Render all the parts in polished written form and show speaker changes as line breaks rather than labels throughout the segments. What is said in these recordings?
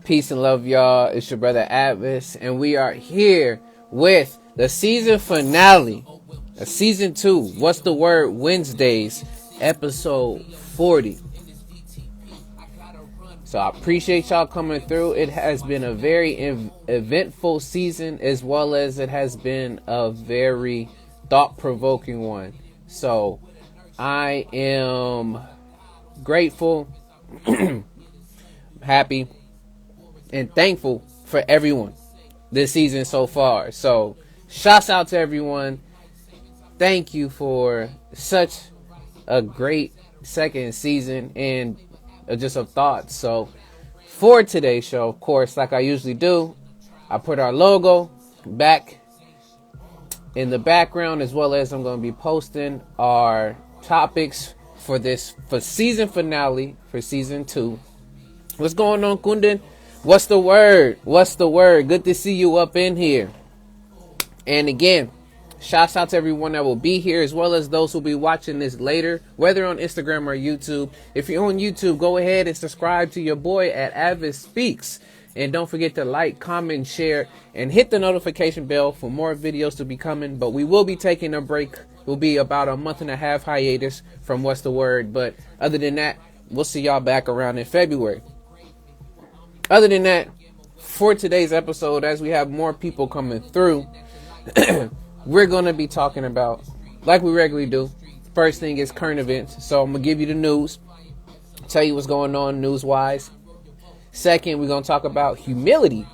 Peace and love, y'all. It's your brother A.D.V.I.S.S, and we are here with the season finale of season 2. What's the word? Wednesdays, episode 40. So I appreciate y'all coming through. It has been a very eventful season, as well as it has been a very thought-provoking one. So I am grateful, happy, and thankful for everyone this season so far. So shouts out to everyone. Thank you for such a great second season and just of thoughts. So for today's show, of course, like I usually do, I put our logo back in the background, as well as I'm going to be posting our topics for season finale for season 2. What's going on, Kundin? What's the word? What's the word? Good to see you up in here. And again, shouts out to everyone that will be here, as well as those who will be watching this later, whether on Instagram or YouTube. If you're on YouTube, go ahead and subscribe to your boy at A.D.V.I.S.S Speaks. And don't forget to like, comment, share, and hit the notification bell for more videos to be coming. But we will be taking a break. It will be about a month and a half hiatus from What's the Word. But other than that, we'll see y'all back around in February. Other than that, for today's episode, as we have more people coming through, we're going to be talking about, like we regularly do, first thing is current events. So I'm going to give you the news, tell you what's going on news-wise. Second, we're going to talk about humility,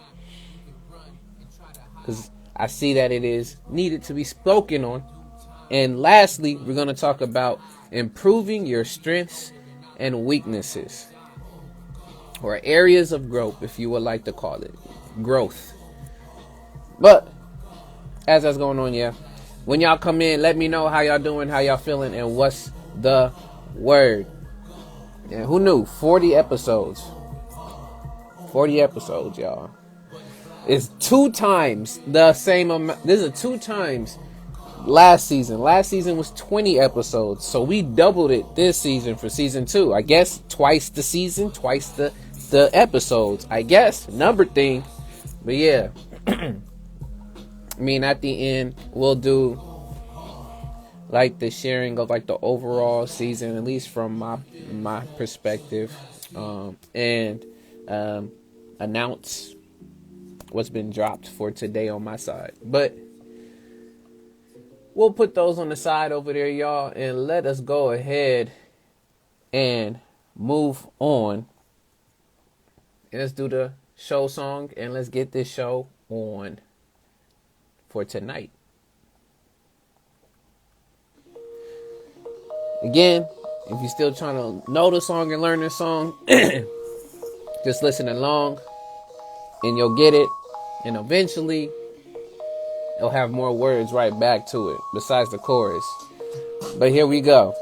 because I see that it is needed to be spoken on. And lastly, we're going to talk about improving your strengths and weaknesses, or areas of growth, if you would like to call it growth. But as that's going on, yeah, when y'all come in, let me know how y'all doing, how y'all feeling, and what's the word. And who knew? 40 episodes. 40 episodes, y'all. It's 2 times the same amount. This is 2 times last season. Last season was 20 episodes. So we doubled it this season for season 2. I guess twice the season, twice the episodes. I guess number thing. But yeah. I mean, at the end, we'll do like the sharing of like the overall season, at least from my perspective, and announce what's been dropped for today on my side. But we'll put those on the side over there, y'all, and let us go ahead and move on. And let's do the show song, and let's get this show on for tonight. Again, if you're still trying to know the song and learn the song, just listen along and you'll get it. And eventually, it'll have more words right back to it besides the chorus. But here we go.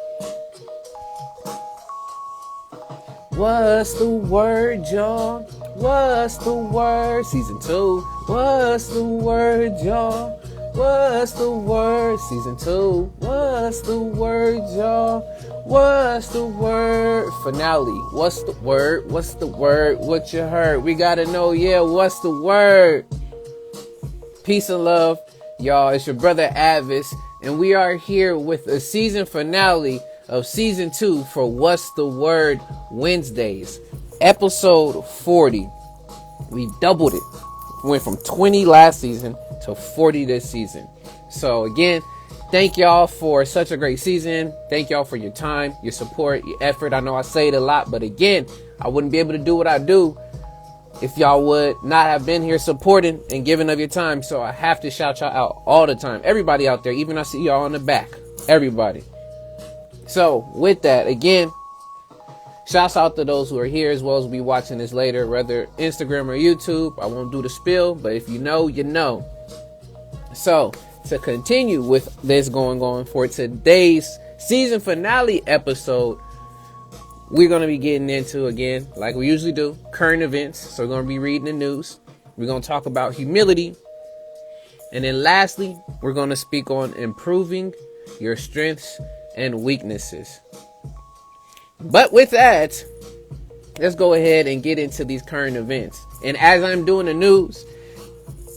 What's the word, y'all? What's the word? Season 2. What's the word, y'all? What's the word? Season 2. What's the word, y'all? What's the word? Finale. What's the word? What's the word? What you heard? We gotta know, yeah, what's the word? Peace and love, y'all. It's your brother A.D.V.I.S.S, and we are here with a season finale of season 2 for What's the Word Wednesdays, episode 40. We doubled it. Went from 20 last season to 40 this season. So again, thank y'all for such a great season. Thank y'all for your time, your support, your effort. I know I say it a lot, but again, I wouldn't be able to do what I do if y'all would not have been here supporting and giving of your time. So I have to shout y'all out all the time. Everybody out there, even I see y'all on the back. Everybody. So with that, again, shouts out to those who are here, as well as be watching this later, whether Instagram or YouTube. I won't do the spill, but if you know, you know. So to continue with this going on for today's season finale episode, we're going to be getting into, again, like we usually do, current events. So we're going to be reading the news. We're going to talk about humility. And then lastly, we're going to speak on improving your strengths and weaknesses. But with that, let's go ahead and get into these current events. And as I'm doing the news,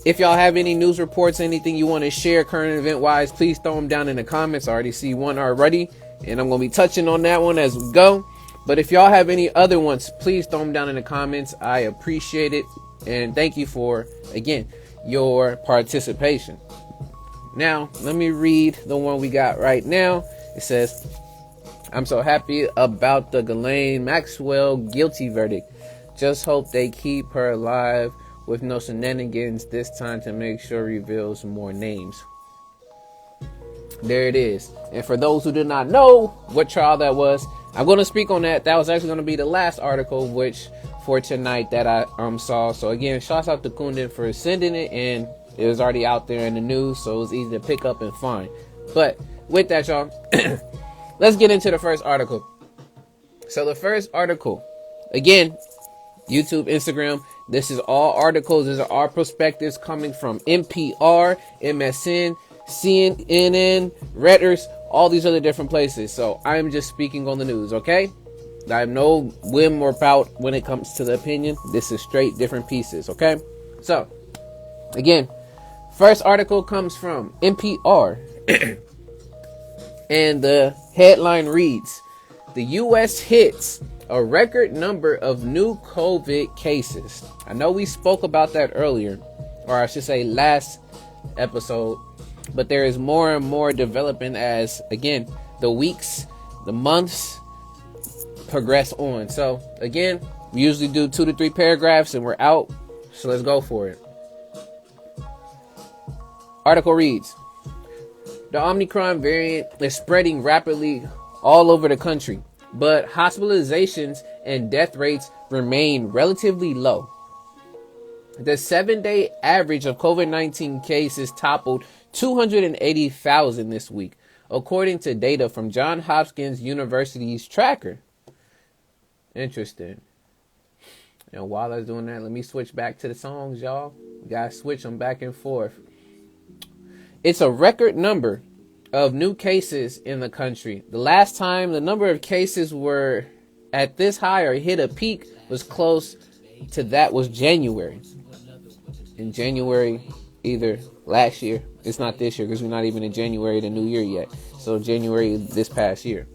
if y'all have any news reports, anything you want to share current event wise, please throw them down in the comments. I already see one already, and I'm going to be touching on that one as we go. But if y'all have any other ones, please throw them down in the comments. I appreciate it. And thank you for, again, your participation. Now, let me read the one we got right now. It says, I'm so happy about the Ghislaine Maxwell guilty verdict. Just hope they keep her alive with no shenanigans this time to make sure reveals more names. There it is. And for those who did not know what trial that was, I'm going to speak on that. That was actually going to be the last article, which for tonight that I saw. So again, shouts out to Kundin for sending it, and it was already out there in the news, so it was easy to pick up and find. But with that, y'all, let's get into the first article. So the first article, again, YouTube, Instagram, this is all articles. These are our perspectives coming from NPR, MSN, CNN, Reuters, all these other different places. So I'm just speaking on the news, okay? I have no whim or pout when it comes to the opinion. This is straight different pieces, okay? So, again, first article comes from NPR. And the headline reads, the U.S. hits a record number of new COVID cases. I know we spoke about that earlier, or I should say last episode, but there is more and more developing as, again, the weeks, the months progress on. So, again, we usually do 2 to 3 paragraphs and we're out. So let's go for it. Article reads, the Omicron variant is spreading rapidly all over the country, but hospitalizations and death rates remain relatively low. The 7-day average of COVID-19 cases toppled 280,000 this week, according to data from Johns Hopkins University's tracker. Interesting. And while I was doing that, let me switch back to the songs, y'all. We gotta switch them back and forth. It's a record number of new cases in the country. The last time the number of cases were at this high or hit a peak was close to that was January. In January, either last year, it's not this year because we're not even in January, the new year yet. So January this past year.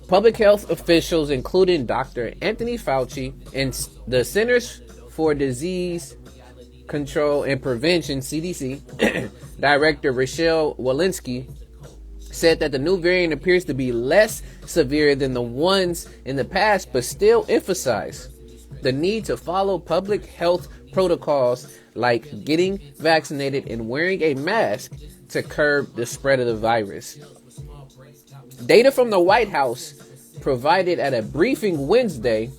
Public health officials, including Dr. Anthony Fauci and the Centers for Disease Control and Prevention, CDC, Director Rochelle Walensky, said that the new variant appears to be less severe than the ones in the past, but still emphasize the need to follow public health protocols like getting vaccinated and wearing a mask to curb the spread of the virus. Data from the White House provided at a briefing Wednesday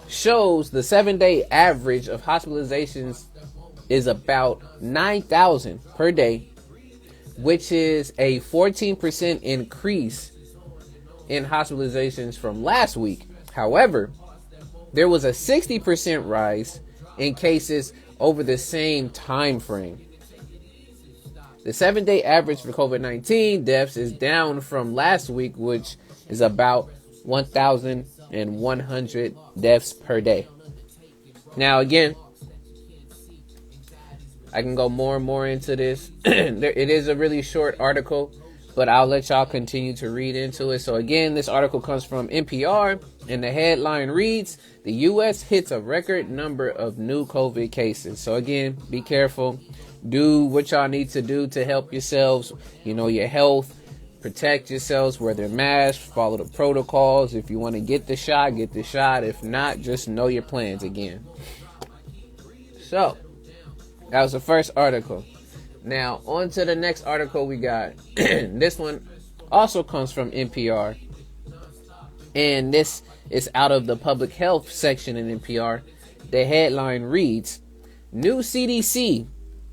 shows the 7-day average of hospitalizations is about 9,000 per day, which is a 14% increase in hospitalizations from last week. However, there was a 60% rise in cases over the same time frame. The 7-day average for COVID-19 deaths is down from last week, which is about 1,100 deaths per day. Now, again, I can go more and more into this. It is a really short article, but I'll let y'all continue to read into it. So again, this article comes from NPR, and the headline reads, the U.S. hits a record number of new COVID cases. So again, be careful. Do what y'all need to do to help yourselves, your health. Protect yourselves, wear their masks, follow the protocols. If you want to get the shot, get the shot. If not, just know your plans again. So, that was the first article. Now, on to the next article we got. This one also comes from NPR. And this is out of the public health section in NPR. The headline reads, new CDC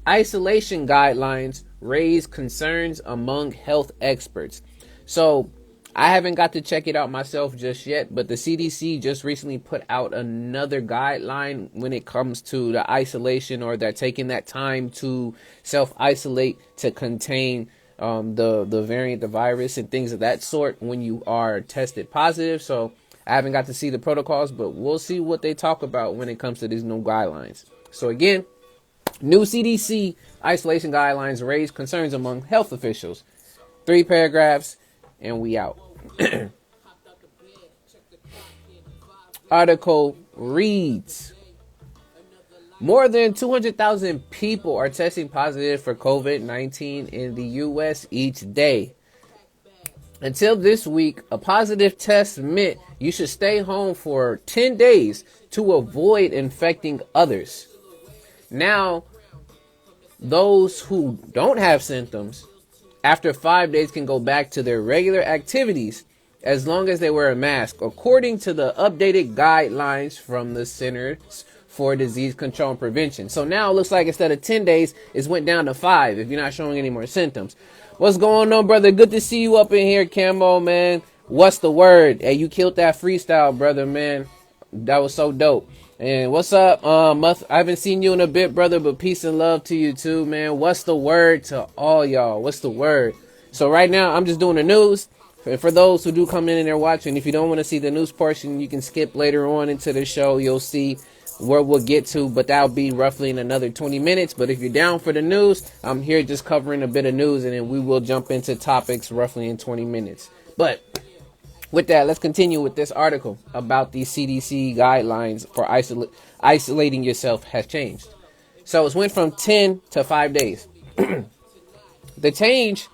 isolation guidelines raise concerns among health experts. So I haven't got to check it out myself just yet, but the CDC just recently put out another guideline when it comes to the isolation, or they're taking that time to self-isolate to contain the variant, the virus, and things of that sort when you are tested positive. So I haven't got to see the protocols, but we'll see what they talk about when it comes to these new guidelines. So again, new CDC isolation guidelines raise concerns among health officials. 3 paragraphs, and we out. Article reads, more than 200,000 people are testing positive for COVID-19 in the U.S. each day. Until this week, a positive test meant you should stay home for 10 days to avoid infecting others. Now, those who don't have symptoms, after 5 days can go back to their regular activities as long as they wear a mask, according to the updated guidelines from the Centers for Disease Control and Prevention. So now it looks like instead of 10 days, it's went down to 5 if you're not showing any more symptoms. What's going on, brother? Good to see you up in here, Camo, man. What's the word? Hey, you killed that freestyle, brother, man. That was so dope. And what's up? I haven't seen you in a bit, brother, but peace and love to you too, man. What's the word to all y'all? What's the word? So right now, I'm just doing the news. For those who do come in and they're watching, if you don't want to see the news portion, you can skip later on into the show. You'll see where we'll get to, but that'll be roughly in another 20 minutes. But if you're down for the news, I'm here just covering a bit of news, and then we will jump into topics roughly in 20 minutes. But with that, let's continue with this article about the CDC guidelines for isolating yourself has changed. So it's went from 10 to 5 days. The change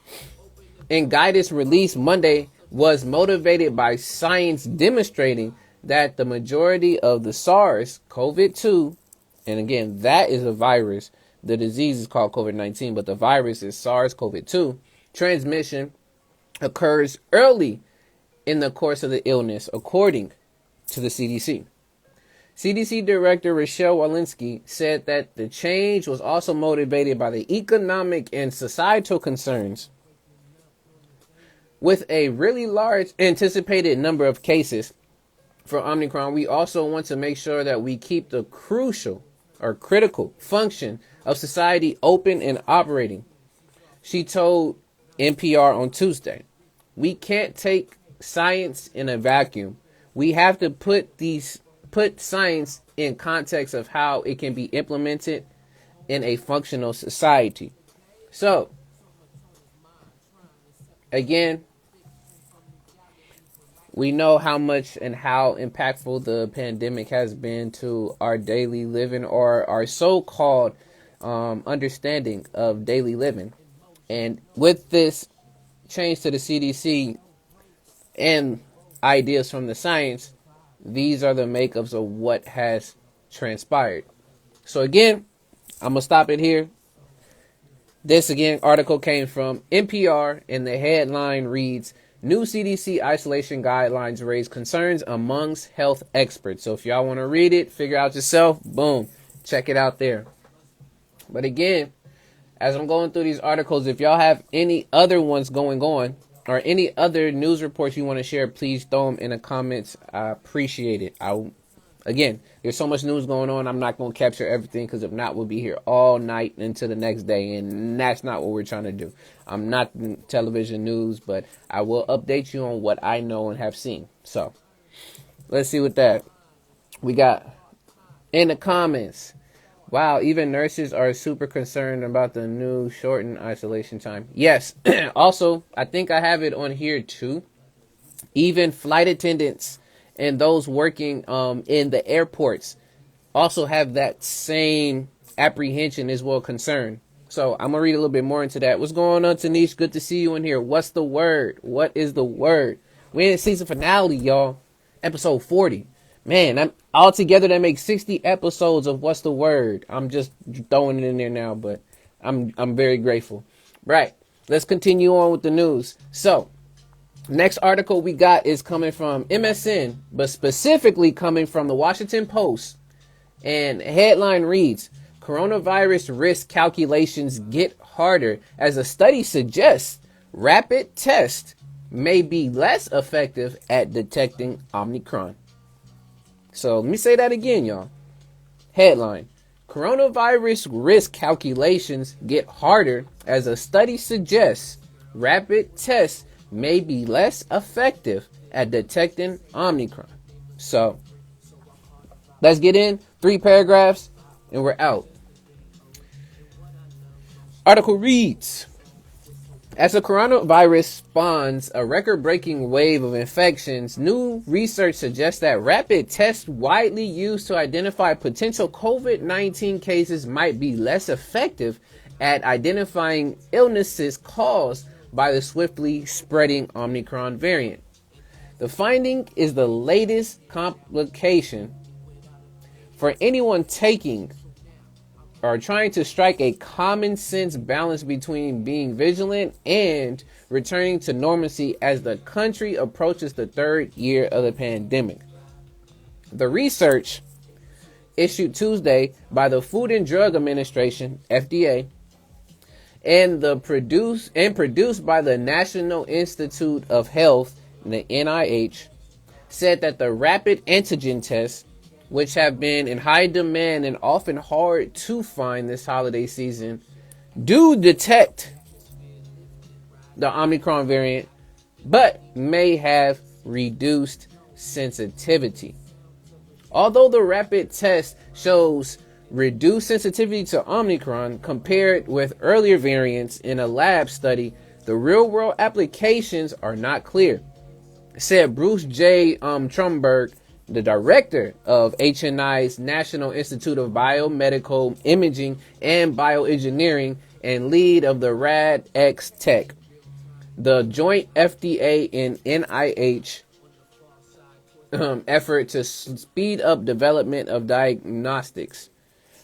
in guidance released Monday was motivated by science demonstrating that the majority of the SARS-CoV-2, and again, that is a virus. The disease is called COVID-19, but the virus is SARS-CoV-2. Transmission occurs early in the course of the illness, according to the CDC. CDC Director Rochelle Walensky said that the change was also motivated by the economic and societal concerns. With a really large anticipated number of cases for Omicron, we also want to make sure that we keep the crucial or critical function of society open and operating. She told NPR on Tuesday, we can't take science in a vacuum. We have to put science in context of how it can be implemented in a functional society. So, again, we know how much and how impactful the pandemic has been to our daily living, or our so-called understanding of daily living. And with this change to the CDC and ideas from the science, these are the makeups of what has transpired. So again, I'm going to stop it here. This, again, article came from NPR, and the headline reads, new CDC isolation guidelines raise concerns amongst health experts. So if y'all want to read it, figure out yourself, boom, check it out there. But again, as I'm going through these articles, if y'all have any other ones going on, or any other news reports you want to share, please throw them in the comments. I appreciate it. Again, there's so much news going on, I'm not going to capture everything, because if not, we'll be here all night into the next day, and that's not what we're trying to do. I'm not in television news, but I will update you on what I know and have seen. So, let's see what that we got in the comments. Wow, even nurses are super concerned about the new shortened isolation time. Yes, also, I think I have it on here too. Even flight attendants and those working in the airports also have that same apprehension as well, concern. So I'm going to read a little bit more into that. What's going on, Tanish? Good to see you in here. What's the word? What is the word? We're in season finale, y'all. Episode 40. Man, all together that makes 60 episodes of What's the Word. I'm just throwing it in there now, but I'm very grateful. Right. Let's continue on with the news. So, next article we got is coming from MSN, but specifically coming from the Washington Post. And the headline reads, coronavirus risk calculations get harder as a study suggests rapid tests may be less effective at detecting Omicron. So let me say that again, y'all. Headline, coronavirus risk calculations get harder as a study suggests rapid tests may be less effective at detecting Omicron. So let's get in 3 paragraphs and we're out. Article reads, as the coronavirus spawns a record-breaking wave of infections, new research suggests that rapid tests widely used to identify potential COVID-19 cases might be less effective at identifying illnesses caused by the swiftly spreading Omicron variant. The finding is the latest complication for anyone taking are trying to strike a common sense balance between being vigilant and returning to normalcy as the country approaches the 3rd year of the pandemic. The research issued Tuesday by the Food and Drug Administration, FDA, and produced by the National Institute of Health, the NIH, said that the rapid antigen tests, which have been in high demand and often hard to find this holiday season, do detect the Omicron variant, but may have reduced sensitivity. Although the rapid test shows reduced sensitivity to Omicron compared with earlier variants in a lab study, the real-world applications are not clear, said Bruce J. Trumberg, the director of HNI's National Institute of Biomedical Imaging and Bioengineering and lead of the RADx Tech, the joint FDA and NIH effort to speed up development of diagnostics.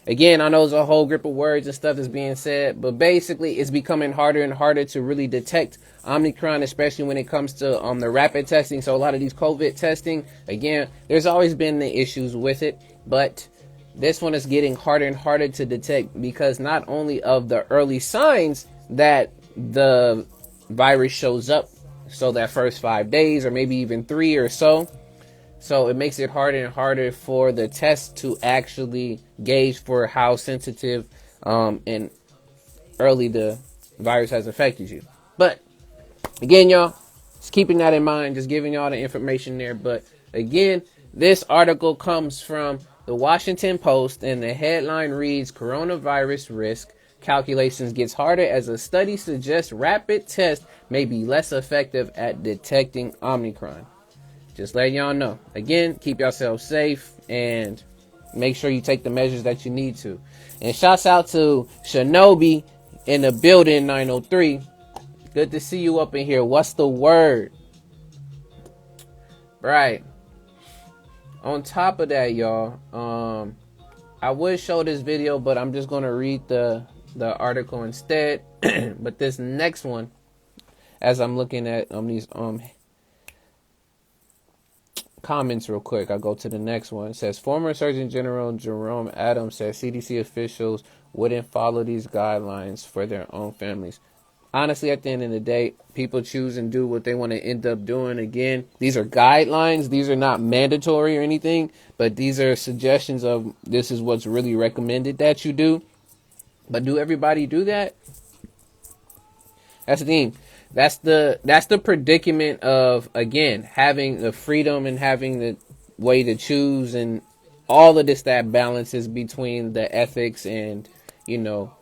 Again, I know there's a whole grip of words and stuff that's being said, but basically it's becoming harder and harder to really detect Omicron, especially when it comes to the rapid testing. So a lot of these COVID testing, again, there's always been the issues with it, but this one is getting harder and harder to detect because not only of the early signs that the virus shows up, so that first 5 days or maybe even 3 or so. So it makes it harder and harder for the test to actually gauge for how sensitive and early the virus has affected you. But again, y'all, just keeping that in mind, just giving y'all the information there. But again, this article comes from the Washington Post and the headline reads, coronavirus risk calculations gets harder as a study suggests rapid tests may be less effective at detecting Omicron. Just letting y'all know. Again, keep yourselves safe and make sure you take the measures that you need to. And shouts out to Shinobi in the building, 903. Good to see you up in here. What's the word? Right. On top of that, y'all, I would show this video, but I'm just going to read the article instead. But this next one, as I'm looking at these comments real quick, I'll go to the next one. It says former Surgeon General Jerome Adams says CDC officials wouldn't follow these guidelines for their own families. Honestly, at the end of the day, people choose and do what they want to end up doing. Again, these are guidelines. These are not mandatory or anything, but these are suggestions of this is what's really recommended that you do. But do everybody do that? That's the thing. That's the predicament of, again, having the freedom and having the way to choose and all of this that balances between the ethics and, you know,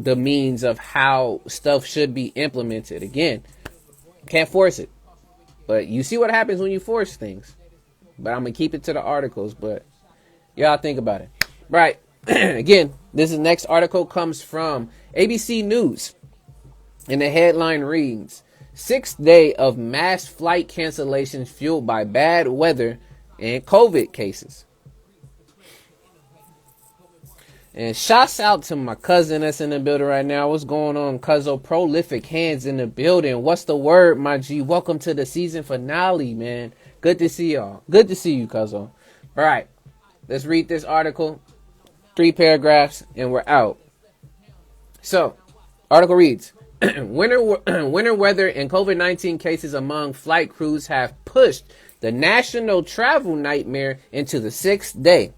the means of how stuff should be implemented. Again, can't force it. But you see what happens when you force things. But I'm going to keep it to the articles. But y'all think about it. Right. Again, this next article comes from ABC News. And the headline reads, 6th day of mass flight cancellations fueled by bad weather and COVID cases. And shouts out to my cousin that's in the building right now. What's going on, Cuzzo? Prolific Hands in the building. What's the word, my G? Welcome to the season finale, man. Good to see y'all. Good to see you, Cuzzo. All right, let's read this article. 3 paragraphs, and we're out. So, article reads, winter weather and COVID-19 cases among flight crews have pushed the national travel nightmare into the 6th day.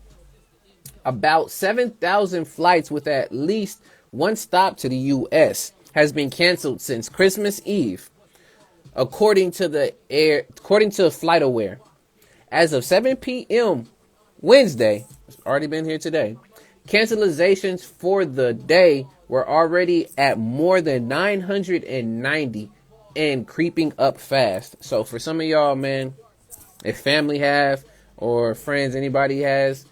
About 7,000 flights with at least one stop to the U.S. has been canceled since Christmas Eve, according to FlightAware. As of 7 p.m. Wednesday, it's already been here today, cancelizations for the day were already at more than 990 and creeping up fast. So for some of y'all, man, if family have or friends, anybody has,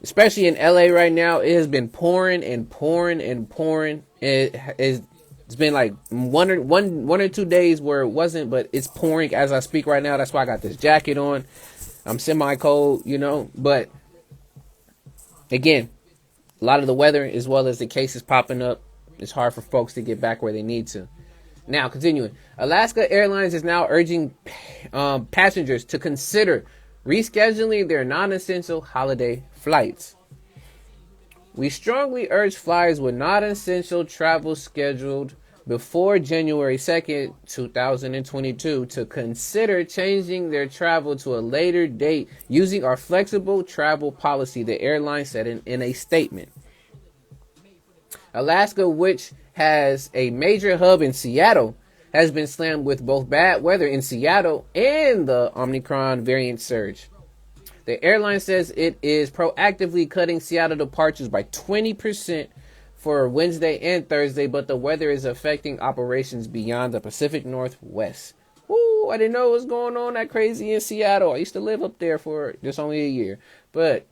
especially in LA right now, it has been pouring and pouring and pouring. It's been like one or 2 days where it wasn't, but it's pouring as I speak right now. That's why I got this jacket on. I'm semi cold, but again, a lot of the weather as well as the cases popping up, it's hard for folks to get back where they need to. Now, continuing, Alaska Airlines is now urging passengers to consider rescheduling their non-essential holiday flights. We strongly urge flyers with non-essential travel scheduled before January 2nd, 2022 to consider changing their travel to a later date using our flexible travel policy, the airline said in a statement. Alaska, which has a major hub in Seattle, has been slammed with both bad weather in Seattle and the Omicron variant surge. The airline says it is proactively cutting Seattle departures by 20% for Wednesday and Thursday, but the weather is affecting operations beyond the Pacific Northwest. Ooh, I didn't know what was going on that crazy in Seattle. I used to live up there for just only a year. But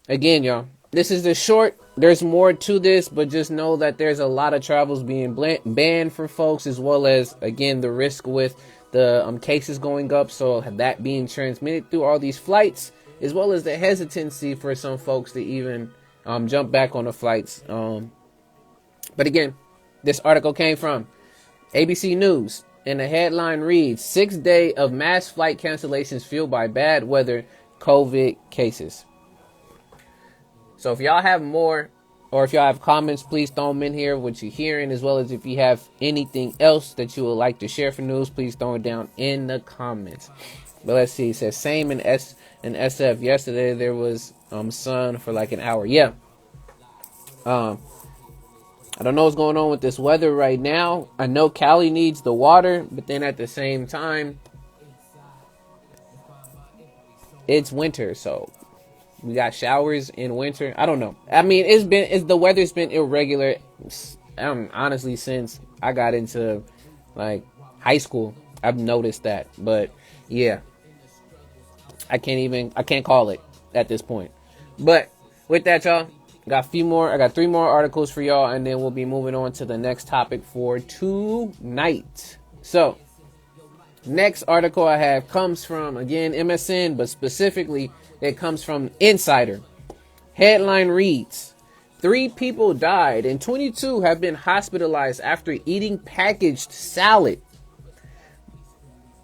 again, y'all, this is the short. There's more to this, but just know that there's a lot of travels being banned for folks, as well as, again, the risk with the cases going up. So that being transmitted through all these flights, as well as the hesitancy for some folks to even jump back on the flights. But again, this article came from ABC News, and the headline reads, 6th day of mass flight cancellations fueled by bad weather, COVID cases. So if y'all have more, or if y'all have comments, please throw them in here, what you're hearing, as well as if you have anything else that you would like to share for news, please throw it down in the comments. But let's see, it says same in SF. Yesterday there was sun for like an hour. Yeah. I don't know what's going on with this weather right now. I know Cali needs the water, but then at the same time, it's winter, so we got showers in winter. I don't know. I mean, the weather's been irregular. Honestly, since I got into like high school, I've noticed that. But yeah, I can't call it at this point. But with that, y'all, I got 3 more articles for y'all, and then we'll be moving on to the next topic for tonight. So, next article I have comes from, again, MSN, but specifically it comes from Insider. Headline reads, 3 people died and 22 have been hospitalized after eating packaged salad.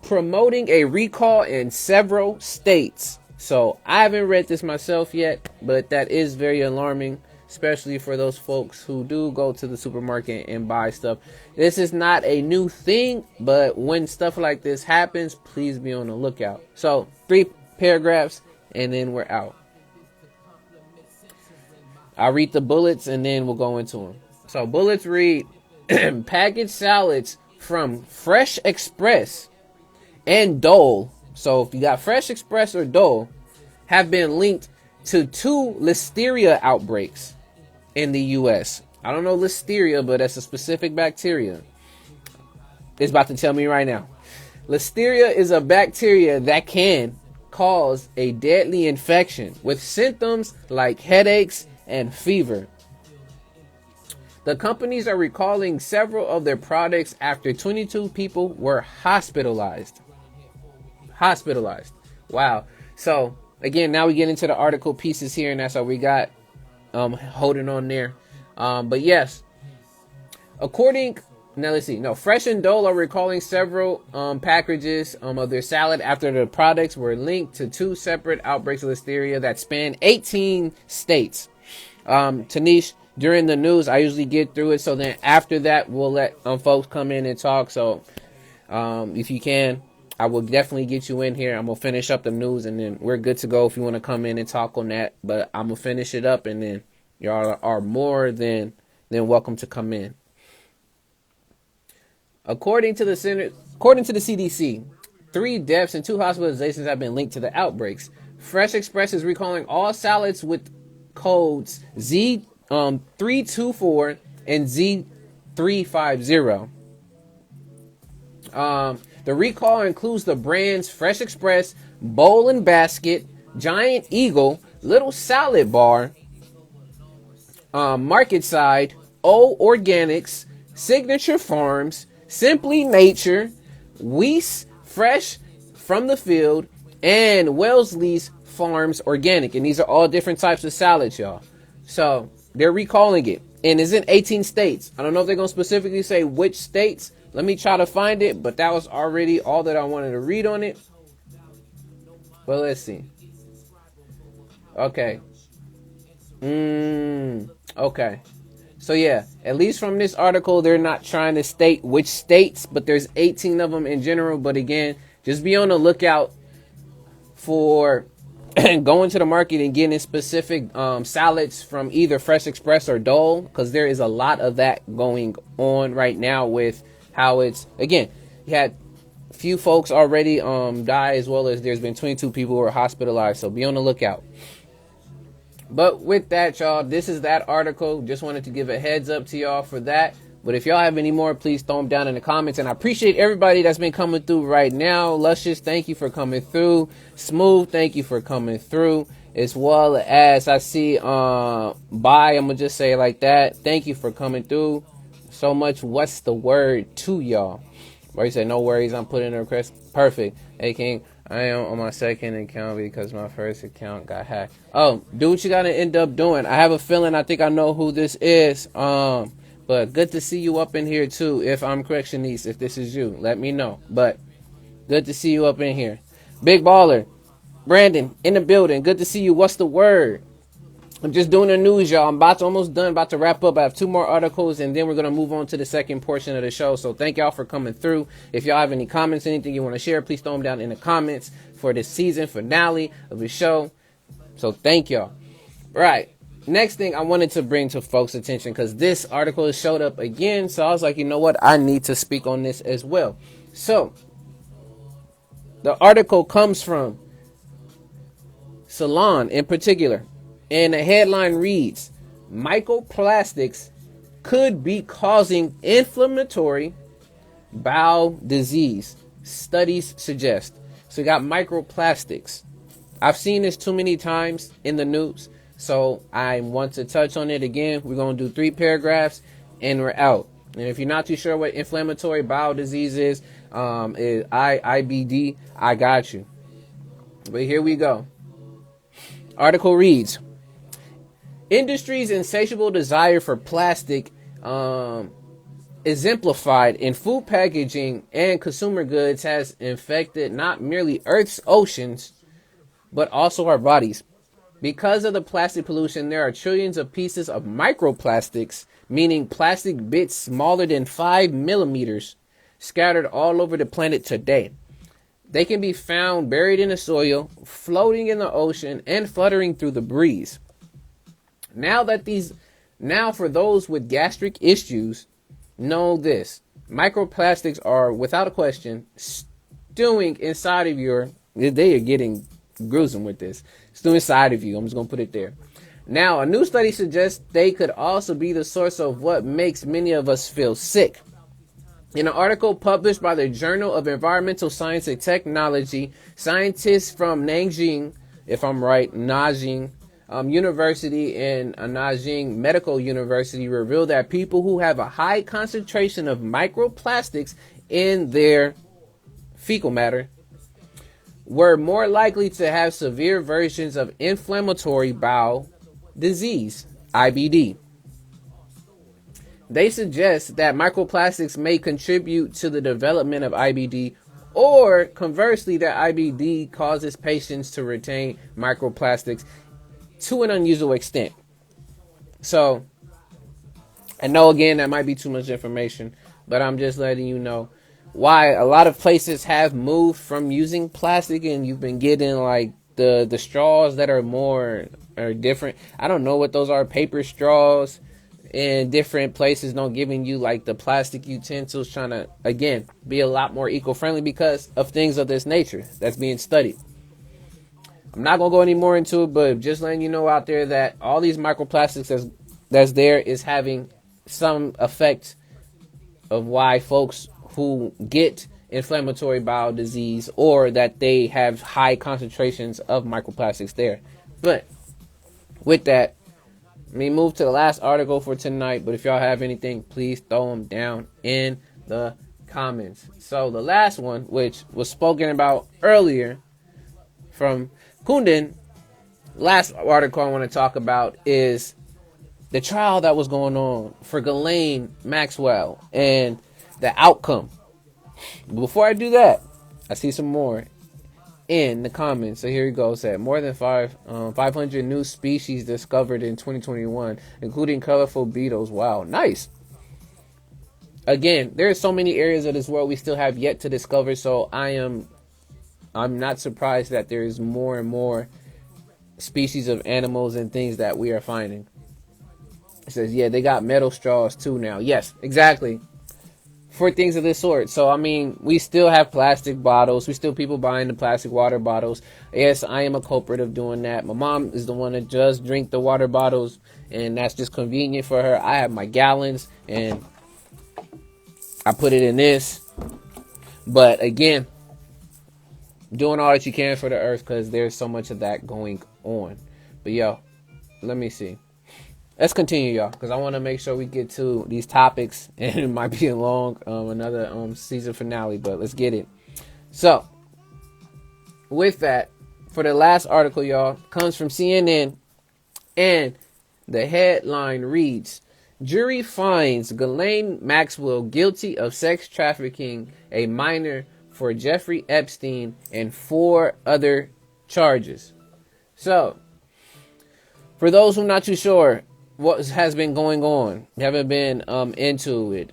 Promoting a recall in several states. So I haven't read this myself yet, but that is very alarming, especially for those folks who do go to the supermarket and buy stuff. This is not a new thing, but when stuff like this happens, please be on the lookout. So 3 paragraphs and then we're out. I'll read the bullets and then we'll go into them. So bullets read, packaged salads from Fresh Express and Dole. So if you got Fresh Express or Dole, have been linked to 2 listeria outbreaks in the U.S. I don't know listeria, but that's a specific bacteria. It's about to tell me right now. Listeria is a bacteria that can cause a deadly infection with symptoms like headaches and fever. The companies are recalling several of their products after 22 people were hospitalized. Wow. So again, now we get into the article pieces here, and that's all we got holding on there. But yes, Fresh and Dole are recalling several packages of their salad after the products were linked to 2 separate outbreaks of listeria that span 18 states. Tanish, during the news, I usually get through it, so then after that we'll let folks come in and talk. So if you can, I will definitely get you in here. I'm going to finish up the news, and then we're good to go if you want to come in and talk on that. But I'm going to finish it up, and then y'all are more than welcome to come in. According to the CDC, 3 deaths and 2 hospitalizations have been linked to the outbreaks. Fresh Express is recalling all salads with codes Z324 and Z350. The recall includes the brands Fresh Express, Bowl and Basket, Giant Eagle, Little Salad Bar, Market Side, O Organics, Signature Farms, Simply Nature, Weiss Fresh from the Field, and Wellesley's Farms Organic. And these are all different types of salads, y'all. So they're recalling it. And it's in 18 states. I don't know if they're going to specifically say which states. Let me try to find it. But that was already all that I wanted to read on it. But let's see. Okay. Okay. So yeah, at least from this article, they're not trying to state which states, but there's 18 of them in general. But again, just be on the lookout for going to the market and getting specific salads from either Fresh Express or Dole, because there is a lot of that going on right now with how it's, again, you had a few folks already die, as well as there's been 22 people who are hospitalized. So be on the lookout. But with that, y'all, this is that article. Just wanted to give a heads up to y'all for that. But if y'all have any more, please throw them down in the comments. And I appreciate everybody that's been coming through right now. Luscious, thank you for coming through. Smooth, thank you for coming through. As well as I see, bye, I'm going to just say it like that. Thank you for coming through so much. What's the word to y'all? Where you say, no worries, I'm putting a request. Perfect. Hey, King, I am on my second account because my first account got hacked. Oh, do what you got to end up doing. I have a feeling I think I know who this is. But good to see you up in here, too. If I'm Correctioniste, if this is you, let me know. But good to see you up in here. Big Baller, Brandon, in the building. Good to see you. What's the word? I'm just doing the news, y'all. I'm almost done, about to wrap up. I have 2 more articles, and then we're going to move on to the second portion of the show. So thank y'all for coming through. If y'all have any comments, anything you want to share, please throw them down in the comments for this season finale of the show. So thank y'all. Right. Next thing I wanted to bring to folks' attention, because this article has showed up again. So I was like, you know what? I need to speak on this as well. So the article comes from Salon in particular. And the headline reads, microplastics could be causing inflammatory bowel disease, studies suggest. So you got microplastics. I've seen this too many times in the news, so I want to touch on it again. We're going to do 3 paragraphs and we're out. And if you're not too sure what inflammatory bowel disease is IBD, I got you. But here we go. Article reads, industry's insatiable desire for plastic exemplified in food packaging and consumer goods has infected not merely Earth's oceans, but also our bodies. Because of the plastic pollution, there are trillions of pieces of microplastics, meaning plastic bits smaller than 5 millimeters, scattered all over the planet today. They can be found buried in the soil, floating in the ocean, and fluttering through the breeze. Now for those with gastric issues, know this. Microplastics are, without a question, stewing inside of they are getting gruesome with this. Stewing inside of you. I'm just going to put it there. Now, a new study suggests they could also be the source of what makes many of us feel sick. In an article published by the Journal of Environmental Science and Technology, scientists from Nanjing, if I'm right, Nanjing University and Nanjing Medical University revealed that people who have a high concentration of microplastics in their fecal matter were more likely to have severe versions of inflammatory bowel disease, IBD. They suggest that microplastics may contribute to the development of IBD, or conversely, that IBD causes patients to retain microplastics to an unusual extent. So, I know again that might be too much information, but I'm just letting you know why a lot of places have moved from using plastic, and you've been getting like the straws that are different. I don't know what those are, paper straws. in different places don't giving you like the plastic utensils, trying to again be a lot more eco-friendly because of things of this nature that's being studied. I'm not gonna go any more into it, but just letting you know out there that all these microplastics that's there is having some effect of why folks who get inflammatory bowel disease or that they have high concentrations of microplastics there. But with that, let me move to the last article for tonight. But if y'all have anything, please throw them down in the comments. So the last one, which was spoken about earlier from Kundin, last article I want to talk about is the trial that was going on for Ghislaine Maxwell and the outcome. Before I do that, I see some more in the comments. So here he goes. Said more than 500 new species discovered in 2021, including colorful beetles. Wow, nice. Again, there are so many areas of this world we still have yet to discover. So I'm not surprised that there is more and more species of animals and things that we are finding. It says, yeah, they got metal straws too now. Yes, exactly. For things of this sort. So, I mean, we still have plastic bottles. We still people buying the plastic water bottles. Yes, I am a culprit of doing that. My mom is the one that just drink the water bottles, and that's just convenient for her. I have my gallons, and I put it in this. But, again, doing all that you can for the earth because there's so much of that going on. But, yo, let me see. Let's continue, y'all, because I want to make sure we get to these topics, and it might be a long another season finale, but let's get it. So, with that, for the last article, y'all, comes from CNN, and the headline reads, Jury finds Ghislaine Maxwell guilty of sex trafficking a minor for Jeffrey Epstein and 4 other charges. So, for those who are not too sure what has been going on, haven't been into it,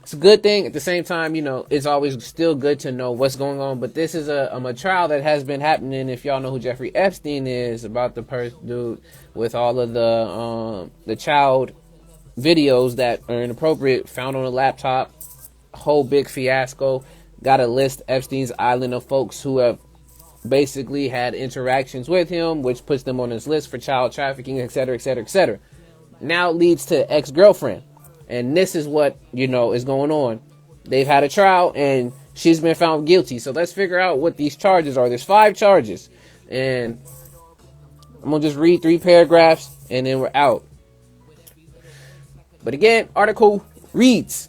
it's a good thing. At the same time, you know, it's always still good to know what's going on. But this is a trial that has been happening. If y'all know who Jeffrey Epstein is, about the dude with all of the child videos that are inappropriate found on a laptop, whole big fiasco. Got to list Epstein's island of folks who have basically had interactions with him, which puts them on his list for child trafficking, etc., etc., etc. Now it leads to ex-girlfriend, and this is what, you know, is going on. They've had a trial, and she's been found guilty. So let's figure out what these charges are. There's 5 charges, and I'm gonna just read 3 paragraphs, and then we're out. But again, article reads,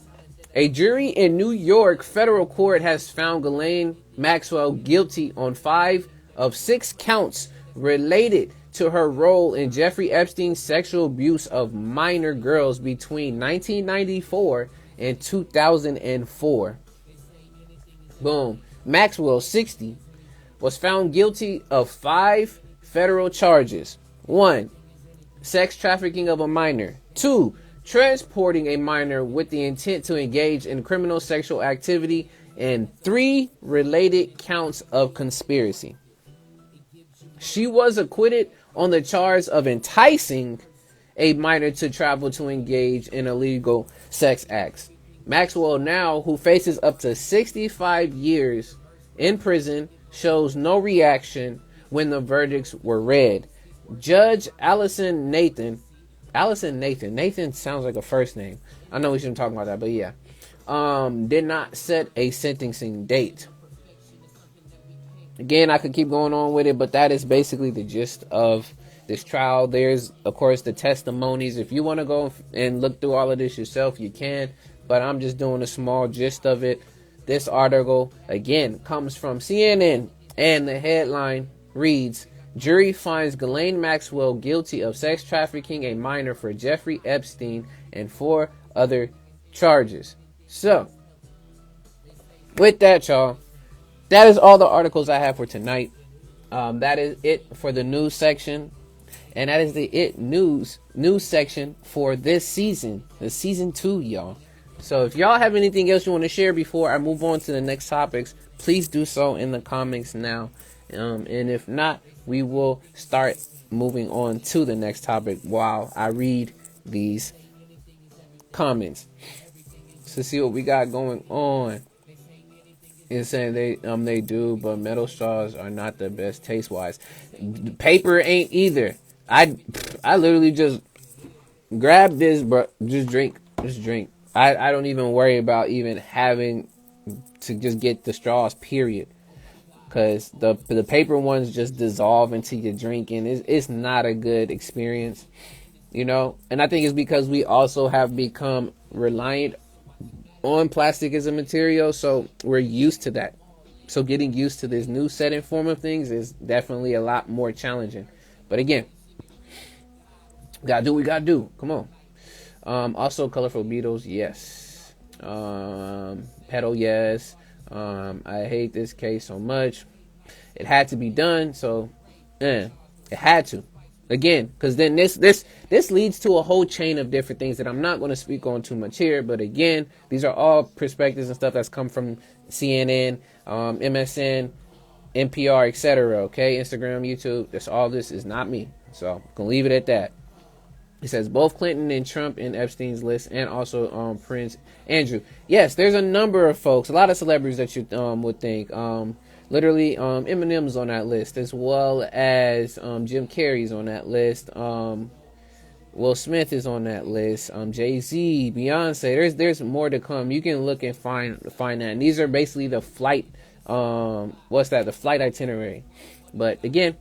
a jury in New York federal court has found Ghislaine Maxwell guilty on 5 of 6 counts related to her role in Jeffrey Epstein's sexual abuse of minor girls between 1994 and 2004. Boom. Maxwell, 60, was found guilty of 5 federal charges. 1. Sex trafficking of a minor. 2. Transporting a minor with the intent to engage in criminal sexual activity, and 3 related counts of conspiracy. She was acquitted on the charge of enticing a minor to travel to engage in illegal sex acts. Maxwell, now who faces up to 65 years in prison, shows no reaction when the verdicts were read. Judge Allison Nathan sounds like a first name. I know we shouldn't talk about that, but yeah. Did not set a sentencing date. Again, I could keep going on with it, but that is basically the gist of this trial. There's, of course, the testimonies. If you want to go and look through all of this yourself, you can. But I'm just doing a small gist of it. This article, again, comes from CNN, and the headline reads, Jury finds Ghislaine Maxwell guilty of sex trafficking a minor for Jeffrey Epstein and 4 other charges. So, with that, y'all, that is all the articles I have for tonight. That is it for the news section. And that is the news section for this season. The season 2, y'all. So if y'all have anything else you want to share before I move on to the next topics, please do so in the comments now. And if not, we will start moving on to the next topic while I read these comments to see what we got going on. It's saying they do, but metal straws are not the best taste wise. Paper ain't either. I literally just grab this, bro. Just drink. Just drink. I don't even worry about even having to just get the straws, period. Because the paper ones just dissolve into your drink, and it's not a good experience, you know. And I think it's because we also have become reliant on plastic as a material, so we're used to that. So getting used to this new setting form of things is definitely a lot more challenging. But again, gotta do what we gotta do. Come on. Also, colorful beetles, yes. Pedal, yes. I hate this case so much. It had to be done, so it had to. Again, because then this leads to a whole chain of different things that I'm not going to speak on too much here. But again, these are all perspectives and stuff that's come from CNN, MSN, NPR, etc. Okay, Instagram, YouTube. This is not me. So I'm gonna leave it at that. It says both Clinton and Trump in Epstein's list, and also Prince Andrew. Yes, there's a number of folks, a lot of celebrities that you would think. Literally, Eminem's on that list, as well as Jim Carrey's on that list. Will Smith is on that list. Jay-Z, Beyonce. There's more to come. You can look and find that. And these are basically the flight. The flight itinerary. But again,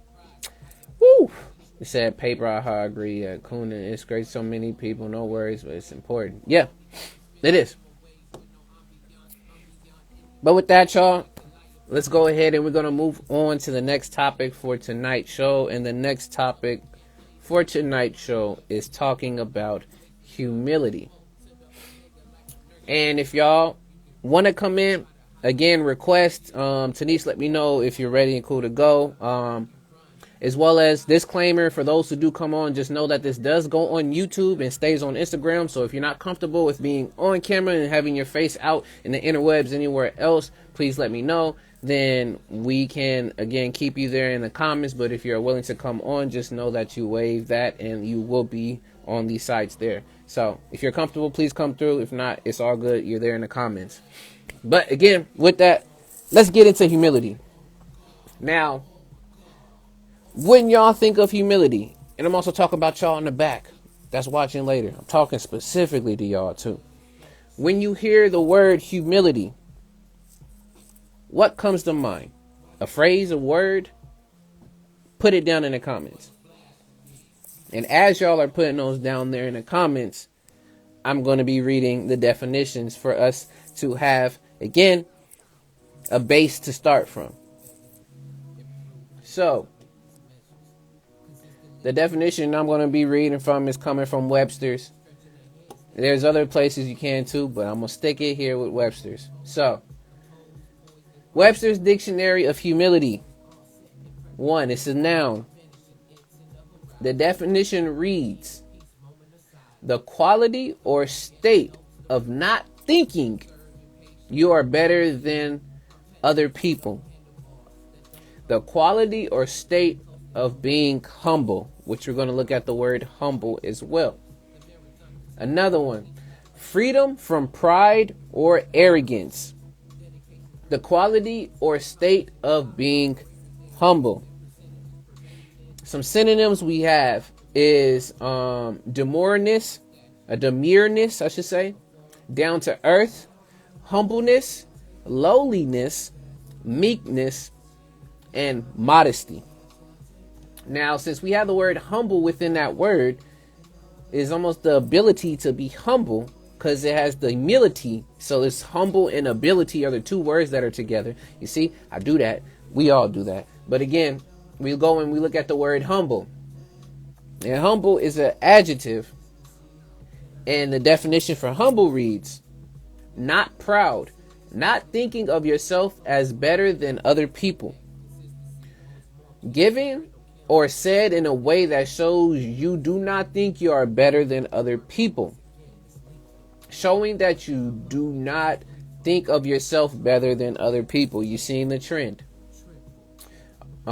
woo. It said paper. I agree. Kuna, it's great. So many people, no worries, but it's important. Yeah, it is. But with that, y'all, let's go ahead and we're going to move on to the next topic for tonight's show. And the next topic for tonight's show is talking about humility. And if y'all want to come in, again, request. Tanisha, let me know if you're ready and cool to go. As well as disclaimer for those who do come on, just know that this does go on YouTube and stays on Instagram. So if you're not comfortable with being on camera and having your face out in the interwebs anywhere else, please let me know. Then we can, again, keep you there in the comments. But if you're willing to come on, just know that you waive that and you will be on these sites there. So if you're comfortable, please come through. If not, it's all good. You're there in the comments. But again, with that, let's get into humility. Now, when y'all think of humility, and I'm also talking about y'all in the back that's watching later, I'm talking specifically to y'all too. When you hear the word humility, what comes to mind? A phrase, a word? Put it down in the comments. And as y'all are putting those down there in the comments, I'm going to be reading the definitions for us to have, again, a base to start from. So, the definition I'm going to be reading from is coming from Webster's. There's other places you can too, but I'm going to stick it here with Webster's. So, Webster's Dictionary of Humility. 1, it's a noun. The definition reads, the quality or state of not thinking you are better than other people. The quality or state of being humble, which we're going to look at the word humble as well. Another one, freedom from pride or arrogance. The quality or state of being humble. Some synonyms we have is demureness, I should say, down to earth, humbleness, lowliness, meekness, and modesty. Now, since we have the word humble within that word, is almost the ability to be humble, because it has the humility. So it's humble and ability are the two words that are together. You see, I do that. We all do that. But again, we go and we look at the word humble. And humble is an adjective. And the definition for humble reads, not proud, not thinking of yourself as better than other people. Giving or said in a way that shows you do not think you are better than other people. Showing that you do not think of yourself better than other people. You seen the trend.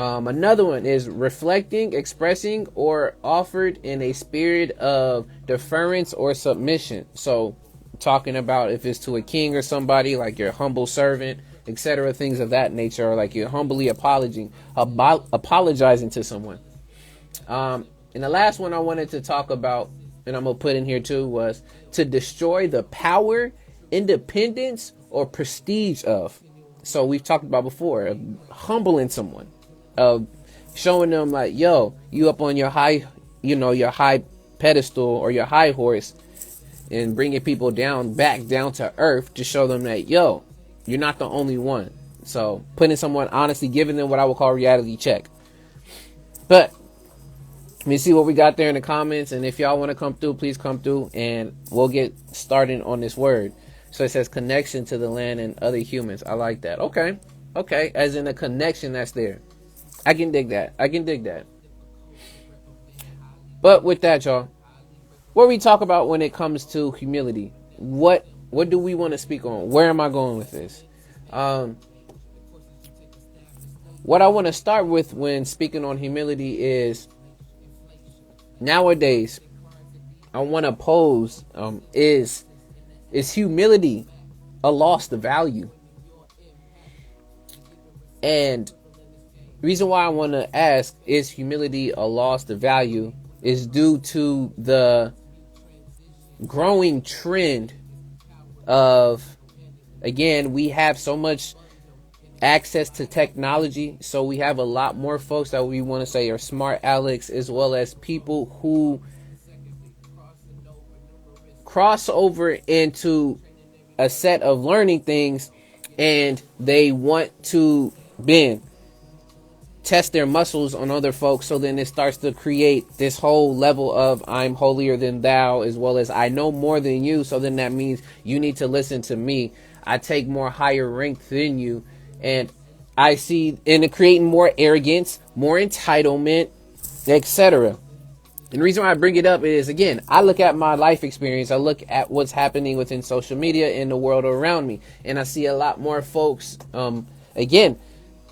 Another one is reflecting, expressing, or offered in a spirit of deference or submission. So, talking about if it's to a king or somebody, like your humble servant, etc., things of that nature, or like you're humbly apologizing to someone. And the last one I wanted to talk about, and I'm gonna put in here too, was to destroy the power, independence, or prestige of. So we've talked about before, of humbling someone, of showing them like, yo, you up on your high, your high pedestal or your high horse, and bringing people down, back down to earth to show them that, yo, you're not the only one. So putting someone, honestly, giving them what I would call reality check. But let me see what we got there in the comments, and if y'all want to come through, please come through, and we'll get started on this word. So it says connection to the land and other humans. I like that. Okay, as in a connection that's there. I can dig that. But with that, y'all, what we talk about when it comes to humility, what do we want to speak on? Where am I going with this? What I want to start with when speaking on humility is, nowadays I want to pose, is humility a lost value? And the reason why I want to ask, is humility a lost value, is due to the growing trend of, again, we have so much access to technology, so we have a lot more folks that we want to say are smart Alex, as well as people who cross over into a set of learning things, and they want to bend, test their muscles on other folks. So then it starts to create this whole level of I'm holier than thou, as well as I know more than you. So then that means you need to listen to me. I take more higher rank than you. And I see in creating more arrogance, more entitlement, etc. And the reason why I bring it up is, again, I look at my life experience. I look at what's happening within social media in the world around me. And I see a lot more folks, again,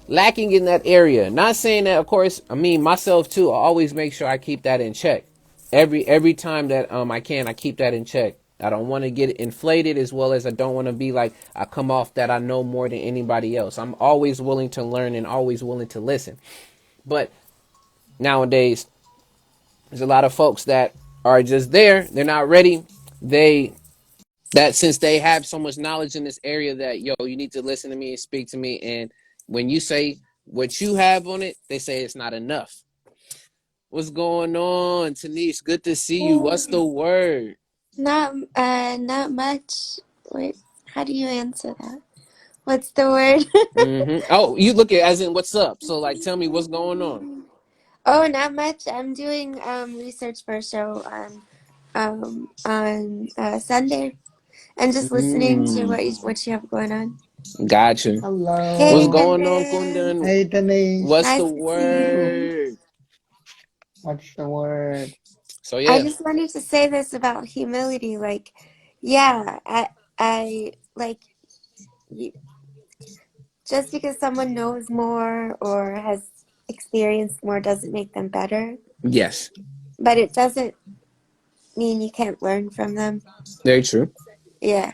lacking in that area. Not saying that, of course, I mean, myself too, I always make sure I keep that in check. Every time that I can, I keep that in check. I don't want to get inflated, as well as I don't want to be like I come off that I know more than anybody else. I'm always willing to learn and always willing to listen. But nowadays, there's a lot of folks that are just there. They're not ready. That since they have so much knowledge in this area, that, yo, you need to listen to me and speak to me. And when you say what you have on it, they say it's not enough. What's going on, Tanish? Good to see you. What's the word?
Not much. Wait, how do you answer that? What's the word?
Oh, you look at as in what's up. So like, tell me what's going on.
Oh, not much. I'm doing research for a show on Sunday, and just listening to
Mm,
what you have going on.
gotcha. What's
Hey,
Hello.
going on,
Kundan.
Kundan?
Hey, Denise.
What's the
Nice to see you.
word?
What's the word?
So
I
yeah,
just wanted to say this about humility. Like, yeah, I like you, just because someone knows more or has experienced more doesn't make them better,
yes,
but it doesn't mean you can't learn from them.
very true.
Yeah,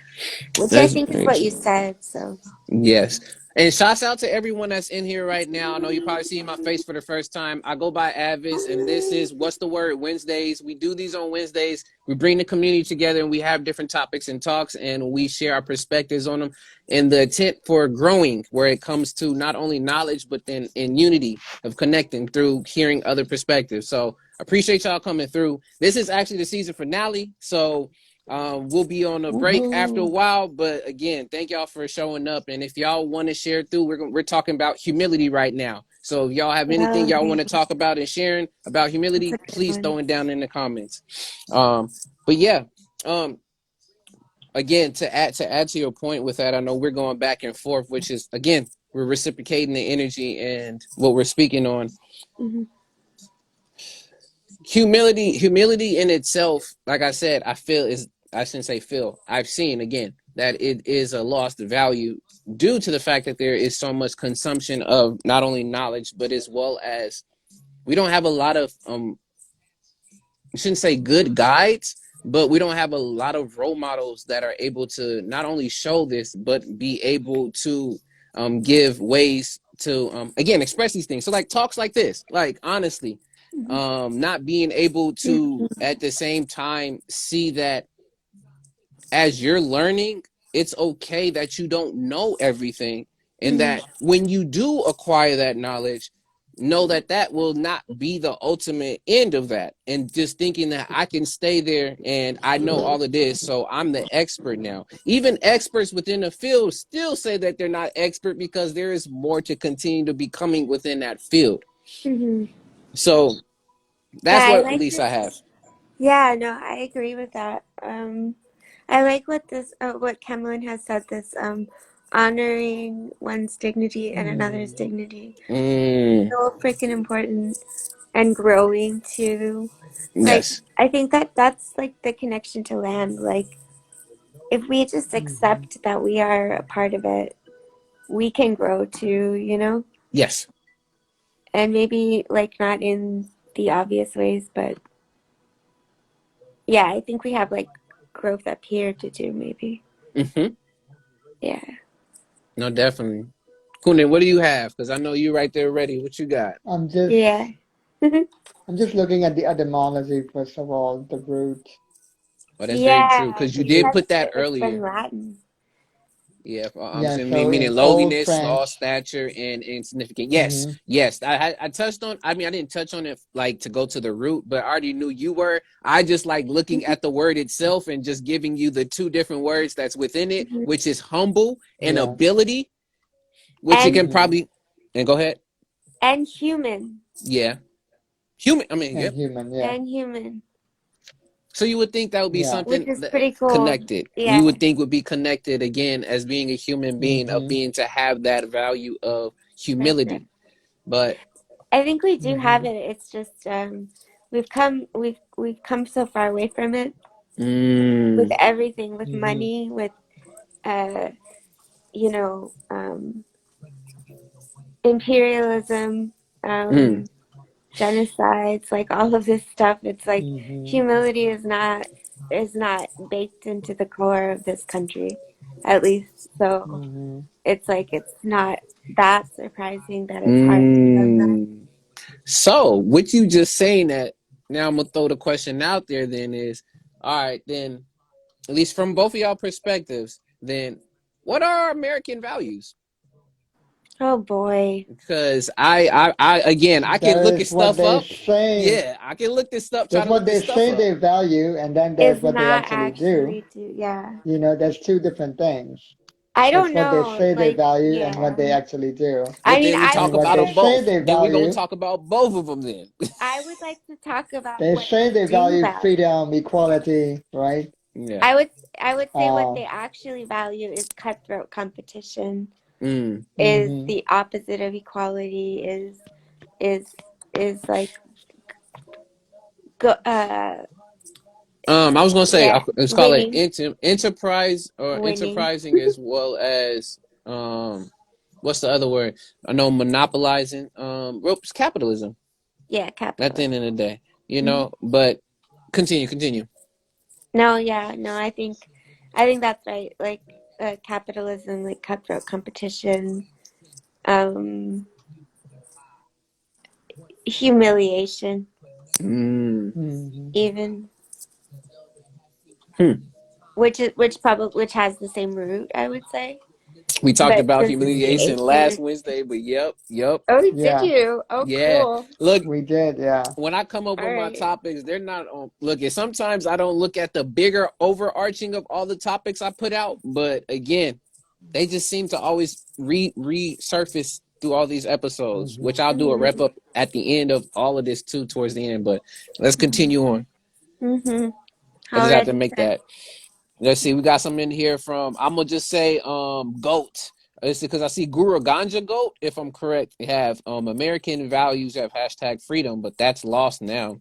which I
That's
think is
very
what you
true.
said. So,
Yes. And shouts out to everyone that's in here right now. I know you're probably seeing my face for the first time. I go by A.D.V.I.S.S, and this is What's the Word Wednesdays. We do these on Wednesdays. We bring the community together, and we have different topics and talks, and we share our perspectives on them. And the intent for growing, where it comes to not only knowledge, but then in unity of connecting through hearing other perspectives. So appreciate y'all coming through. This is actually the season finale. So we'll be on a break after a
Woohoo.
while, but again, thank y'all for showing up. And if y'all want to share through, we're talking about humility right now. So if y'all have anything y'all want
okay,
to talk about and sharing about
that's a
humility,
good
please
one.
throw it down in the comments. Um, but yeah, um, again, to add to your point with that, I know we're going back and forth, which is, again, we're reciprocating the energy and what we're speaking on.
Hmm.
Humility in itself, like I said, I feel is, I shouldn't say feel, I've seen, again, that it is a lost value. due to the fact that there is so much consumption of not only knowledge, but as well as we don't have a lot of I shouldn't say good guides, but we don't have a lot of role models that are able to not only show this, but be able to give ways to again express these things. So like talks like this, like honestly, not being able to
Mhm.
at the same time see that as you're learning, it's okay that you don't know everything, and
Mhm.
that when you do acquire that knowledge, know that that will not be the ultimate end of that. And just thinking that I can stay there and I know all of this, so I'm the expert now. Even experts within the field still say that they're not expert because there is more to continue to becoming within that field.
Mhm.
So
Yeah,
that's
I
what at
like
least I
this.
have.
Yeah, no, I agree with that. I like what Kemlin has said. This honoring one's dignity and another's
Mm-hmm.
dignity.
Mm,
So freaking important and growing too. Like,
yes.
I think that that's like the connection to land. Like, if we just
Mm-hmm.
accept that we are a part of it, we can grow too, you know?
Yes.
And maybe like not in the obvious ways, but yeah, I think we have like growth up here to do maybe.
Mm-hmm.
Yeah.
No, definitely. Kunin, what do you have? Because I know you right there ready. What you got?
I'm just
Yeah.
I'm just looking at the etymology first of all, the root.
Oh, that's very true.
Yeah,
Because you
The
because
did
root.
put that
it's from
earlier.
Latin.
Yeah, I'm
Yeah,
saying
so
meaning
in Old
lowliness, small
French.
stature, and insignificant. Yes,
Mm-hmm.
yes. I touched on. I mean, I didn't touch on it like to go to the root, but I already knew you were. I just like looking at the word itself and just giving you the two different words that's within it,
Mhm.
which is humble and
Yeah.
ability, which it
And
can
Mm-hmm.
probably. And go ahead.
human.
Yeah, human. I mean,
And
yep.
human, yeah.
And human.
So you would think that would be
Yeah.
Which
something
is pretty cool.
connected. You
Yeah.
would think would be connected again as being a human being, of
Mm-hmm.
being to have that value of
For sure.
humility. But
I think we do have
Mm-hmm.
it. It's just we've come so far away from it with
mm,
everything, with
Mm-hmm.
money, with uh, you know, imperialism,
mm,
um, genocides, like all of this stuff. It's like
Mm-hmm.
humility is not baked into the core of this country, at least. So
Mm-hmm.
it's like it's not that surprising that it's hard for them that.
mm. So with you just saying that, now I'm gonna throw the question out there. Then is all right. Then at least from both of y'all perspectives, then what are our American values?
Oh boy.
Because I again, I can
That
look at
is what
stuff
they
up.
say.
Yeah, I can look this stuff, try
That's
to
what
look
they
this stuff
say
up.
they value, and then there's
Is
what they
not
actually do.
actually do, yeah.
You know, there's two different things.
I
That's
don't
what they
know,
say they
like,
value and what
yeah.
they actually do.
I
Well,
mean,
then we
I
talk
And
would
what
about
they
them
say,
say
both.
they
Then we're gonna
value,
talk about both of them. Then.
I would like to talk about
they
what
say
they
they
do
value
value.
freedom, equality, right?
Yeah.
I would I would say what
Uh,
they actually value is cutthroat competition,
Mm.
is
mm-hmm,
the opposite of equality, is is like go
I was gonna say
yeah,
let's call it
winning,
enterprise or
winning.
enterprising, as well as what's the other word? I know monopolizing. Ropes capitalism.
Yeah,
At the end
capitalism.
of the day, you
Mhm.
know. But continue.
No, yeah, no, I think that's right. Like capitalism, like cutthroat competition, um, humiliation,
Mm.
mm-hmm,
even
Hmm.
which has the same root, I would say.
We talked
But
about
since the
mm-hmm.
humiliation
Asian
last
is
Wednesday, but yep,
oh, did
Yeah,
you? Oh,
yeah.
cool.
Look,
we did, yeah.
when I come up
All
with my
right.
topics, they're not on. Look, sometimes I don't look at the bigger overarching of all the topics I put out, but again, they just seem to always resurface through all these episodes,
Mm-hmm,
which I'll do a wrap
Mm-hmm.
up at the end of all of this too, towards the end. But let's continue on.
Mm-hmm.
I just have to
Already,
make
sir.
that. Let's see, we got something in here from, I'm gonna just say goat. It's because I see Guru Ganja goat, if I'm correct, have American values have hashtag freedom, but that's lost now.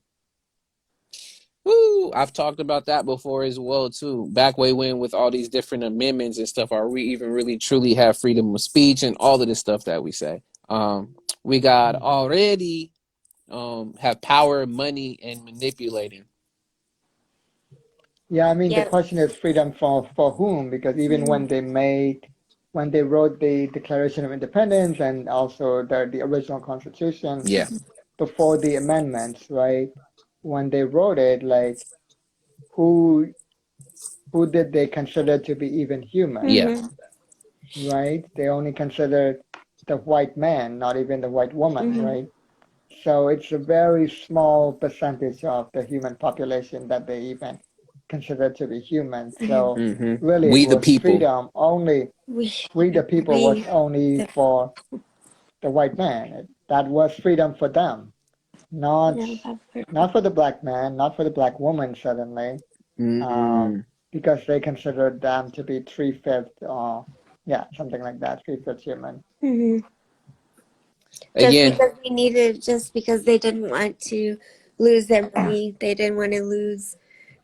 Woo! I've talked about that before as well too. Back way when with all these different amendments and stuff, are we even really truly have freedom of speech and all of this stuff that we say? We got
Mhm.
already have power, money, and manipulating.
Yeah, I mean the
Yep.
question is freedom for whom? Because even
Mm-hmm.
when they wrote the Declaration of Independence and also the original Constitution
Yeah,
before the amendments, right? When they wrote it, like who who did they consider to be even human,
yeah.
Mm-hmm.
right? They only considered the white man, not even the white woman,
Mm-hmm.
right? So it's a very small percentage of the human population that they even consider to be human.
Mm-hmm.
So
Mm-hmm.
really, it
We the
was
people.
freedom only.
We,
We the people was
we,
only
the,
for the white man. That was freedom for them, not
no, that's
not for the black man, not for the black woman, certainly, um,
Mm.
because they considered them to be three-fifth, or yeah, something like that, three-fifth human.
mm-hmm. Just
Again,
because they needed, just because they didn't want to lose their money, they didn't want to lose.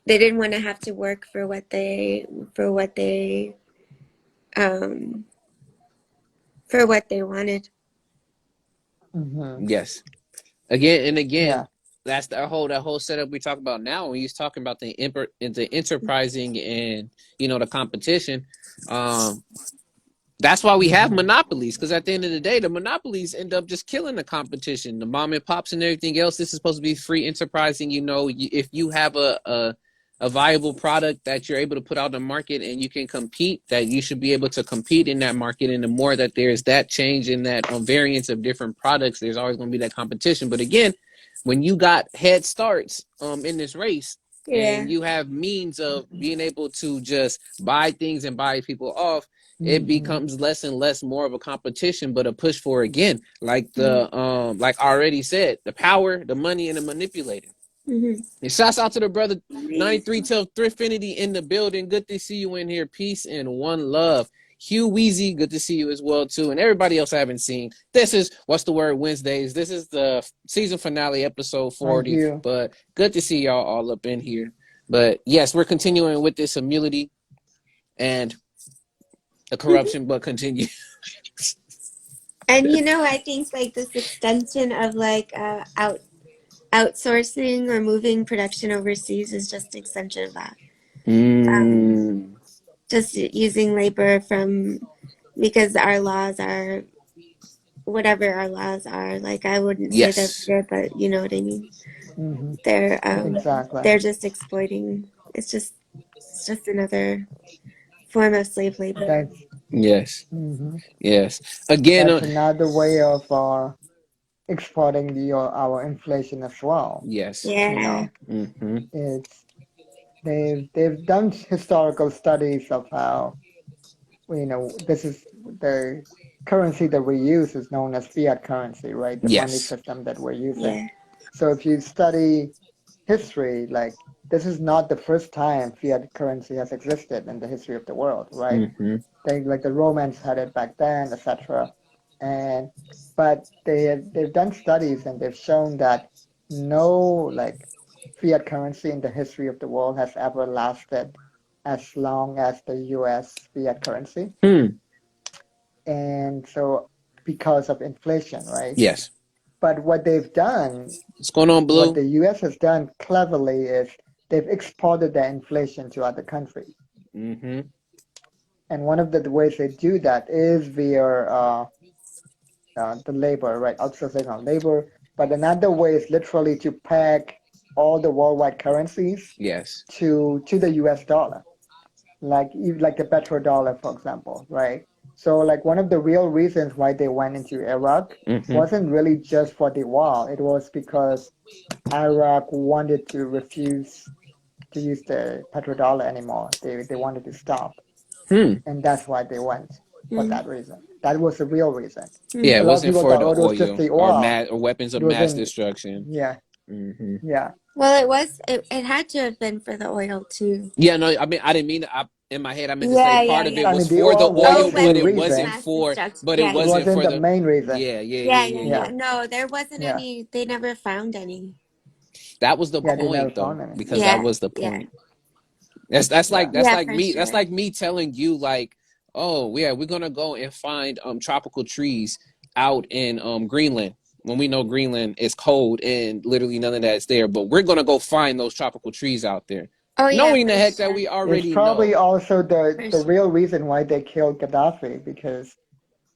They didn't want to have to work for what they um for what they wanted.
Hmm.
yes. Again and again,
Yeah.
that's that whole setup we talk about now. When he's talking about the enterprising and the competition, um, that's why we have
Hmm.
monopolies, because at the end of the day, the monopolies end up just killing the competition, the mom and pops and everything else. This is supposed to be free enterprising. If you have a viable product that you're able to put out in the market and you can compete, that you should be able to compete in that market. And the more that there's that change in that variance of different products, there's always going to be that competition. But again, when you got head starts in this race, and
Yeah.
you have means of being able to just buy things and buy people off, it
Hmm.
becomes less and less more of a competition, but a push for, again, like
Mm-hmm.
like I already said, the power, the money, and the manipulating.
Mm-hmm.
And shouts out to the brother 93 Tell Thriftfinity in the building. Good to see you in here. Peace and one love. Hugh Weezy, good to see you as well too, and everybody else I haven't seen. This is What's the Word Wednesdays. This is the season finale, episode
Hi,
40.
Hugh.
But good to see y'all all up in here. But yes, we're continuing with this immunity and the corruption, but continue.
And I think like this extension of like outsourcing or moving production overseas is just an extension of that. Um,
Mm,
just using labor from because our laws are whatever our laws are. Like I wouldn't say they're
yes.
good, but you know what I mean.
Hmm.
They're
Exactly.
they're just exploiting. It's just another form of slave labor.
That's
Yes.
hmm
Yes. Again,
that's another way of exporting our inflation as well.
yes.
You
Yeah.
know,
Mm-hmm.
it's they've done historical studies of how this is the currency that we use is known as fiat currency, right? The money
Yes.
system that we're using.
Yeah.
So if you study history, like this is not the first time fiat currency has existed in the history of the world, right?
Mm-hmm.
Like the Romans had it back then, etc. And but they've done studies and they've shown that no like fiat currency in the history of the world has ever lasted as long as the U.S. fiat currency.
Hmm.
And so because of inflation, right?
Yes.
But what they've done,
What's going on,
what
Blue?
the U.S. has done cleverly is they've exported their inflation to other countries.
Mm-hmm.
And one of the ways they do that is via the labor, right? Outsourcing on labor. But another way is literally to peg all the worldwide currencies
Yes.
to the US dollar, like the petrodollar, for example, right? So like one of the real reasons why they went into Iraq
Mm-hmm.
wasn't really just for the wall. It was because Iraq wanted to refuse to use the petrodollar anymore. They wanted to stop,
Hmm.
and that's why they went for
Mm-hmm.
that reason. That was the real reason.
Yeah,
Mm-hmm.
it
A lot of
wasn't
people
for
thought,
the
oh, it was just
oil
the
or
oil.
or weapons
It
of mass
wasn't.
destruction.
Yeah,
Mm-hmm.
yeah.
Well, it had to have been for the oil too.
Yeah, no, I mean, I didn't mean to, in my head, I meant to say
Yeah, yeah,
part of it
yeah.
I
was
mean, the
for the
oil
Oh,
was
oil,
the
but it
weapons of
wasn't
reason.
mass
for,
destruction.
but it
Yeah,
It
yeah,
wasn't
yeah.
wasn't
for
the
the,
main reason.
yeah, yeah, yeah,
Yeah, yeah,
yeah,
yeah.
Yeah,
yeah.
No, there wasn't
yeah.
any. They never found any.
That was the
Yeah, they never
point, though,
found any.
because that
Yeah,
was the
yeah,
point. That's like
Yeah.
that's
yeah,
like
for
me. That's
sure.
like me telling you like, oh yeah, we're gonna go and find tropical trees out in Greenland when we know Greenland is cold and literally none of that's there. But we're gonna go find those tropical trees out there,
Oh yeah,
knowing
for
the heck that
sure,
we
It's
already
probably
know.
also
for
the
sure.
real reason why they killed Gaddafi, because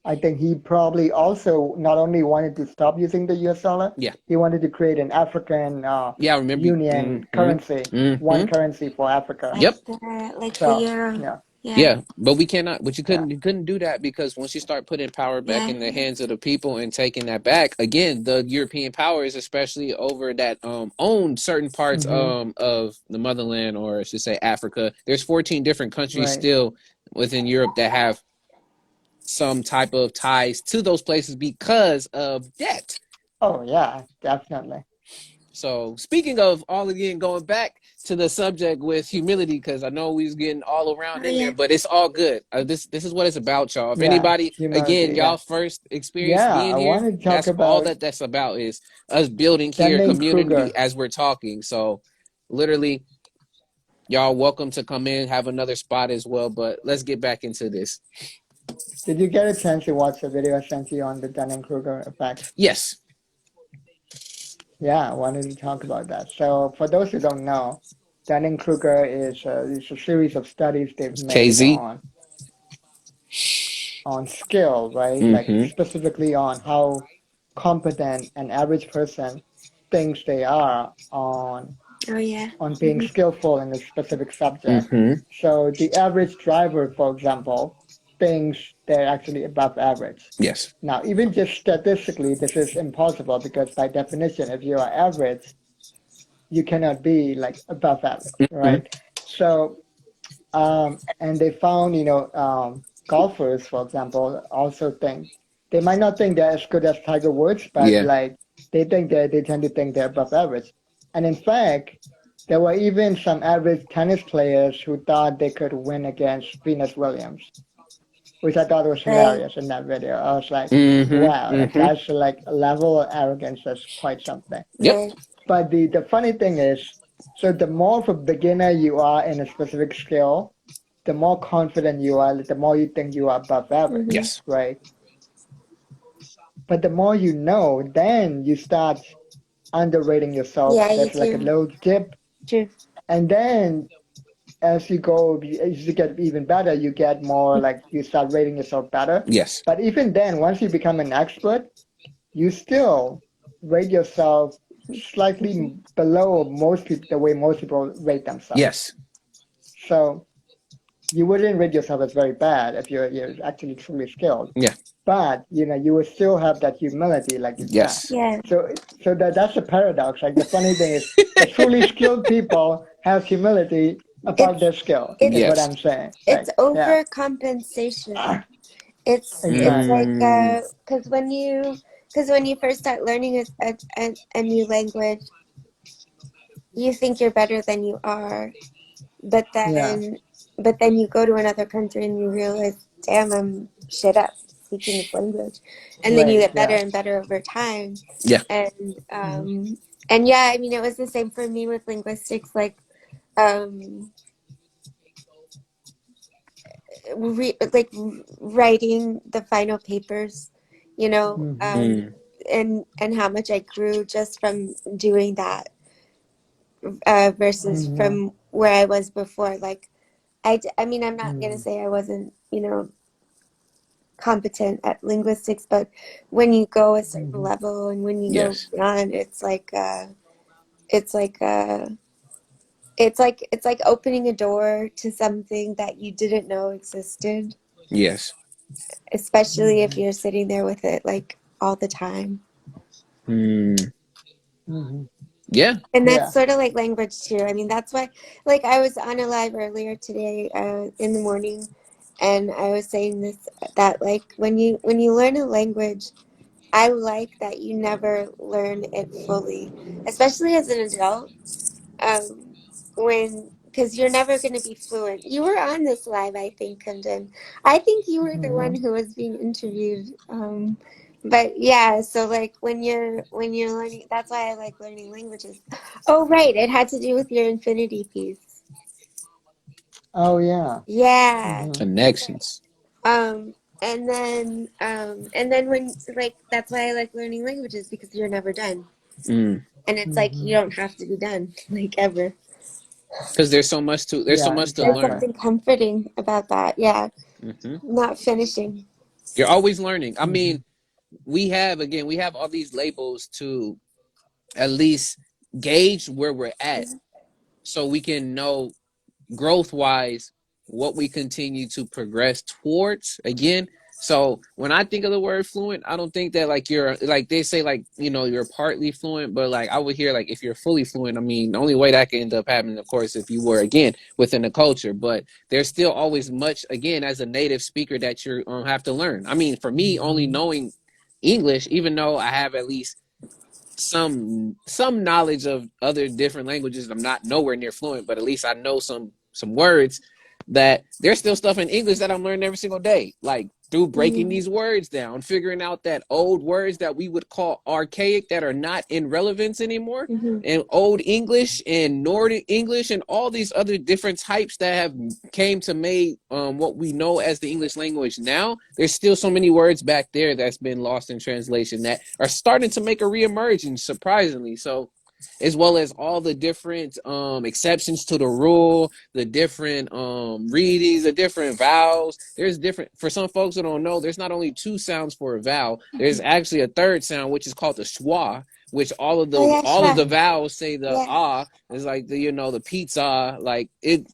I think he probably also not only wanted to stop using the US dollar,
Yeah,
he wanted to create an African
yeah. I remember.
union
Mm-hmm.
currency, one
Mm-hmm.
currency for Africa.
Like
Yep.
the
So,
euro.
yeah,
Yeah,
Yeah, but we cannot. But
yeah.
you couldn't do that because once you start putting power back
yeah,
in the hands of the people and taking that back again, the European powers, especially over that own certain parts
Hmm.
of the motherland, or I should say Africa. There's 14 different countries
Right.
still within Europe that have some type of ties to those places because of debt.
Oh, yeah, definitely.
So speaking of all again, going back to the subject with humility, because I know we was getting all around
oh
in there,
yeah,
but it's all good. This is what it's about, y'all. If
Yeah,
anybody, again,
humility.
y'all
Yeah.
first experience
Yeah,
being
I
here,
wanted to talk
that's all
about
that's about is us building here community
Dunning-Kruger.
as we're talking. So literally, y'all welcome to come in, have another spot as well. But let's get back into this.
Did you get a chance to watch the video I sent you on the Dunning-Kruger effect?
Yes,
Yeah, I wanted to talk about that. So, for those who don't know, Dunning-Kruger is a series of studies they've made
KZ.
on skill, right? Like
Mm-hmm.
specifically on how competent an average person thinks they are
oh yeah.
on being
Hmm.
skillful in a specific subject.
Mm-hmm.
So the average driver, for example, thinks they're actually above average.
Yes.
Now, even just statistically, this is impossible because by definition, if you are average, you cannot be like above average,
Mm-hmm.
right? So and they found, golfers, for example, also think they might not think they're as good as Tiger Woods, but
Yeah.
like they tend to think they're above average. And in fact, there were even some average tennis players who thought they could win against Venus Williams, which I thought was
Right.
hilarious in that video. I was like,
Mm-hmm.
wow, like
Mm-hmm.
that's like a level of arrogance that's quite something.
Yep.
Right.
But the funny thing is, so the more of a beginner you are in a specific skill, the more confident you are, the more you think you are above average,
Hmm.
Yes.
right? But the more you know, then you start underrating yourself.
Yeah, you
There's like a
do.
little dip,
True.
and then as you get even better, you get more like you start rating yourself better.
Yes.
But even then, once you become an expert, you still rate yourself
Hmm.
slightly below most people, the way most people rate themselves.
Yes.
So you wouldn't rate yourself as very bad if you're actually truly skilled,
Yeah.
but you will still have that humility, like you said.
Yes.
Yeah.
So that's the paradox. Like the funny thing is, the truly skilled people have humility about
It's
their skill. Is
it's
what
Yes.
I'm saying.
it's
Like yeah,
overcompensation. It's
exactly.
like
Mm,
because when you first start learning a new language, you think you're better than you are, but
Yeah.
then you go to another country and you realize, damn, I'm shit at speaking this language, and then you
Right.
get better
Yeah.
and better over time,
yeah.
and
Hmm.
um and yeah, I mean, it was the same for me with linguistics, like um like writing the final papers, you know,
Hmm.
and how much I grew just from doing that, versus
Hmm.
from where I was before. Like I mean, I'm not gonna
Hmm.
say I wasn't, competent at linguistics, but when you go a certain
Hmm.
level and when you go
Yes.
beyond, it's like it's like opening a door to something that you didn't know existed,
Yes.
especially if
Hmm.
you're sitting there with it like all the time.
Mm,
Hmm.
yeah.
And that's
Yeah.
sort of like language too. I mean, that's why, like, I was on a live earlier today, in the morning, and I was saying this, that like when you learn a language, I like that you never learn it fully, especially as an adult. When Because you're never going to be fluent. You were on this live, I think, Camden. I think you were the
Hmm.
one who was being interviewed. but yeah, so like when you're learning, that's why I like learning languages. Oh, right, it had to do with your infinity piece.
Oh yeah.
Yeah.
Hmm.
Connections.
Um, and then when like that's why I like learning languages because you're never done.
Mm.
And it's like you
Hmm.
don't have to be done, like ever.
Because there's so
Yeah,
much to
There's
exactly.
learn.
something comforting about that. Yeah.
Hmm.
Not finishing.
You're always learning. I
Hmm.
mean, we have all these labels to at least gauge where we're at, so we can know growth wise what we continue to progress towards again. So when I think of the word fluent, I don't think that like you're like they say like you're partly fluent, but like I would hear like if you're fully fluent. I mean, the only way that can end up happening, of course, if you were again within the culture. But there's still always much again as a native speaker that you have to learn. I mean, for me, only
Hmm.
knowing English, even though I have at least some knowledge of other different languages. I'm not nowhere near fluent, but at least I know some words. That there's still stuff in English that I'm learning every single day, like through breaking
Mm-hmm.
these words down, figuring out that old words that we would call archaic that are not in relevance anymore,
Mm-hmm.
and old English and Nordic English and all these other different types that have came to make what we know as the English language now. There's still so many words back there that's been lost in translation that are starting to make a reemergence, surprisingly. So, as well as all the different exceptions to the rule, the different readings, the different vowels. There's different for some folks who don't know. There's not only two sounds for a vowel. There's actually a third sound, which is called the schwa, which all of
Oh
the
yeah,
all of the
sure.
Hmm.
vowels say the
Yeah.
ah. It's like the pizza, like it.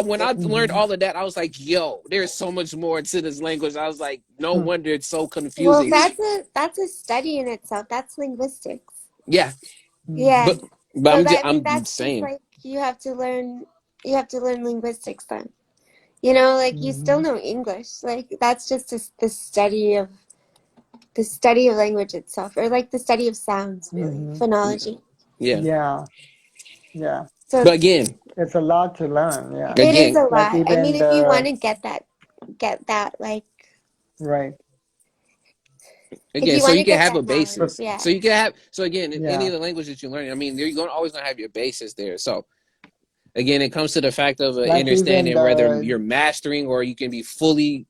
When I learned
Hmm.
all of that, I was like, "Yo, there's so much more to this language." I was like, "No wonder it's so
Well,
confusing."
that's a study in itself. That's linguistics.
Yeah,
Yeah.
but
So that, I mean,
I'm
that's just
saying,
like you have to learn linguistics then. Like you still
Hmm.
know English. Like that's just the study of language itself, or like the study of sounds, really,
Hmm.
phonology.
yeah.
Yeah, yeah.
So
But again,
It's a lot to learn. Yeah,
it is
again,
a
like
lot. I mean,
even
if you want
the
to get that, like,
right.
if
again,
you
so
want
you
to
can
get
have a
that knowledge,
basis.
yeah.
So you can have so again, in any
Yeah.
of the languages you're learning, I mean, you're going always gonna have your basis there. So again, it comes to the fact of
Like even
understanding whether
the
you're mastering or you can be fully,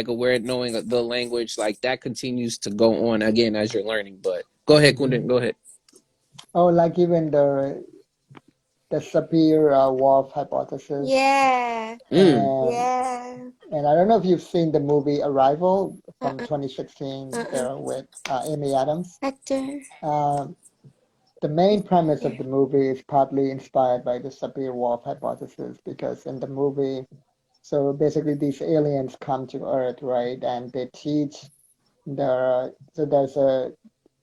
aware knowing the language. Like that continues to go on again as you're learning. But go ahead,
hmm
Kundin, go ahead.
like even the Sapir-Whorf hypothesis,
Yeah.
Mm.
and
Yeah.
I don't know if you've seen the movie Arrival from
Uh-uh.
2016
Uh-uh.
there with Amy Adams.
Hector.
Um, the main premise of the movie is partly inspired by the Sapir-Whorf hypothesis because in the movie, so basically these aliens come to Earth, right, and they teach so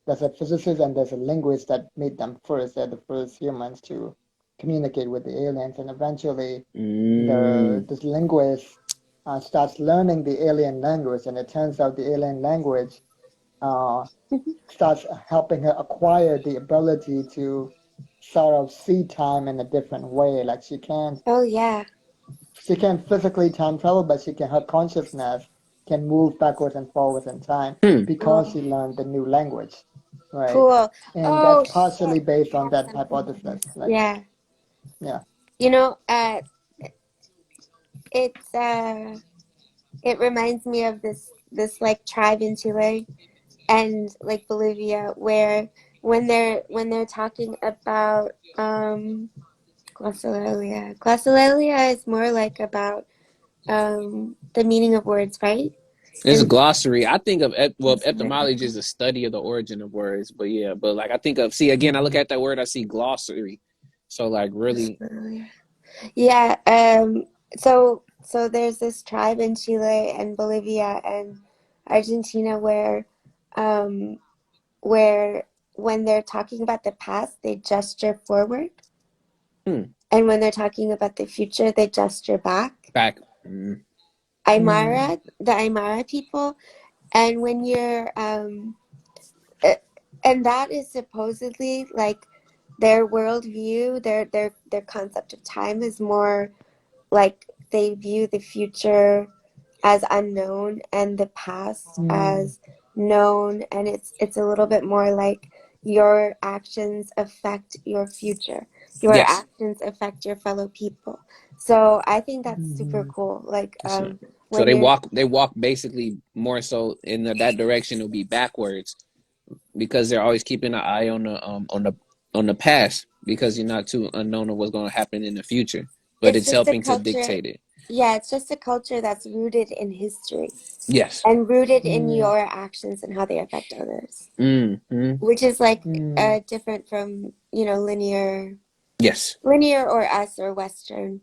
there's a physicist and there's a linguist that meet them first. They're the first humans to communicate with the aliens, and eventually
Mm.
this linguist starts learning the alien language, and it turns out the alien language uh, starts helping her acquire the ability to sort of see time in a different way. Like
Oh yeah.
she can't physically time travel, but her consciousness can move backwards and forwards in time
Hmm.
because
Oh,
she learned the new language, right?
cool.
And that's
Oh shit.
partially based
I
on
have
that
something on
hypothesis.
this.
Like,
Yeah.
yeah.
You know, uh, it's it reminds me of this like tribe in Chile and like Bolivia, where when they're talking about glossolalia is more like about the meaning of words, right?
It's a
And
glossary. I think of etymology
glossolalia.
is the study of the origin of words. But yeah, but like I think of see again, I look
Hmm.
at that word, I see glossary. So like really,
Glossolalia. Yeah. So there's this tribe in Chile and Bolivia and Argentina um, where when they're talking about the past, they gesture forward,
hmm,
and when they're talking about the future, they gesture back.
back. Mm,
Mm,
The Aymara people, and when you're uh, and that is supposedly like their worldview, their concept of time is more like they view the future as unknown and the past
mm,
as known, and it's a little bit more like your actions affect your future. Your
Yes.
actions affect your fellow people. So I think that's super
Hmm.
cool. Like
So, so
when you're
they walk basically more so in that direction. It'll be backwards because they're always keeping an eye on the past because you're not too unknown of what's going to happen in the future. But
it's
it's
just a
helping to
culture,
dictate it.
yeah, it's just a culture that's rooted in history
Yes.
and rooted in
Mm,
your actions and how they affect others,
Mm-hmm.
which is like
mm,
different from, you know,
Yes.
linear or us or Western.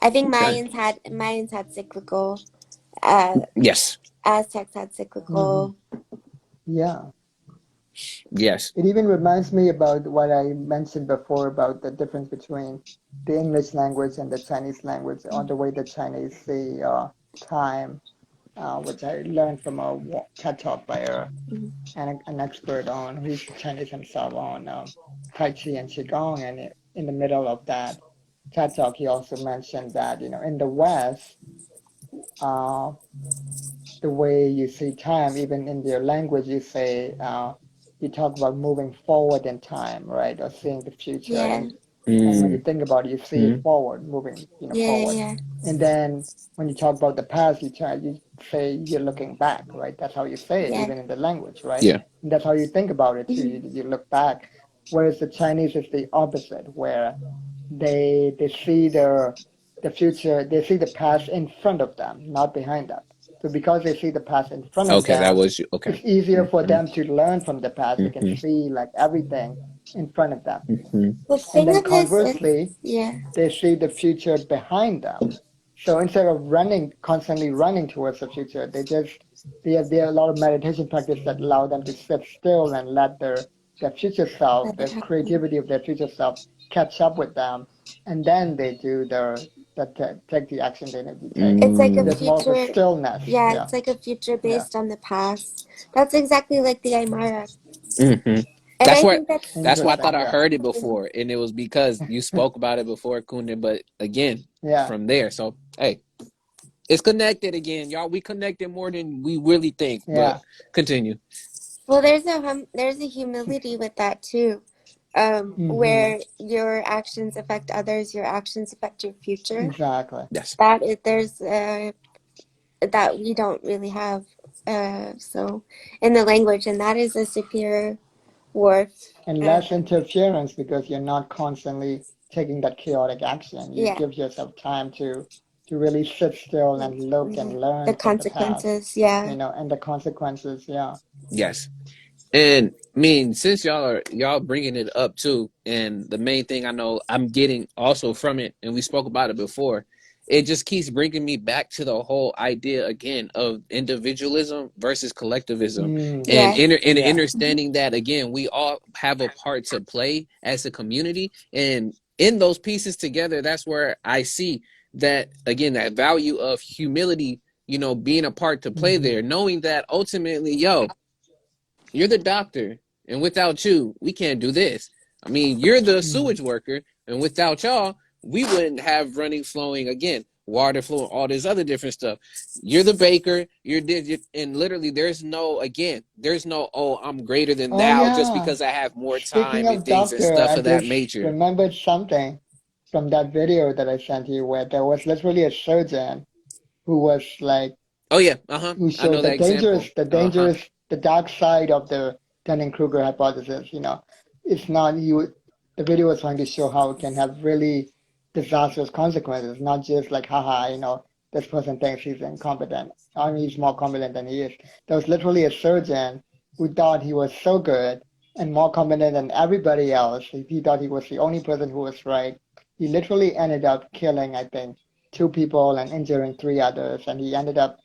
I think
Okay.
Mayans had cyclical, uh,
Yes.
Aztecs had
hmm.
cyclical.
Yeah.
Yes.
It even reminds me about what I mentioned before about the difference between the English language and the Chinese language, or the way the Chinese see time, which I learned from a TED talk by an expert on, who's Chinese himself, on Tai Chi and Qigong. And in the middle of that TED talk, he also mentioned that, in the West, uh, the way you see time, even in your language, you say, you talk about moving forward in time, right? Or seeing the future.
Yeah,
And when you
Mm-hmm.
think about it, you see it forward, moving,
yeah,
forward.
yeah,
And then when you talk about the past, you say you're looking back, right? That's how you say it,
yeah.
even in the language, right?
Yeah.
And that's how you think about it too.
Mhm.
You look back. Whereas the Chinese is the opposite, where they see the future, they see the past in front of them, not behind them. So because they see the past in front of
Okay. That
them,
was okay.
it's easier for
Mm-hmm.
them to learn from the past. They can
Mm-hmm.
see like everything in front of them.
Mm-hmm.
The
And
thing
then
of this is,
conversely,
yeah,
they see the future behind them. So instead of constantly running towards the future, they have a lot of meditation practice that allow them to sit still and let their future self,
that
the
happen.
creativity of their future self, catch up with them, and then they do take the action they need to take.
It's like
So
a
Mm.
there's more of a
future,
stillness.
yeah,
Yeah,
it's like a future
yeah,
based on the past. That's exactly like the Aymara.
Mm-hmm.
And
That's
I
what.
think that's
That's why I thought
interesting.
I
Yeah,
heard it before, and it was because you spoke about it before, Kunin. But again,
yeah,
from there, so hey, it's connected again, y'all. We connected more than we really think. But
yeah.
continue.
well, there's a humility with that too,
Mm-hmm.
where your actions affect others, your actions affect your future.
Exactly.
Yes.
There's that we don't really have, so in the language, and that is a superior worth.
And less interference because you're not constantly taking that chaotic action. You
Yeah,
give yourself time to really sit still and look
yeah.
and
The
learn from the past,
consequences, yeah,
and the consequences. Yeah.
Yes. And I mean, since y'all bringing it up too, and the main thing I know I'm getting also from it, and we spoke about it before, it just keeps bringing me back to the whole idea again of individualism versus collectivism,
Mm,
and
yeah,
yeah.
understanding that again we all have a part to play as a community, and in those pieces together, that's where I see that again that value of humility, being a part to play
Hmm.
there, knowing that ultimately, you're the doctor, and without you, we can't do this. I mean, you're the
Hmm.
sewage worker, and without y'all, we wouldn't have running, flowing again, water flowing, all this other different stuff. You're the baker. And literally, there's no, oh, I'm greater than
Oh
thou just
yeah.
because I have more
Speaking
time and
of
things and
doctor,
stuff
I
of that
just
nature.
remembered something from that video that I sent you, where there was literally a surgeon who was like
Oh yeah, uh huh.
who
I
showed
know that example. Uh huh.
the dark side of the Dunning-Kruger hypothesis. It's not you. The video was trying to show how it can have really disastrous consequences, not just like, haha, this person thinks he's incompetent. I mean, he's more competent than he is. There was literally a surgeon who thought he was so good and more competent than everybody else. He thought he was the only person who was right. He literally ended up killing, I think, two people and injuring three others, and he ended up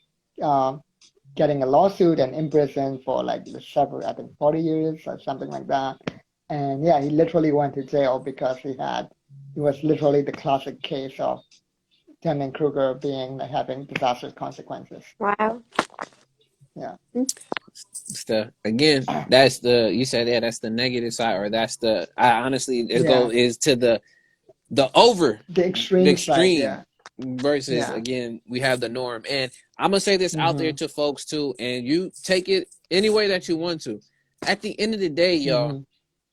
um, getting a lawsuit and imprisoned for like several, I think 40 years or something like that. And yeah, he literally went to jail because he was literally the classic case of Dunning-Kruger being like having disastrous consequences.
wow.
Yeah.
The again, that's the you said, yeah, that's the negative side, or that's I honestly it go
Yeah.
is to the over
The
the
extreme side.
extreme,
Yeah.
versus
Yeah.
again we have the norm. And I'm gonna say this out there
Mm-hmm.
to folks too, and you take it any way that you want to. At the end of the day, y'all,
Mm-hmm.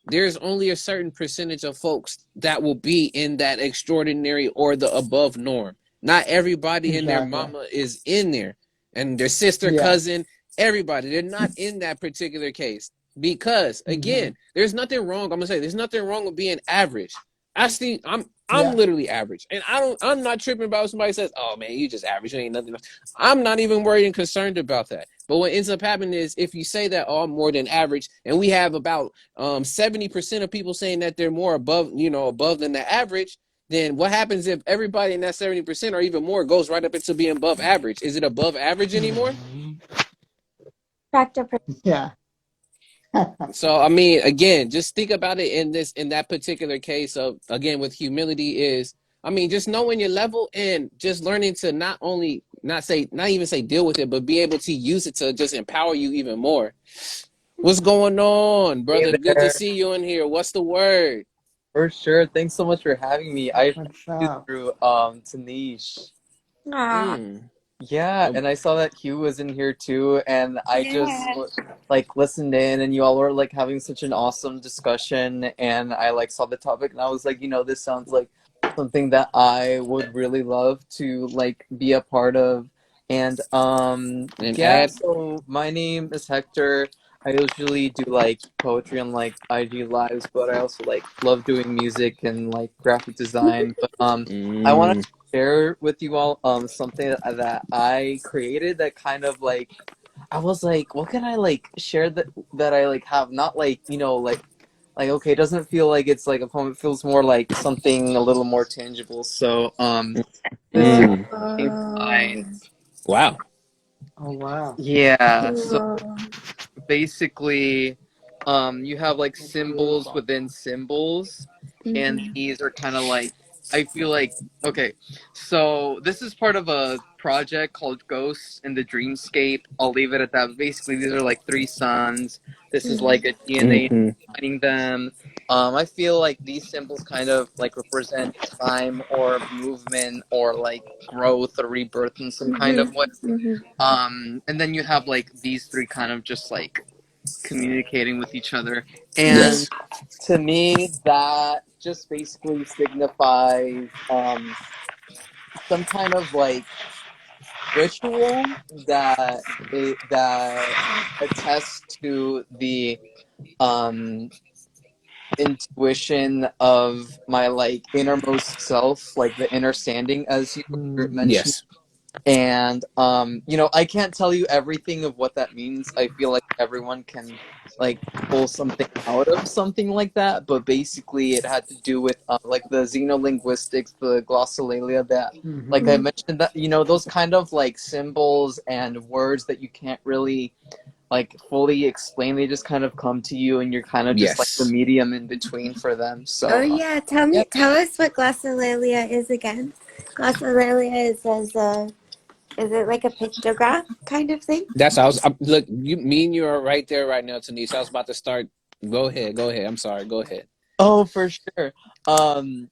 there's only a certain percentage of folks that will be in that extraordinary or the above norm. Not everybody and their
Exactly.
mama is in there, and their sister,
Yeah.
cousin, everybody. They're not in that particular case because,
Mm-hmm.
again, there's nothing wrong. I'm gonna say there's nothing wrong with being average. I see. I'm
Yeah.
literally average, and I don't. I'm not tripping about when somebody says, "Oh man, you just average. You ain't nothing." I'm not even worried and concerned about that. But what ends up happening is if you say that, "Oh, I'm more than average," and we have about 70% of people saying that they're more above, above than the average, then what happens if everybody in that 70% or even more goes right up into being above average? Is it above average anymore?
Mm-hmm.
Factor.
Yeah.
So I mean, again, just think about it in that particular case of again with humility is I mean, just knowing your level and just learning to not only not even say deal with it, but be able to use it to just empower you even more. What's going on,
Hey
brother? Good to
there.
see you in here. What's the word?
For sure. Thanks so much for having me. I found
What's
you
up?
through Tanish.
Aw,
Mm.
Yeah, and I saw that Hugh was in here too, and I just
yeah.
like listened in, and you all were like having such an awesome discussion, and I like saw the topic, and I was like, this sounds like something that I would really love to like be a part of. And
And
yeah,
add.
so my name is Hector. I usually do like poetry on like IG lives, but I also like love doing music and like graphic design. But I want
Mm.
to share with you all something that I created that kind of like I was like, what can I like share that I like have not like like okay, it doesn't feel like it's like a poem, it feels more like something a little more tangible. So this is
Mm.
made by
Oh,
Wow.
Oh wow.
yeah, so
cool.
basically you have like symbols within symbols, and
Mhm.
these are kind of like I feel like okay, so this is part of a project called Ghosts in the Dreamscape. I'll leave it at that. But basically these are like three suns. This is
Mhm.
like a DNA
Mm-hmm.
combining them. I feel like these symbols kind of like represent time or movement or like growth or rebirth in some kind of
Mhm.
way.
Mhm.
And then you have like these three kind of just like communicating with each other. And
Yes.
to me, that just basically signifies some kind of like ritual that attests to the um, intuition of my like innermost self, like the inner standing, as you were
Mm-hmm.
mentioning.
Yes.
And I can't tell you everything of what that means. I feel like everyone can like pull something out of something like that, but basically it had to do with like the xenolinguistics, the glossolalia that like
Mm-hmm.
I
Mhm.
mentioned, that those kind of like symbols and words that you can't really like fully explain, they just kind of come to you, and you're kind of just like the
Yes.
medium in between for them.
Oh
So
yeah,
yeah.
tell us what glossolalia is again. Glossolalia is is it like a pictograph kind of thing?
That's I was look. Me and you are right there right now, Denise. I was about to start. Go ahead. Go ahead. I'm sorry. Go ahead.
Oh, for sure. um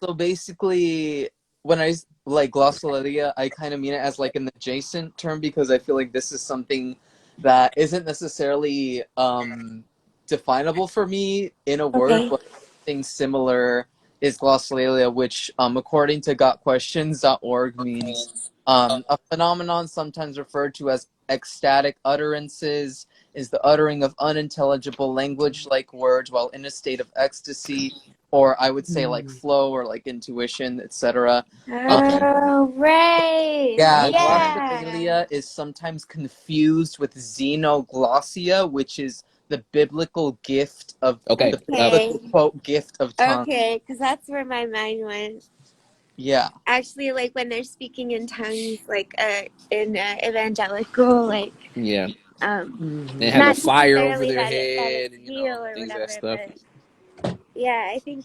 So basically, when like glossolalia, I kind of mean it as like an adjacent term, because I feel like this is something that isn't necessarily definable for me in a word,
Okay.
but something similar is glossolalia, which according to gotquestions.org means a phenomenon sometimes referred to as ecstatic utterances, is the uttering of unintelligible language like words while in a state of ecstasy, or I would say like
Mm-hmm.
flow or like intuition, etc. Um,
Okay.
Oh right.
yeah,
Okay.
Yeah.
glossolalia is sometimes confused with xenoglossia, which is the biblical gift of
Okay.
the
Uh,
Okay.
biblical quote gift of tongue.
Okay, because that's where my mind went.
Yeah.
Actually, like when they're speaking in tongues, like in evangelical, like
yeah.
um,
And
Mm-hmm.
have a
not
fire over
necessarily
their
that
head,
it's
and
real or
things of that
whatever,
stuff.
but yeah, I think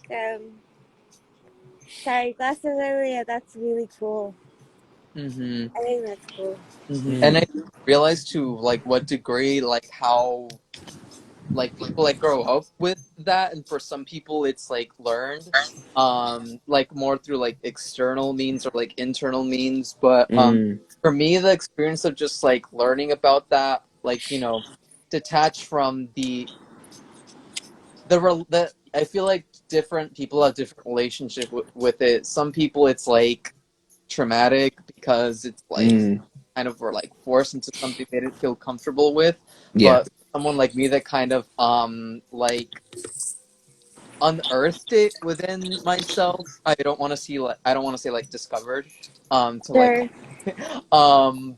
sorry, glossolalia. That's really cool.
Mm-hmm.
I think that's cool.
Mm-hmm. And I
Mm.
realized to like what degree like how like people like grow up with that, and for some people it's like learned, like more through like external means or like internal means. But
Mm,
for me, the experience of just like learning about that, like, detached from the I feel like different people have different relationship with it. Some people it's like traumatic because it's like
mm,
kind of were like forced into something they didn't feel comfortable with.
yeah.
But someone like me that kind of like unearthed it within myself. I don't want to say like discovered to like
Sure.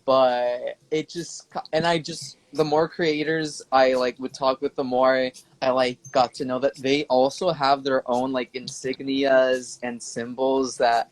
but it just and I just the more creators I like would talk with, the more I like got to know that they also have their own like insignias and symbols that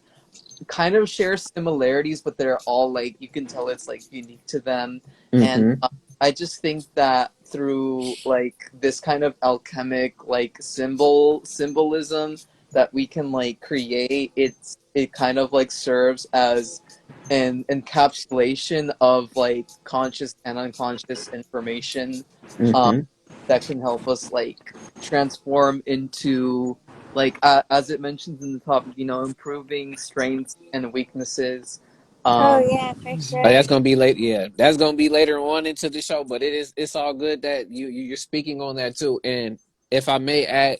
kind of share similarities, but they're all like you can tell it's like unique to them. And
Mm-hmm.
I just think that through like this kind of alchemic like symbolism that we can like create, it kind of like serves as an encapsulation of like conscious and unconscious information, um,
Mm-hmm.
that can help us like transform into like as it mentions in the topic, improving strengths and weaknesses.
Oh
Um,
yeah, for
Oh,
sure.
that's gonna be late. Yeah, that's gonna be later on into the show. But it's all good that you're speaking on that too. And if I may add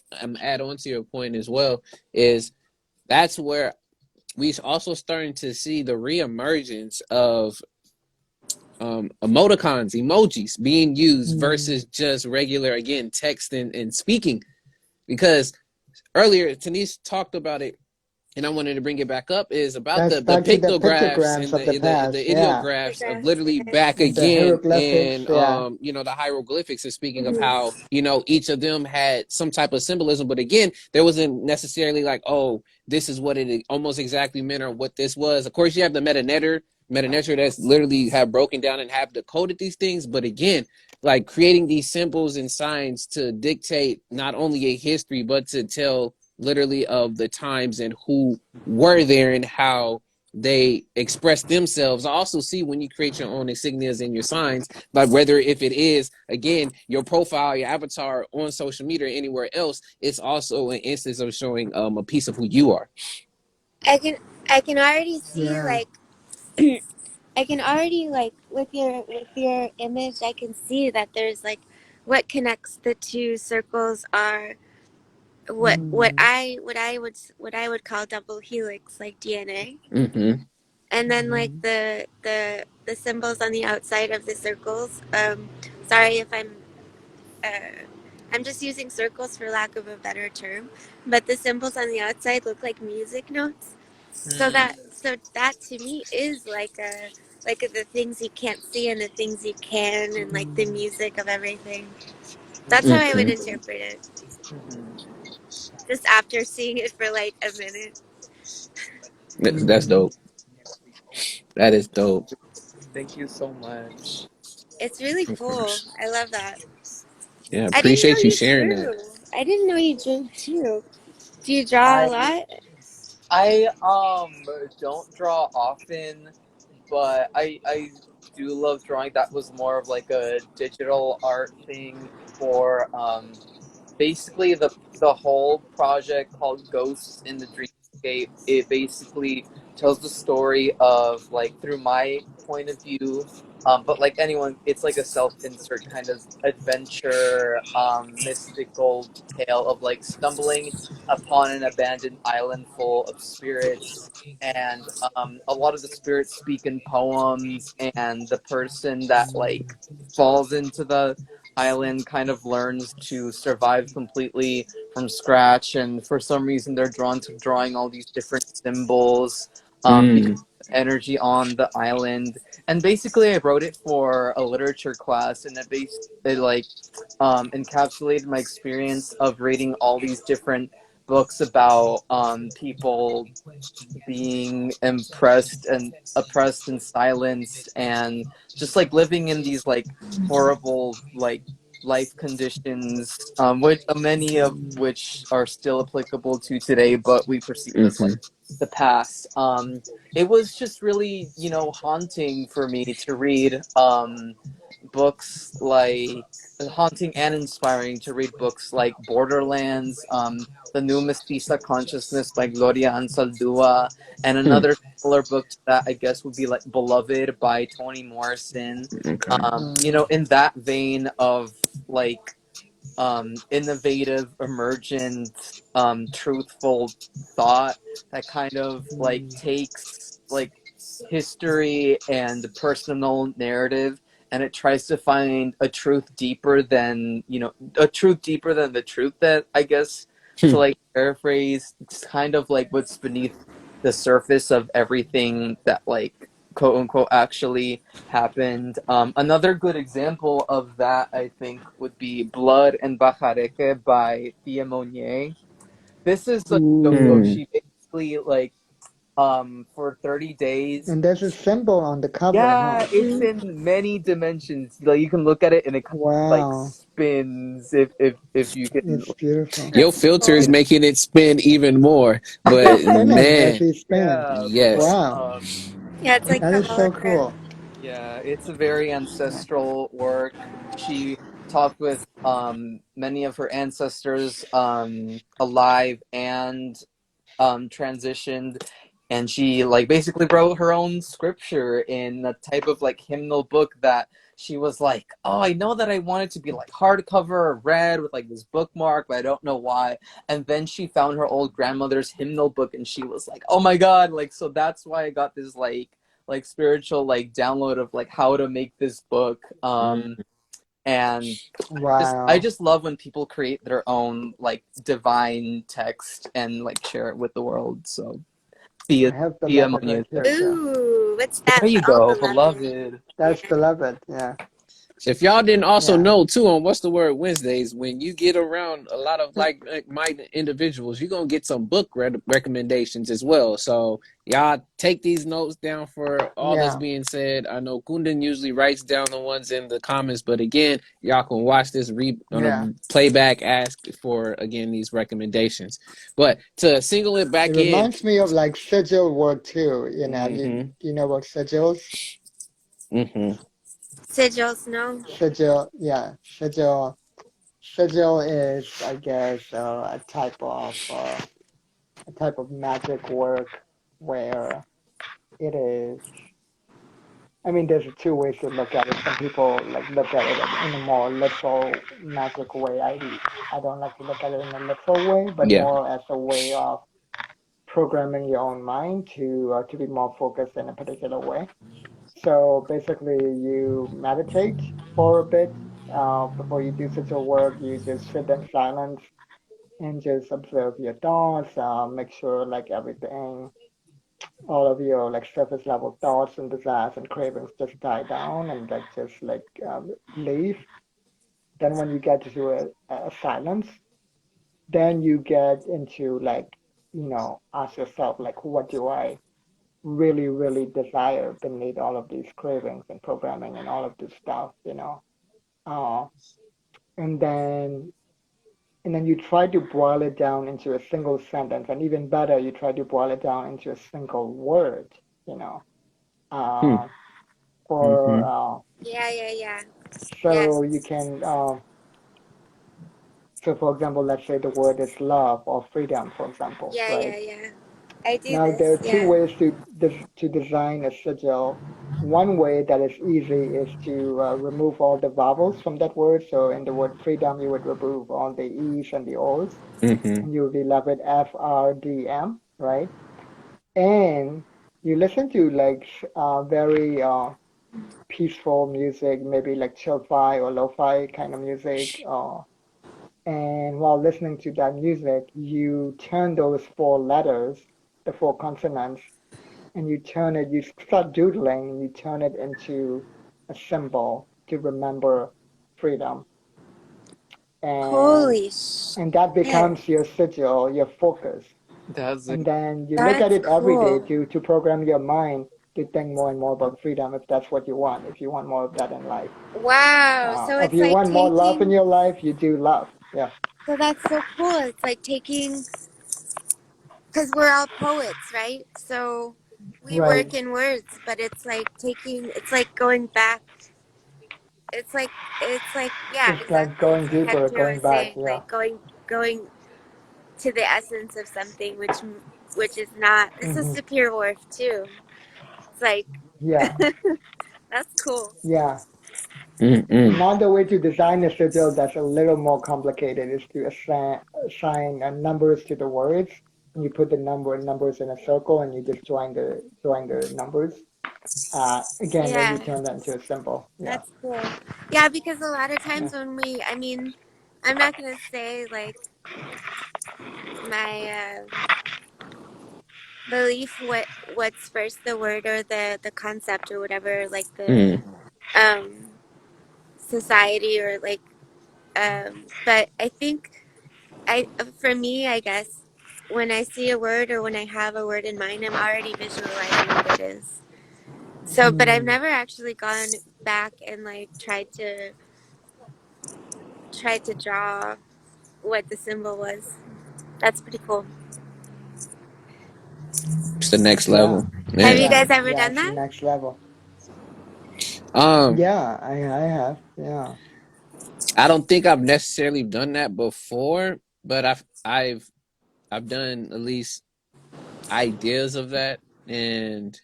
on to your point as well, is that's where we also starting to see the reemergence of emoticons, emojis being used
Mm.
versus just regular again text and speaking. Because earlier Denise talked about it, and I wanted to bring it back up, is about
That's
the
back to the
pictographs
pictograms
and
of the
the
past, yeah,
ideographs of
Photographs,
literally
yeah.
back
and the
again
hieroglyphics,
in
yeah.
the hieroglyphics, and speaking of
Mhm.
how each of them had some type of symbolism, but again there wasn't necessarily like, oh, this is what it almost exactly meant or what this was. Of course you have the meta that's literally have broken down and have decoded these things, but again, like creating these symbols and signs to dictate not only a history but to tell literally of the times and who were there and how they express themselves. I also see when you create your own insignias and your signs, like whether if it is again your profile, your avatar on social media or anywhere else, it's also an instance of showing a piece of who you are.
I can I can already see
Yeah.
like I can already like with your image I can see that there's like what connects the two circles are
Mm.
what I would call double helix like DNA.
Mm-hmm.
And then like
Mm.
the symbols on the outside of the circles. Sorry if I'm just using circles for lack of a better term, but the symbols on the outside look like music notes.
mm,
So that to me is like the things you can't see and the things you can and like the
Mm.
music of everything. That's how I would
Mm-hmm.
interpret it.
mhm.
Just after seeing it for like a minute,
That's
Mm.
dope. That is dope.
Thank you so much.
it's really
Of
cool.
course.
I love that.
Yeah,
I didn't know
appreciate you
you
sharing that.
drew. I didn't know you drew too. Do you draw a
I
lot?
I don't draw often, but I do love drawing. That was more of like a digital art thing for basically the whole project called Ghosts in the Dreamscape. It basically tells the story of like through my point of view, but like anyone, it's like a self-insert kind of adventure, mystical tale of like stumbling upon an abandoned island full of spirits. And a lot of the spirits speak in poems, and the person that like falls into the island kind of learns to survive completely from scratch, and for some reason they're drawn to drawing all these different symbols, because
Mm.
of the energy on the island. And basically I wrote it for a literature class, and it like encapsulated my experience of reading all these different books about people being impressed and oppressed and silenced, and just like living in these like horrible like life conditions, which many of which are still applicable to today, but we perceive as like
Mm-hmm.
the past. It was just really haunting for me to read. books like haunting and inspiring to read books like Borderlands, The New Mestiza Consciousness by Gloria Ansaldúa, and
Hmm.
another similar book to that, I guess, would be like Beloved by Toni Morrison.
Okay.
You know, in that vein of like innovative, emergent, truthful thought that kind of like
Mm,
takes like history and personal narrative and it tries to find a truth deeper than a truth deeper than the truth, that I guess, to
Hmm.
like paraphrase, it's kind of like what's beneath the surface of everything that like quote unquote actually happened. Another good example of that, I think, would be Blood and Bajareque by Thea Monier. This is a dope book.
ooh.
Hmm.
She basically like for 30 days.
And there's a symbol on the cover,
Yeah,
huh?
it's
Mhm.
in many dimensions. Like you can look at it and it kind of like
Wow.
spins if you can,
It's beautiful.
Your
That's
filter is
you
cool.
know.
making it spin even more.
It's
But
spinning as
man,
we spin.
Yeah, but like
yes.
Yeah, it's like
That
the
is so
hologram.
cool.
yeah, it's a very
Yeah.
ancestral work. She talked with many of her ancestors alive and transitioned, and she like basically wrote her own scripture in a type of like hymnal book that she was like, oh, I know that I want it to be like hardcover or red with like this bookmark, but I don't know why. And then she found her old grandmother's hymnal book and she was like, oh my god, like so that's why I got this like spiritual like download of like how to make this book. And I
Wow.
just love when people create their own like divine text and like share it with the world. So
I
Thea
have
Thea
beloved right
Monier.
here too.
Ooh, what's that?
There you
Oh,
go,
beloved.
beloved.
That's
Yeah.
beloved. Yeah.
If y'all didn't also
Yeah.
know too on what's the word Wednesdays, when you get around a lot of like-minded individuals, you're gonna get some book recommendations as well. So y'all take these notes down for all that's
Yeah.
being said. I know Kundan usually writes down the ones in the comments, but again, y'all can watch this on
Yeah.
a playback. Ask for again these recommendations, but to single it
It
back in.
reminds me of like sigil work too. You know,
Mm-hmm.
do you know about sigils?
Mm-hmm.
Sigils, no?
Sigil, yeah, sigil. Sigil is, I guess, a type of magic work where it is. I mean, there's two ways to look at it. Some people like look at it in a more literal magic way. I don't like to look at it in a literal way, but
Yeah.
more as a way of programming your own mind to be more focused in a particular way. So basically, you meditate for a bit before you do such a work. You just sit in silence and just observe your thoughts. Make sure like everything, all of your like surface level thoughts and desires and cravings just die down and like just like leave. Then when you get to a silence, then you get into like ask yourself like what do I really, really desire beneath all of these cravings and programming and all of this stuff. Uh, and then and then you try to boil it down into a single sentence, and even better, you try to boil it down into a single word, you know.
Hmm.
Uh, for
Mm-hmm.
Yeah, yeah, yeah. Yes.
so you can so for example, let's say the word is love or freedom, for example,
Yeah,
right?
yeah, yeah. I do
Now, there are
this,
two
yeah.
ways to design a sigil. One way that is easy is to remove all the vowels from that word. So in the word freedom, you would remove all the e's and the o's,
Mm-hmm.
and you would be left with FRDM, right? And you listen to like very peaceful music, maybe like chill-fi or lo-fi kind of music. And while listening to that music, you turn those four letters, the four consonants, and you start doodling, and you turn it into a symbol to remember freedom. And
Holy
and that
shit.
becomes your sigil, your focus.
That's
And then you look at
That's
it every day
cool.
to program your mind to think more and more about freedom if that's what you want, if you want more of that in life.
Wow. So
If
it's
you
like
want more love in
taking,
your life, you do love. Yeah,
so that's so cool. It's like taking, because we're all poets, right? So we
right.
work in words, but it's like taking, it's like going back Yeah,
It's like
exactly. It's
going
like
deeper,
Hector
going
was
back.
saying,
Yeah.
like going to the essence of something, which is not. This is
Hmm.
Superior Wharf too. It's like
Yeah.
that's cool.
Yeah.
Mm-mm.
Another way to design a sigil that's a little more complicated is to assign numbers to the words. And you put the numbers in a circle, and you just join the numbers. Again, then you
Yeah,
turn that into a symbol. Yeah.
that's cool. Yeah, because a lot of
Yeah.
times I mean, I'm not gonna say like my belief what's first, the word or the concept or whatever, like the
Mm.
um society or like but I think I for me, I guess when I see a word or when I have a word in mind, I'm already visualizing what it is. So, but I've
Mm,
never actually gone back and like tried to draw what the symbol was. That's pretty cool.
It's the next
yeah.
level,
Have you
man.
Yeah.
guys ever
Yeah.
done
It's the
that?
next level.
Um,
Yeah. I have. Yeah.
I don't think I've necessarily done that before, but I've done at least ideas of that and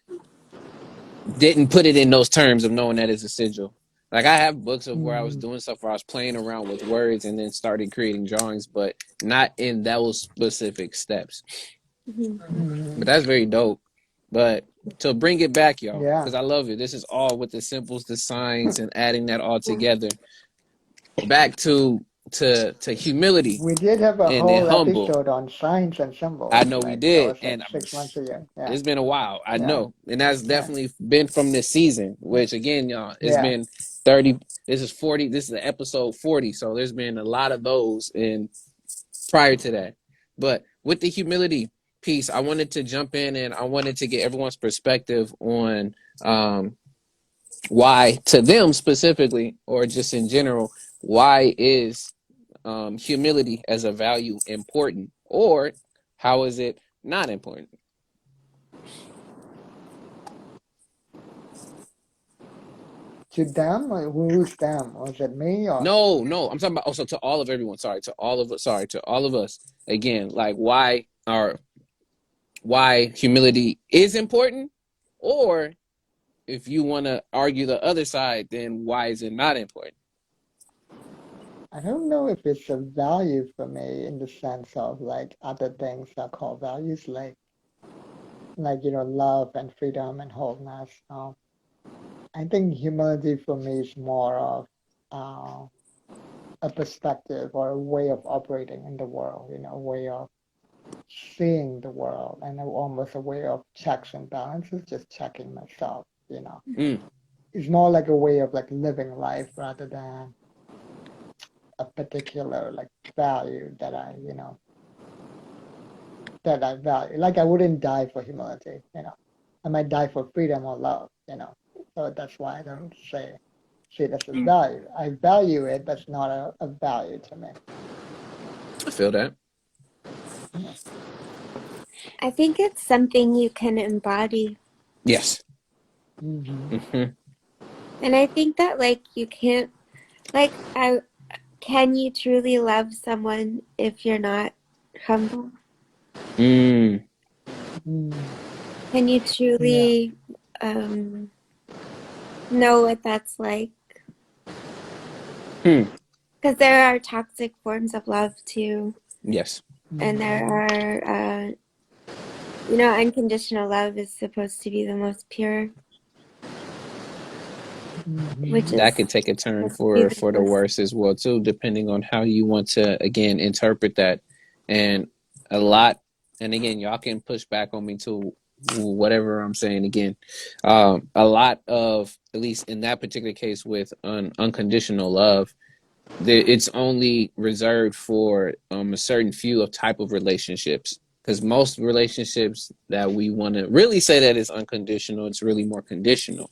didn't put it in those terms of knowing that it's a sigil. Like I have books of where I was
Mm,
doing stuff where I was playing around with words and then started creating drawings, but not in those specific steps.
Mm-hmm.
mm,
But that's very dope. But to bring it back, y'all,
yeah.
because I love it. This is all with the symbols, the signs, and adding that all together. Back to humility
We did have a
and then
whole
humble.
episode on signs and
I
symbols.
know we
Like that
did,
was like
and
6 months ago. Yeah.
it's been a while. I
Yeah.
know, and that's
Yeah.
definitely been from this season. Which again, y'all, it's
Yeah.
been 30. This is 40. This is episode 40. So there's been a lot of those in prior to that. But with the humility piece, I wanted to jump in and I wanted to get everyone's perspective on why, to them specifically, or just in general, why is humility as a value important, or how is it not important?
To them, or who's them? Was it me or?
No, no, I'm talking about also to all of everyone. Sorry, to all of us. Sorry, to all of us. Again, like why humility is important, or if you want to argue the other side, then why is it not important?
I don't know if it's a value for me in the sense of like other things that are called values, like love and freedom and wholeness. I think humility for me is more of uh, a perspective or a way of operating in the world, a way of seeing the world, and almost a way of checks and balances, just checking myself.
Mm,
It's more like a way of like living life rather than a particular like value that I value. Like I wouldn't die for humility. I might die for freedom or love. So that's why I don't see it as a value. I value it, but it's not a value to me.
I feel that.
Yeah.
I think it's something you can embody,
Yes.
Hmm.
Mm-hmm.
and I think that like you can't like I can you truly love someone if you're not humble?
Mm.
Mm.
Can you
Yeah.
truly know what that's like?
Hmm.
Because there are toxic forms of love too,
Yes.
and there
Hmm.
are unconditional love is supposed to be the most pure, which
Hmm.
That
is
could take a turn
supposed to be the
for the
most.
worse as well too, depending on how you want to again interpret that. And a lot, and again, y'all can push back on me to whatever I'm saying. Again, a lot of, at least in that particular case with unconditional love, it's only reserved for a certain few of type of relationships. Because most relationships that we want to really say that is unconditional, it's really more conditional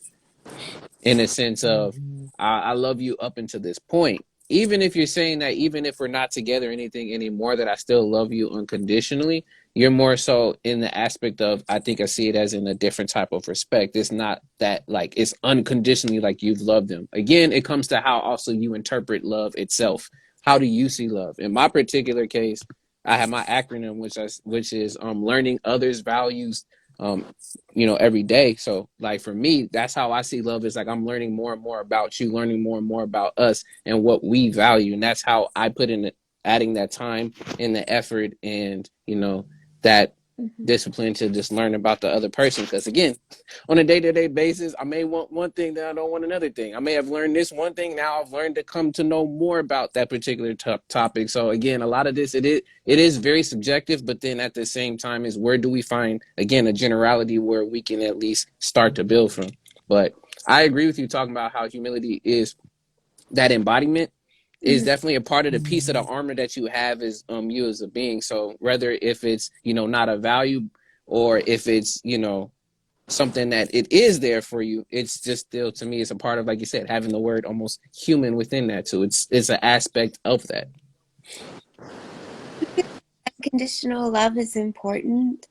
in a sense of
Hmm.
I love you up until this point, even if you're saying that, even if we're not together or anything anymore, that I still love you unconditionally, you're more so in the aspect of, I think I see it as in a different type of respect. It's not that like it's unconditionally like you've loved them. Again, it comes to how also you interpret love itself. How do you see love? In my particular case, I have my acronym, which is learning others' values, um, every day. So like for me, that's how I see love, is like I'm learning more and more about you, learning more and more about us and what we value. And that's how I put in adding that time and the effort and, that
Mhm.
discipline to just learn about the other person. Because again, on a day-to-day basis, I may want one thing, then I don't want another thing. I may have learned this one thing, now I've learned to come to know more about that particular topic. So again, a lot of this, it is very subjective, but then at the same time is, where do we find, again, a generality where we can at least start to build from. But I agree with you talking about how humility is that embodiment, is
Mhm.
definitely a part of the piece of the
Mm-hmm.
armor that you have as you as a being. So whether if it's not a value, or if it's something that it is there for you, it's just still, to me, it's a part of, like you said, having the word almost human within that too. It's an aspect of that.
Unconditional love is important,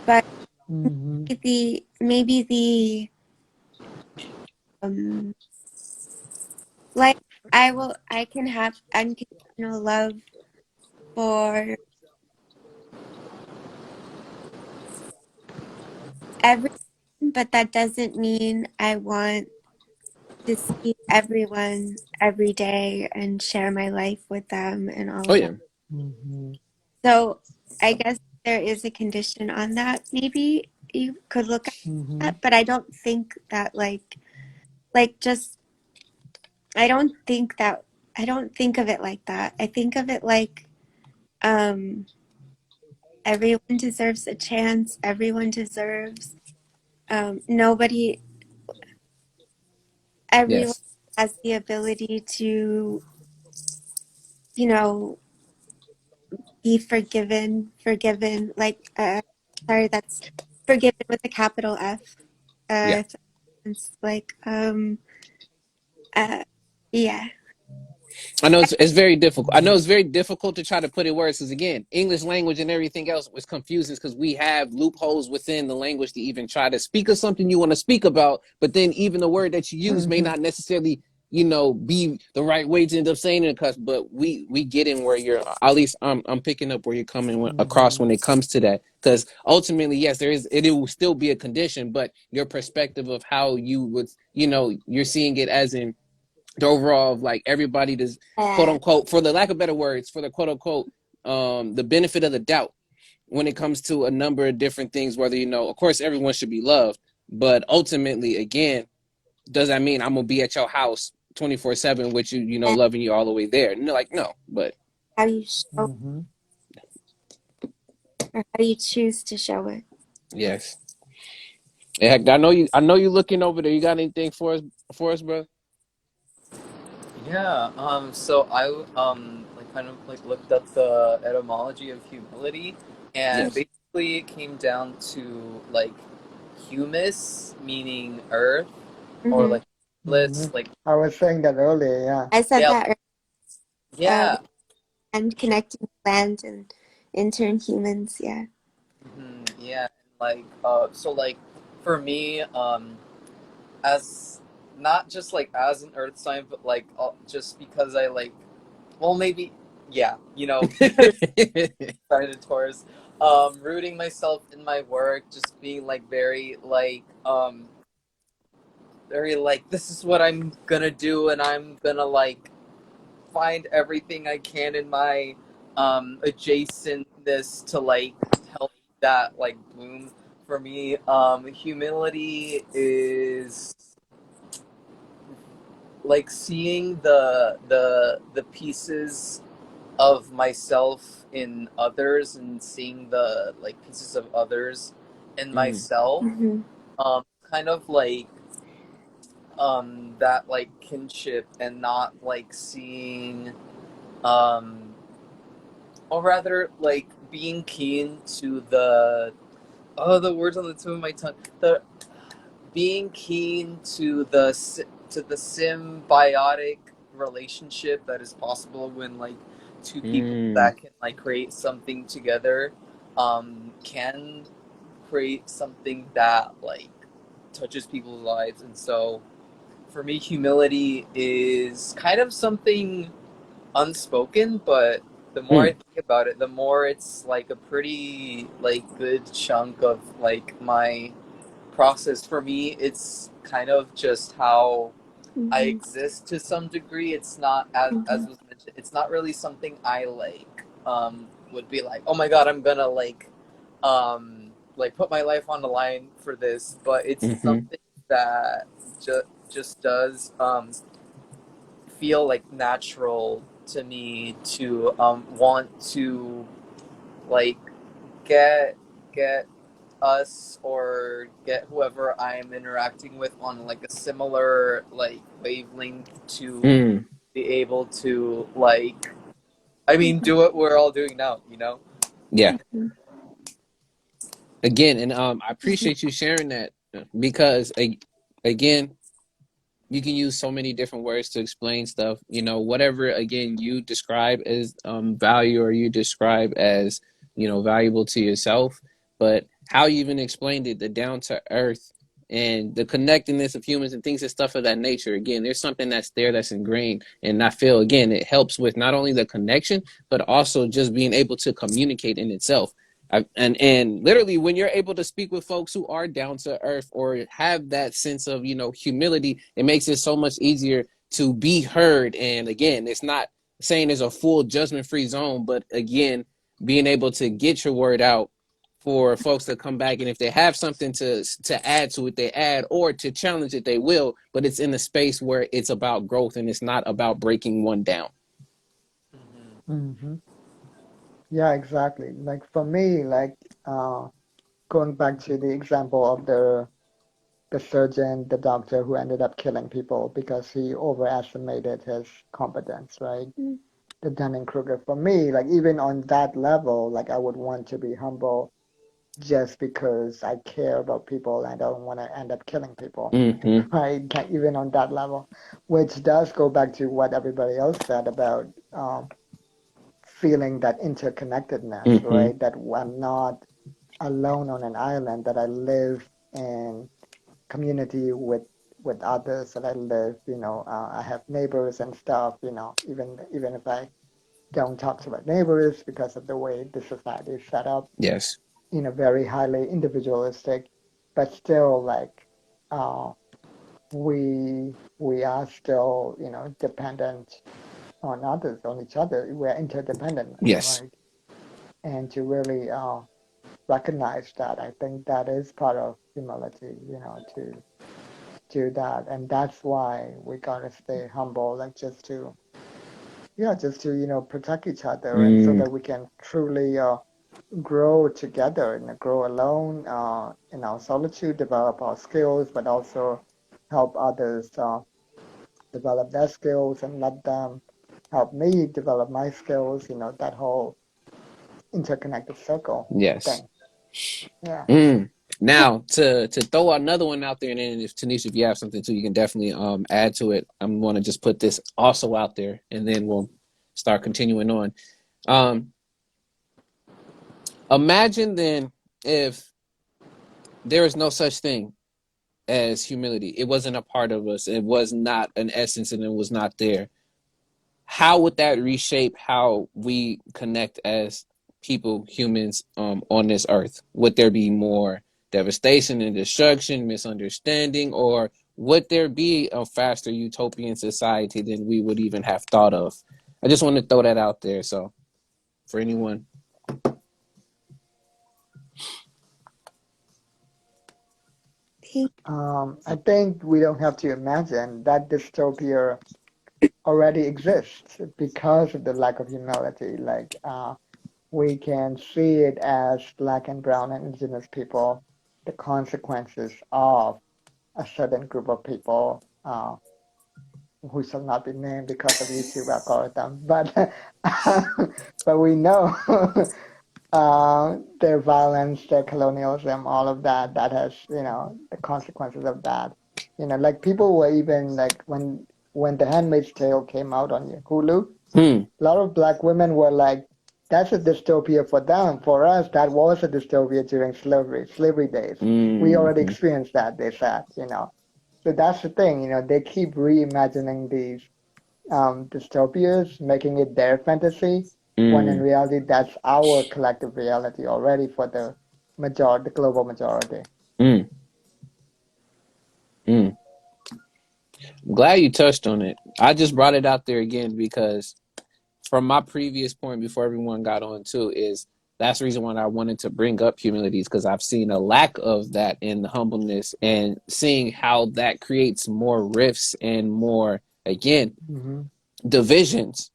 but
Mm-hmm.
maybe the um like I can have unconditional love for everyone, but that doesn't mean I want to see everyone every day and share my life with them and all
Oh
of that.
yeah.
Mm-hmm.
So I guess there is a condition on that. Maybe you could look at
Mm-hmm.
that, but I don't think that just I don't think that I don't think of it like that. I think of it like um everyone deserves a chance. Everyone deserves nobody everyone
Yes.
has the ability to, you know, be forgiven, like sorry, that's forgiven with a capital F.
Yeah.
If it's like uh yeah.
I know it's very difficult. I know it's very difficult to try to put it words, because again, English language and everything else was confusing, because we have loopholes within the language to even try to speak of something you want to speak about, but then even the word that you use may
Mm-hmm.
not necessarily be the right way to end up saying it. Because but we get in where you're, at least I'm picking up where you're coming across
Mm-hmm.
when it comes to that. Because ultimately, yes, it will still be a condition, but your perspective of how you would, you're seeing it as in the overall of like everybody does, quote
Uh,
unquote, for the lack of better words, for the quote unquote the benefit of the doubt when it comes to a number of different things. Whether of course everyone should be loved, but ultimately, again, does that mean I'm gonna be at your house 24/7 with you,
and
loving you all the way there? No, like no, but
how you show
Mm-hmm.
or how you choose to show it.
yes. Yeah, heck, I know you looking over there. You got anything for us, bro?
Yeah. So I like kind of like looked up the etymology of humility, and
Yes.
basically it came down to like humus, meaning earth, or
Hmm.
like
Mm-hmm.
list, like
I was saying that earlier, yeah.
I said
yeah,
that
yeah.
and connecting land and in turn humans, yeah.
Yeah, like so like for me, as not just like as an earth sign, but like just because I like, well, maybe, yeah, sign of Taurus, rooting myself in my work, just being like very like this is what I'm gonna do, and I'm gonna like find everything I can in my adjacentness to like help that like bloom. For me, humility is like seeing the pieces of myself in others, and seeing the like pieces of others in
Mm,
myself.
Hmm.
Kind of like that like kinship, and not like seeing um or rather like being keen to the words on the tip of my tongue, the being keen to the symbiotic relationship that is possible when like two people
Mm.
that can like create something together can create something that like touches people's lives. And so for me, humility is kind of something unspoken, but the more I
Mm.
think about it, the more it's like a pretty like good chunk of like my process. For me, it's kind of just how I
Mm-hmm.
exist to some degree. It's not as
Mm-hmm.
was mentioned. It's not really something I would be like, oh my god, I'm gonna like put my life on the line for this. But it's
Mm-hmm.
something that just does feel like natural to me to want to like get get us or get whoever I'm interacting with on like a similar like wavelength to
Mm.
be able to like I mean do what we're all doing now, you know?
Yeah.
Mm-hmm.
Again, and I appreciate you sharing that because again, you can use so many different words to explain stuff. You know, whatever again you describe as value or you describe as valuable to yourself, but how you even explained it, the down to earth and the connectedness of humans and things and stuff of that nature. Again, there's something that's there that's ingrained, and I feel again it helps with not only the connection but also just being able to communicate in itself. And literally when you're able to speak with folks who are down to earth or have that sense of humility, it makes it so much easier to be heard. And again, it's not saying there's a full judgment free zone, but again, being able to get your word out for folks to come back, and if they have something to add to it, they add, or to challenge it, they will. But it's in a space where it's about growth and it's not about breaking one down.
Mm-hmm.
Hmm. Yeah, exactly. Like for me, like uh, going back to the example of the surgeon, the doctor who ended up killing people because he overestimated his competence, right? The Dunning-Kruger. For me, like even on that level, like I would want to be humble just because I care about people and I don't want to end up killing people,
Mm-hmm.
right? Like even on that level, which does go back to what everybody else said about feeling that interconnectedness,
Mm-hmm.
right? That I'm not alone on an island, that I live in community with others, that I live, I have neighbors and stuff, even if I don't talk to my neighbors because of the way the society is set up,
Yes.
very highly individualistic, but still like uh, we are still, dependent on others, on each other. We're interdependent,
Yes.
right? And to really recognize that, I think that is part of humility, to do that. And that's why we gotta stay humble, like just to, protect each other and so
Mm.
that we can truly grow together and grow alone in our solitude, develop our skills, but also help others develop their skills and let them help me develop my skills, that whole interconnected circle
Yes.
thing. Yeah.
Mm. Now to throw another one out there, and then if Tanisha, if you have something too, you can definitely add to it. I'm going to just put this also out there, and then we'll start continuing on. Um, Imagine then if there is no such thing as humility. It wasn't a part of us. It was not an essence, and it was not there. How would that reshape how we connect as people, humans, on this earth? Would there be more devastation and destruction, misunderstanding, or would there be a faster utopian society than we would even have thought of? I just want to throw that out there. So, for anyone,
I think we don't have to imagine that dystopia already exists because of the lack of humility. Like, we can see it as Black and Brown and Indigenous people, the consequences of a certain group of people who shall not be named because of YouTube algorithm. But but we know their violence, their colonialism, all of that has, the consequences of that. Like people were even like when when The Handmaid's Tale came out on Hulu.
Hmm.
A lot of black women were like, that's a dystopia for them. For us, that was a dystopia during slavery days. We already
Mm-hmm.
experienced that, they said, you know. So that's the thing, you know, they keep reimagining these dystopias, making it their fantasy, when in
Mm.
reality that's our collective reality already for the global majority.
Mm. Mm. Glad you touched on it. I just brought it out there again because from my previous point before everyone got on too is that's the reason why I wanted to bring up humility because I've seen a lack of that in the humbleness and seeing how that creates more rifts and more again
Mm-hmm.
divisions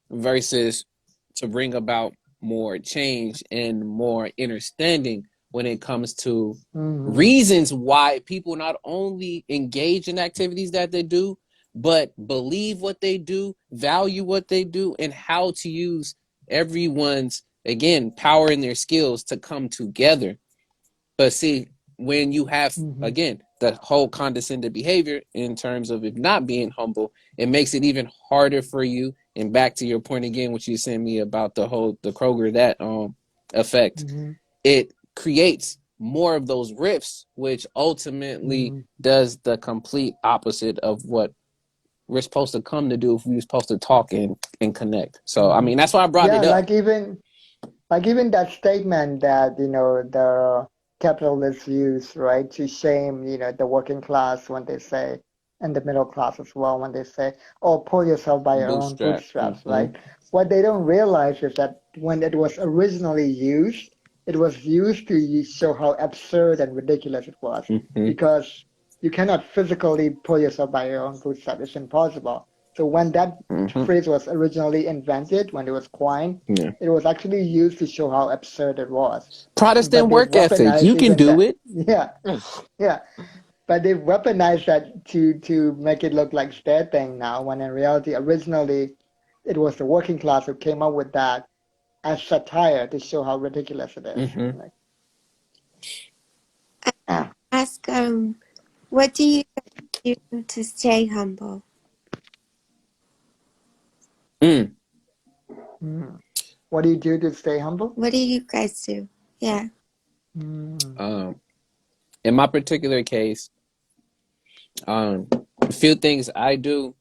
versus to bring about more change and more understanding when it comes to
Mm-hmm.
reasons why people not only engage in activities that they do, but believe what they do, value what they do, and how to use everyone's, again, power and their skills to come together. But see, when you have,
Mm-hmm.
again, the whole condescending behavior in terms of it not being humble, it makes it even harder for you. And back to your point again, what you sent me about the Kroger that effect,
Mm-hmm.
it creates more of those rifts, which ultimately
Mm-hmm.
does the complete opposite of what we're supposed to come to do if we're supposed to talk and connect. So I
Mm-hmm.
mean that's why I brought
Yeah,
it up.
like even that statement that, you know, the capitalists use, right, to shame, you know, the working class when they say, and the middle class as well, when they say, oh, pull yourself by your own
Bootstrap.
bootstraps,
Mm-hmm.
right? What they don't realize is that when it was originally used, it was used to show how absurd and ridiculous it was,
Mm-hmm.
because you cannot physically pull yourself by your own bootstraps. It's impossible. So when that
Mm-hmm.
phrase was originally invented, when it was coined,
Yeah.
it was actually used to show how absurd it was.
Protestant
But they've
work ethic.
weaponized
You can
even
do
that.
it.
Yeah, yeah. But they've weaponized that to make it look like their thing now, when in reality, originally, it was the working class who came up with that as satire to show how ridiculous it is.
Mm-hmm.
Like, ah,
Ask what do you do to stay humble?
Mm.
mm. What do you do to stay humble?
What do you guys do? Yeah.
Mm,
Um, in my particular case, a few things I do,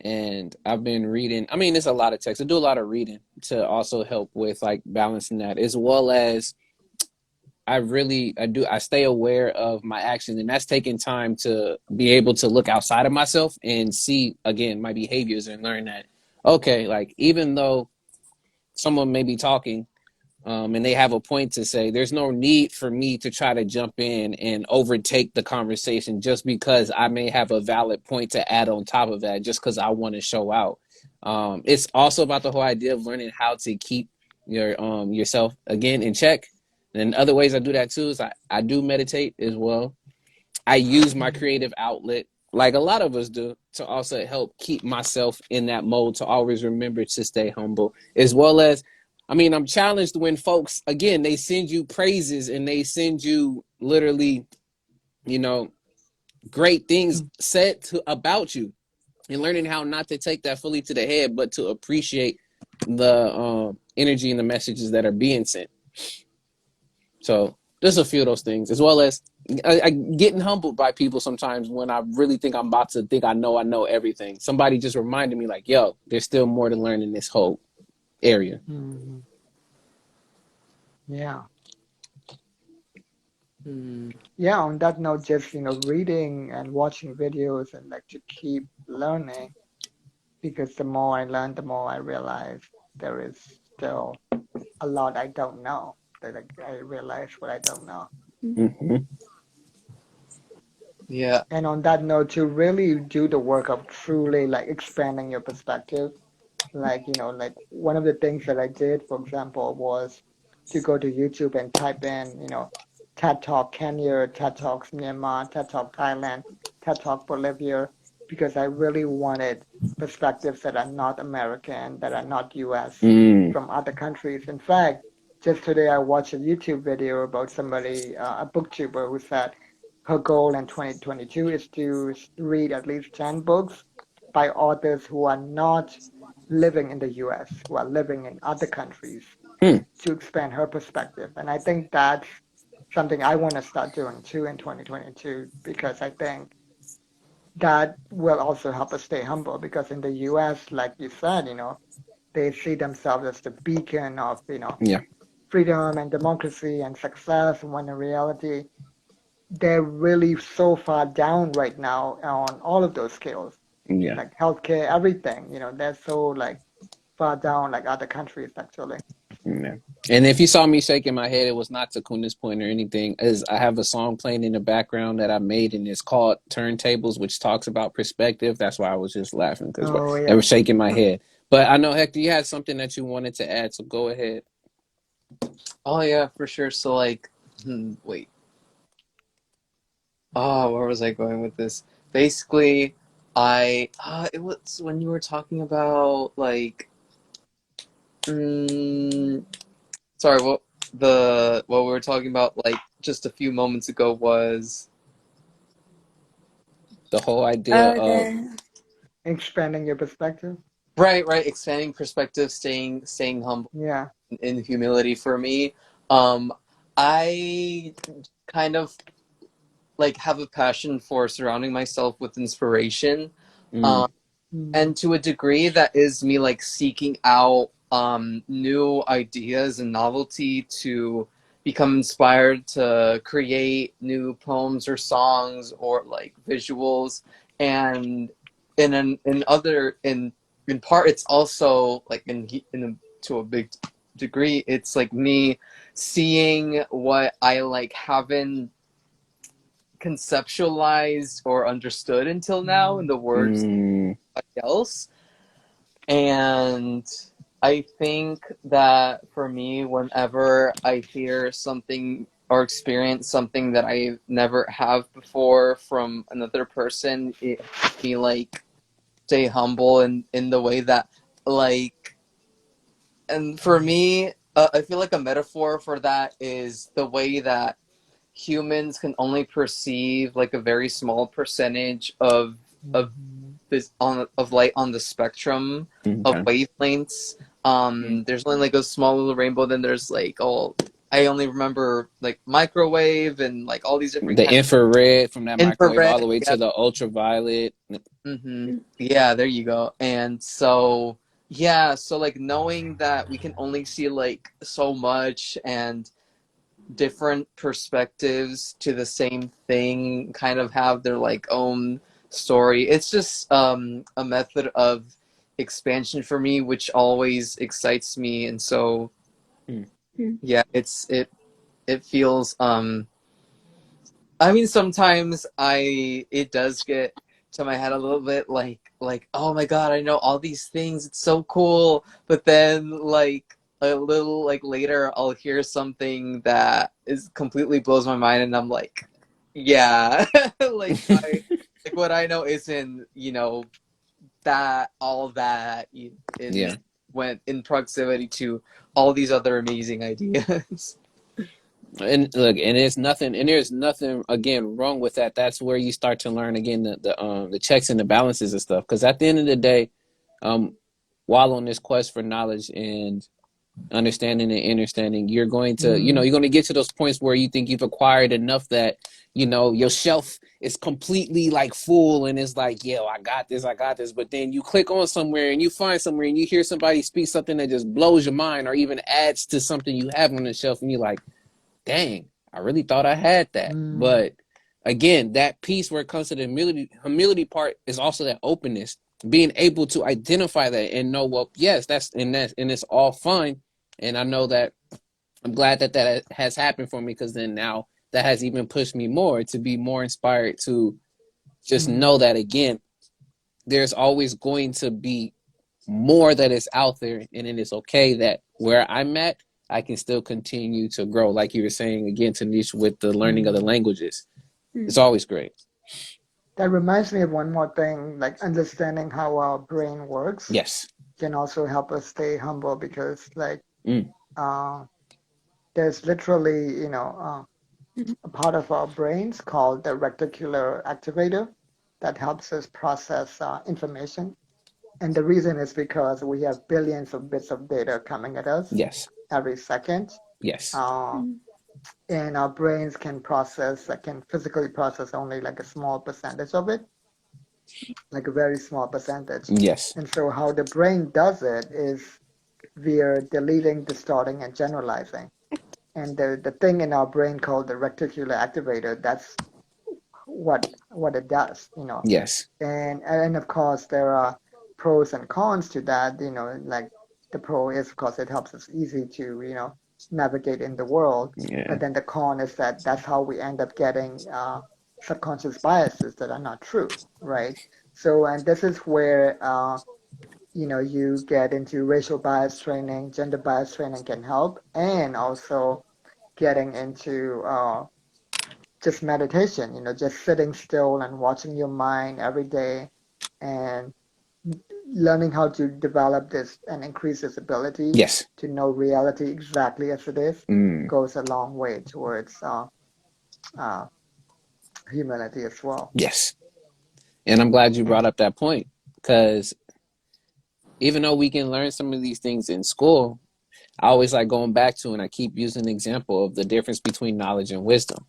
and I've been reading. I mean, there's a lot of text. I do a lot of reading to also help with like balancing that, as well as I stay aware of my actions, and that's taking time to be able to look outside of myself and see again my behaviors and learn that okay, like even though someone may be talking and they have a point to say, there's no need for me to try to jump in and overtake the conversation just because I may have a valid point to add on top of that, just because I want to show out. It's also about the whole idea of learning how to keep yourself again in check. And other ways I do that too is I do meditate as well. I use my
mm,
creative outlet, like a lot of us do, to also help keep myself in that mode to always remember to stay humble, as well as, I mean, I'm challenged when folks, again, they send you praises and they send you literally, you know, great things
mm,
said about you, and learning how not to take that fully to the head, but to appreciate the energy and the messages that are being sent. So there's a few of those things, as well as I getting humbled by people sometimes when I really think I'm about to think I know everything. Somebody just reminded me like, yo, there's still more to learn in this whole area.
mm. Yeah.
Hmm.
Yeah, on that note, just, you know, reading and watching videos and like to keep learning, because the more I learn, the more I realize there is still a lot I don't know. That I realize what I don't know.
Mm-hmm.
Yeah.
And on that note, to really do the work of truly like expanding your perspective, like, you know, like one of the things that I did, for example, was to go to YouTube and type in, you know, TED Talk Kenya, TED Talks Myanmar, TED Talk Thailand, TED Talk Bolivia, because I really wanted perspectives that are not American, that are not US,
Mm.
from other countries. In fact, just today I watched a YouTube video about somebody, a booktuber, who said her goal in 2022 is to read at least 10 books by authors who are not living in the US, who are living in other countries,
Hmm.
to expand her perspective. And I think that's something I want to start doing too in 2022, because I think that will also help us stay humble, because in the US, like you said, they see themselves as the beacon of,
Yeah.
freedom and democracy and success, when in reality, they're really so far down right now on all of those scales,
Yeah.
like healthcare, everything. They're so like far down like other countries actually.
Yeah. And if you saw me shaking my head, it was not to Kuna's point or anything. Is I have a song playing in the background that I made, and it's called Turntables, which talks about perspective. That's why I was just laughing because
Oh
they were
yeah.
shaking my head. But I know Hector, you had something that you wanted to add, so go ahead.
Oh yeah, for sure. So like, wait. Oh, where was I going with this? Basically, it was when you were talking about like, mm, sorry, what we were talking about like just a few moments ago was
The whole idea
Oh,
of
Expanding your perspective.
right, expanding perspective, staying humble
Yeah.
in humility for me. Um, I kind of like have a passion for surrounding myself with inspiration.
mm,
Um,
Mm.
and to a degree that is me like seeking out new ideas and novelty to become inspired to create new poems or songs or like visuals. And in other in part it's also like to a big degree it's like me seeing what I like haven't conceptualized or understood until now in
Mm.
the words
mm,
of somebody else. And I think that for me, whenever I hear something or experience something that I never have before from another person, it helps me like stay humble in the way that like, and for me, I feel like a metaphor for that is the way that humans can only perceive like a very small percentage of
Mhm.
this on of light on the spectrum of
okay.
wavelengths.
Mm.
There's only like a small little rainbow. Then there's like I only remember like microwave and like all these different
The
kinds
infrared from that
of
microwave all
infrared.
the way
Yeah.
to the ultraviolet.
Yeah, there you go. And so yeah, so like knowing that we can only see like so much and different perspectives to the same thing kind of have their like own story. It's just a method of expansion for me which always excites me, and so
Mm,
yeah, it feels I mean sometimes I it does get to my head a little bit like oh my god, I know all these things, it's so cool, but then like a little like later I'll hear something that is completely blows my mind and I'm like yeah like I like what I know isn't that all that in
yeah.
went in proximity to all these other amazing ideas.
And look, and there's nothing again wrong with that. That's where you start to learn again the checks and the balances and stuff. Because at the end of the day, um, while on this quest for knowledge and understanding and understanding,
Mm.
you're going to get to those points where you think you've acquired enough that your shelf is completely like full and it's like, yo, I got this. But then you click on somewhere and you find somewhere and you hear somebody speak something that just blows your mind or even adds to something you have on the shelf, and you're like, dang, I really thought I had that.
Mm.
But again, that piece where it comes to the humility part is also that openness, being able to identify that and know, well, yes, and it's all fine. And I know that I'm glad that that has happened for me, because then now that has even pushed me more to be more inspired to just
Mm.
know that again, there's always going to be more that is out there, and it is okay that where I'm at, I can still continue to grow. Like you were saying again, Tanisha, with the learning of the
Mm.
languages, it's always great.
That reminds me of one more thing, like understanding how our brain works
Yes.
can also help us stay humble, because like
Mm.
uh there's literally a part of our brains called the reticular activator that helps us process information. And the reason is because we have billions of bits of data coming at us
Yes.
every second.
Yes.
Uh, and our brains can physically process only like a small percentage of it, like a very small percentage.
Yes.
And so how the brain does it is via deleting, distorting, and generalizing. And the thing in our brain called the reticular activator, that's what it does, you know.
Yes.
And of course there are pros and cons to that, you know, like the pro is of course it helps us easy to, you know, navigate in the world.
Yeah.
But then the con is that that's how we end up getting subconscious biases that are not true, right? So, and this is where you know, you get into racial bias training, gender bias training can help, and also getting into just meditation, you know, just sitting still and watching your mind every day and learning how to develop this and increase this ability
Yes.
to know reality exactly as it is
Mm.
goes a long way towards uh, humility as well.
Yes. And I'm glad you brought up that point, because even though we can learn some of these things in school, I always like going back to, and I keep using the example of the difference between knowledge and wisdom.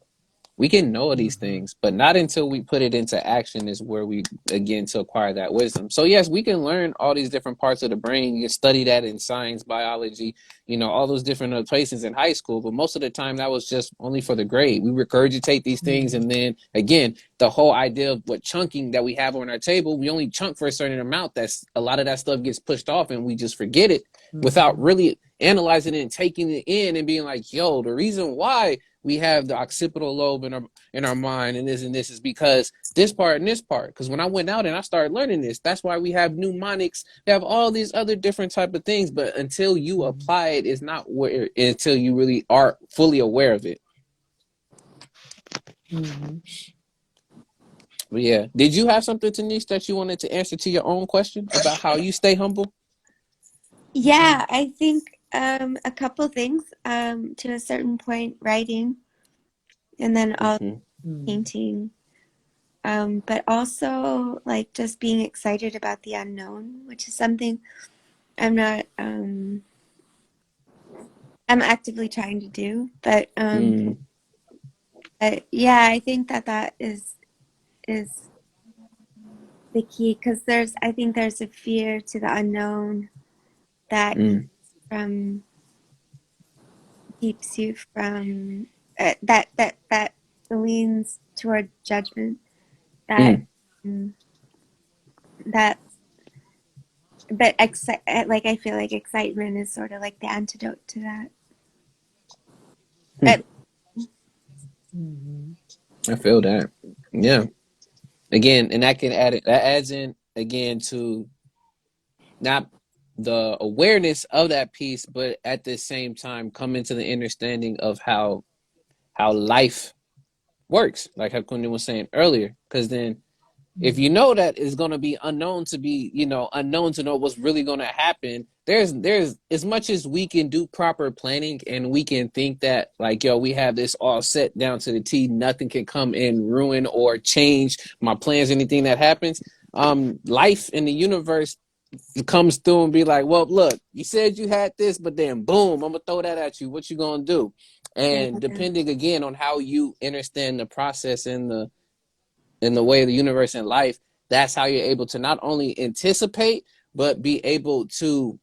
We can know these
Mm-hmm.
things, but not until we put it into action is where we begin to acquire that wisdom. So yes, we can learn all these different parts of the brain. You can study that in science, biology, you know, all those different places in high school. But most of the time, that was just only for the grade. We regurgitate these things,
Mm-hmm.
and then again, the whole idea of what chunking that we have on our table, we only chunk for a certain amount. That's a lot of that stuff gets pushed off, and we just forget it without
Mm-hmm.
really analyzing it and taking it in and being like, yo, the reason why we have the occipital lobe in our mind and this is because this part and this part. Because when I went out and I started learning this, that's why we have mnemonics, we have all these other different type of things. But until you apply it, it's not where until you really are fully aware of it.
Mm-hmm.
But yeah, did you have something, Tanisha, that you wanted to answer to your own question about how you stay humble?
Yeah, I think a couple things. To a certain point, writing, and then all
Mm-hmm.
Mm-hmm.
painting. But also like just being excited about the unknown, which is something I'm not I'm actively trying to do.
Mm,
But yeah, I think that is the key, because I think there's a fear to the unknown that
mm,
um keeps you from that leans toward judgment, that
mm,
um, that but like I feel like excitement is sort of like the antidote to that.
mm.
But
Mm-hmm.
I feel that. Yeah. Again, and that adds in again to not the awareness of that piece, but at the same time coming to the understanding of how life works, like how Kundi was saying earlier. Because then, if you know that it's going to be unknown to be, you know, unknown to know what's really going to happen, there's as much as we can do proper planning and we can think that like, yo, we have this all set down to the T, nothing can come and ruin or change my plans, anything that happens. Life in the universe comes through and be like, well, look, you said you had this, but then boom, I'm gonna throw that at you. What you gonna do?
yeah,
And depending again on how you understand the process in the way of the universe and life, that's how you're able to not only anticipate but be able to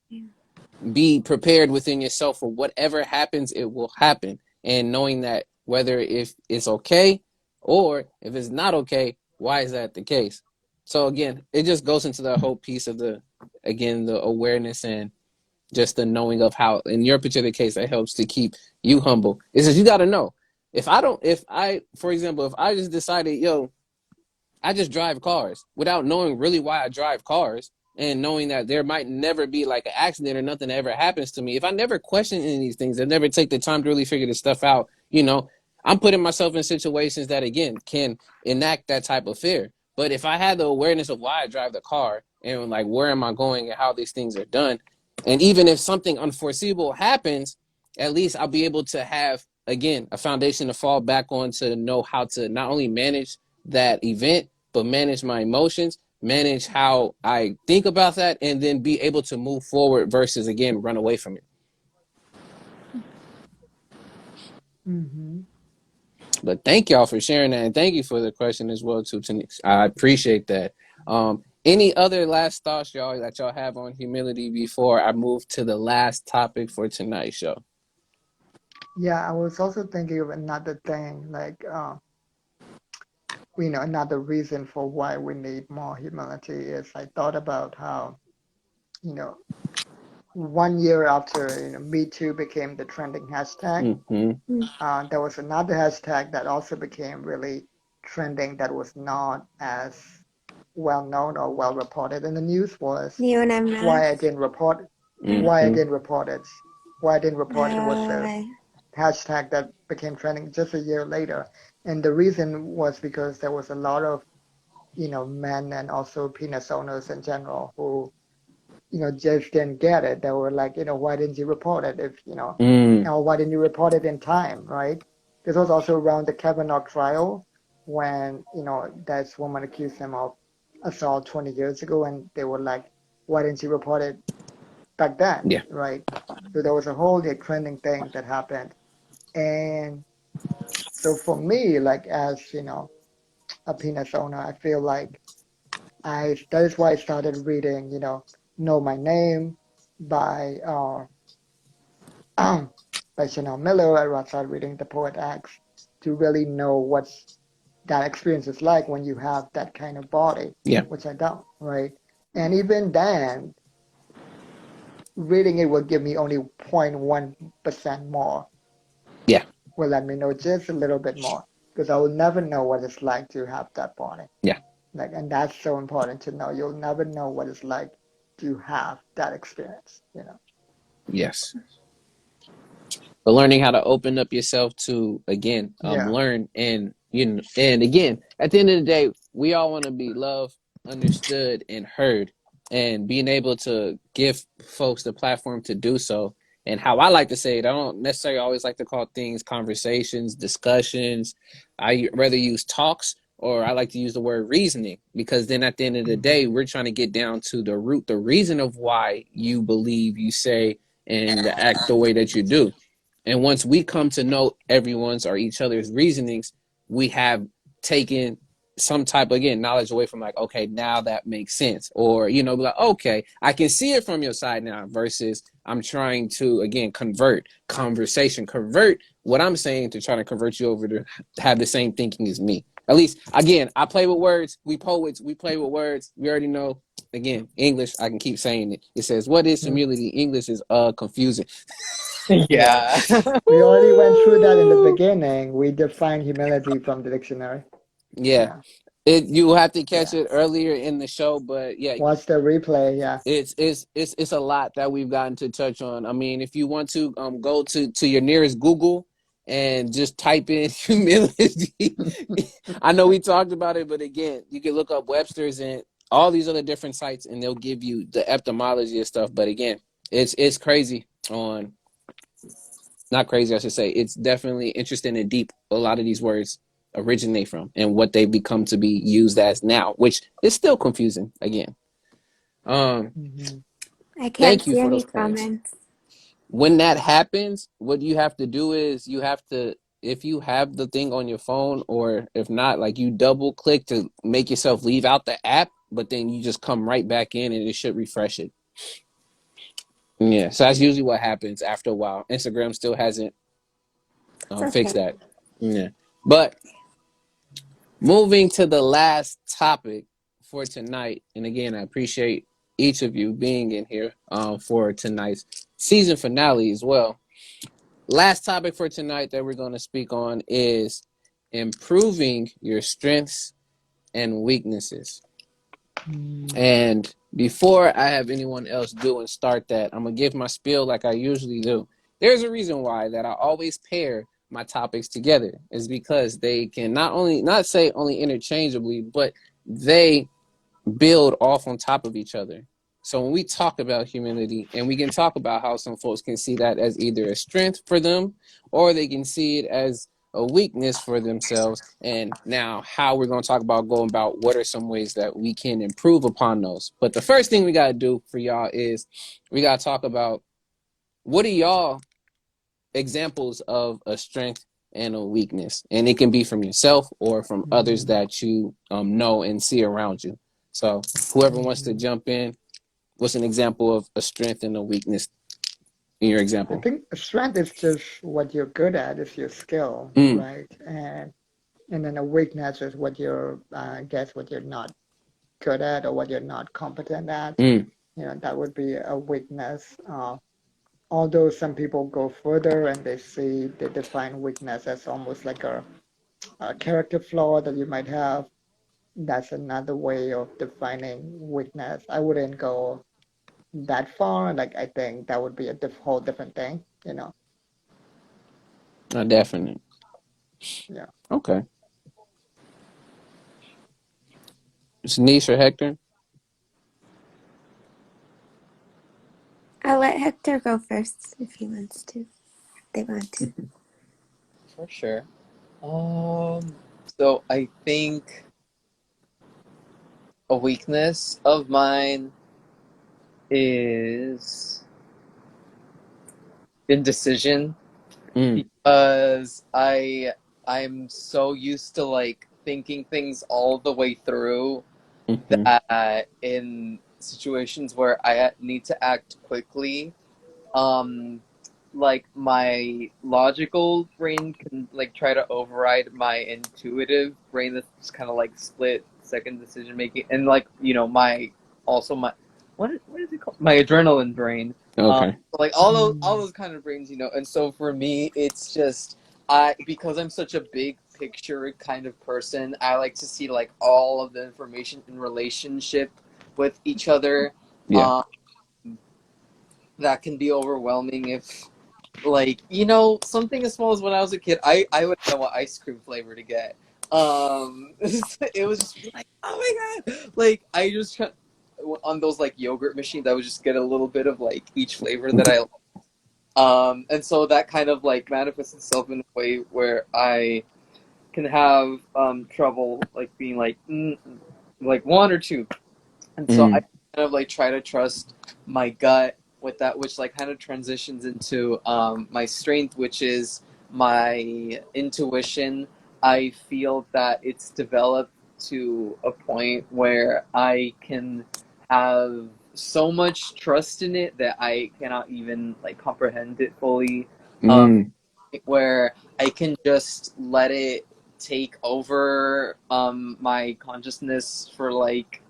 be prepared within yourself for whatever happens, it will happen. And knowing that whether if it's okay or if it's not okay, why is that the case? So again, it just goes into the whole piece of the awareness and just the knowing of how, in your particular case, that helps to keep you humble. It says you got to know. If I, for example, if I just decided, yo, I just drive cars without knowing really why I drive cars and knowing that there might never be like an accident or nothing that ever happens to me. If I never question any of these things, I never take the time to really figure this stuff out, you know, I'm putting myself in situations that again can enact that type of fear. But if I had the awareness of why I drive the car and like where am I going and how these things are done, and even if something unforeseeable happens, at least I'll be able to have again, a foundation to fall back on to know how to not only manage that event, but manage my emotions, manage how I think about that, and then be able to move forward versus, again, run away from it.
Mm-hmm.
But thank y'all for sharing that, and thank you for the question as well, too, Tanix. I appreciate that. Any other last thoughts, y'all, that y'all have on humility before I move to the last topic for tonight's show?
Yeah, I was also thinking of another thing, like another reason for why we need more humility is I thought about how, you know, 1 year after, Me Too became the trending hashtag,
Mm-hmm.
there was another hashtag that also became really trending that was not as well known or well reported in the news was
You and I'm not.
why I didn't report why I
Mm-hmm.
didn't report it. Why I didn't report it was the
Uh,
hashtag that became trending just a year later. And the reason was because there was a lot of, men and also penis owners in general who, just didn't get it. They were like, why didn't you report it if,
Mm.
or why didn't you report it in time, right? This was also around the Kavanaugh trial when, that woman accused him of assault 20 years ago and they were like, why didn't you report it back then,
Yeah.
right? So there was a whole trending thing that happened. And so for me, like as, a penis owner, I feel like that is why I started reading, Know My Name by by Chanel Miller. I started reading The Poet Acts to really know what's that experience is like when you have that kind of body,
Yeah.
which I don't, right? And even then, reading it will give me only 0.1% more.
Yeah.
Will let me know just a little bit more because I will never know what it's like to have that body.
Yeah.
Like, and that's so important to know. You'll never know what it's like to have that experience.
Yes. But learning how to open up yourself to, again,
Yeah.
learn, and and again, at the end of the day, we all want to be loved, understood, and heard, and being able to give folks the platform to do so. And how I like to say it, I don't necessarily always like to call things conversations, discussions. I rather use talks, or I like to use the word reasoning, because then at the end of the
Mm-hmm.
day, we're trying to get down to the root, the reason of why you believe, you say, and act the way that you do. And once we come to know everyone's or each other's reasonings, we have taken some type of, again, knowledge away from, like, okay, now that makes sense. Or, be like, okay, I can see it from your side now, versus I'm trying to, again, convert what I'm saying to try to convert you over to have the same thinking as me. At least, again, I play with words. We poets, we play with words. We already know. Again, English, I can keep saying it. It says, what is humility? English is confusing.
Yeah.
Yeah.
We already went through that in the
Woo!
beginning. We defined humility from the dictionary.
Yeah,
Yeah.
you have to catch
Yeah.
it earlier in the show, but yeah,
Watch the replay. Yeah.
it's a lot that we've gotten to touch on. I mean, if you want to go to your nearest Google and just type in humility. I know we talked about it, but again, you can look up Webster's and all these other different sites, and they'll give you the etymology and stuff. But again, it's crazy on not crazy, I should say. It's definitely interesting and deep. A lot of these words originate from and what they become to be used as now, which is still confusing again. Um,
Mm-hmm.
I can't
Thank you
see
for
any
those points.
comments.
When that happens, what you have to do is you have to, if you have the thing on your phone, or if not, like, you double click to make yourself leave out the app, but then you just come right back in and it should refresh it. Yeah, so that's usually what happens after a while. Instagram still hasn't
It's
fixed
okay.
that. Yeah, but moving to the last topic for tonight, and again, I appreciate each of you being in here for tonight's season finale as well. Last topic for tonight that we're going to speak on is improving your strengths and weaknesses.
Mm-hmm.
And before I have anyone else do and start that, I'm going to give my spiel like I usually do. There's a reason why that I always pair my topics together, is because they can not say only interchangeably, but they build off on top of each other. So when we talk about humility, and we can talk about how some folks can see that as either a strength for them, or they can see it as a weakness for themselves. And now how we're going to talk about going about what are some ways that we can improve upon those. But the first thing we got to do for y'all is we got to talk about what are y'all examples of a strength and a weakness, and it can be from yourself or from others that you know and see around you. So whoever wants to jump in, what's an example of a strength and a weakness in your
I
example?
think strength is just what you're good at, is your skill,
Mm,
right? And then a weakness is what you're, I guess, what you're not good at or what you're not competent at.
mm,
That would be a weakness. Although some people go further and they define weakness as almost like a character flaw that you might have. That's another way of defining weakness. I wouldn't go that far. Like, I think that would be a whole different thing.
definite.
Yeah.
Okay. It's Niche or Hector?
I'll let Hector go first if he wants to. If they want to.
For sure. So I think a weakness of mine is indecision
Mm,
because I'm so used to like thinking things all the way through
mm-hmm.
that in situations where I need to act quickly, um like my logical brain can like try to override my intuitive brain that's just kind of like split second decision making, and like my also my what is it called, my adrenaline brain,
Okay.
like all those kind of brains, and so for me it's just I because I'm such a big picture kind of person, I like to see like all of the information in relationship with each other.
Yeah.
um that can be overwhelming if like something as small as when I was a kid, I would know what ice cream flavor to get. It was just be like, oh my god, like I just on those like yogurt machines I would just get a little bit of like each flavor that I and so that kind of like manifests itself in a way where I can have trouble like being like like one or two, and so I
Mm,
kind of like try to trust my gut with that, which like kind of transitions into my strength, which is my intuition. I feel that it's developed to a point where I can have so much trust in it that I cannot even like comprehend it fully. Uh,
mm,
where I can just let it take over my consciousness for like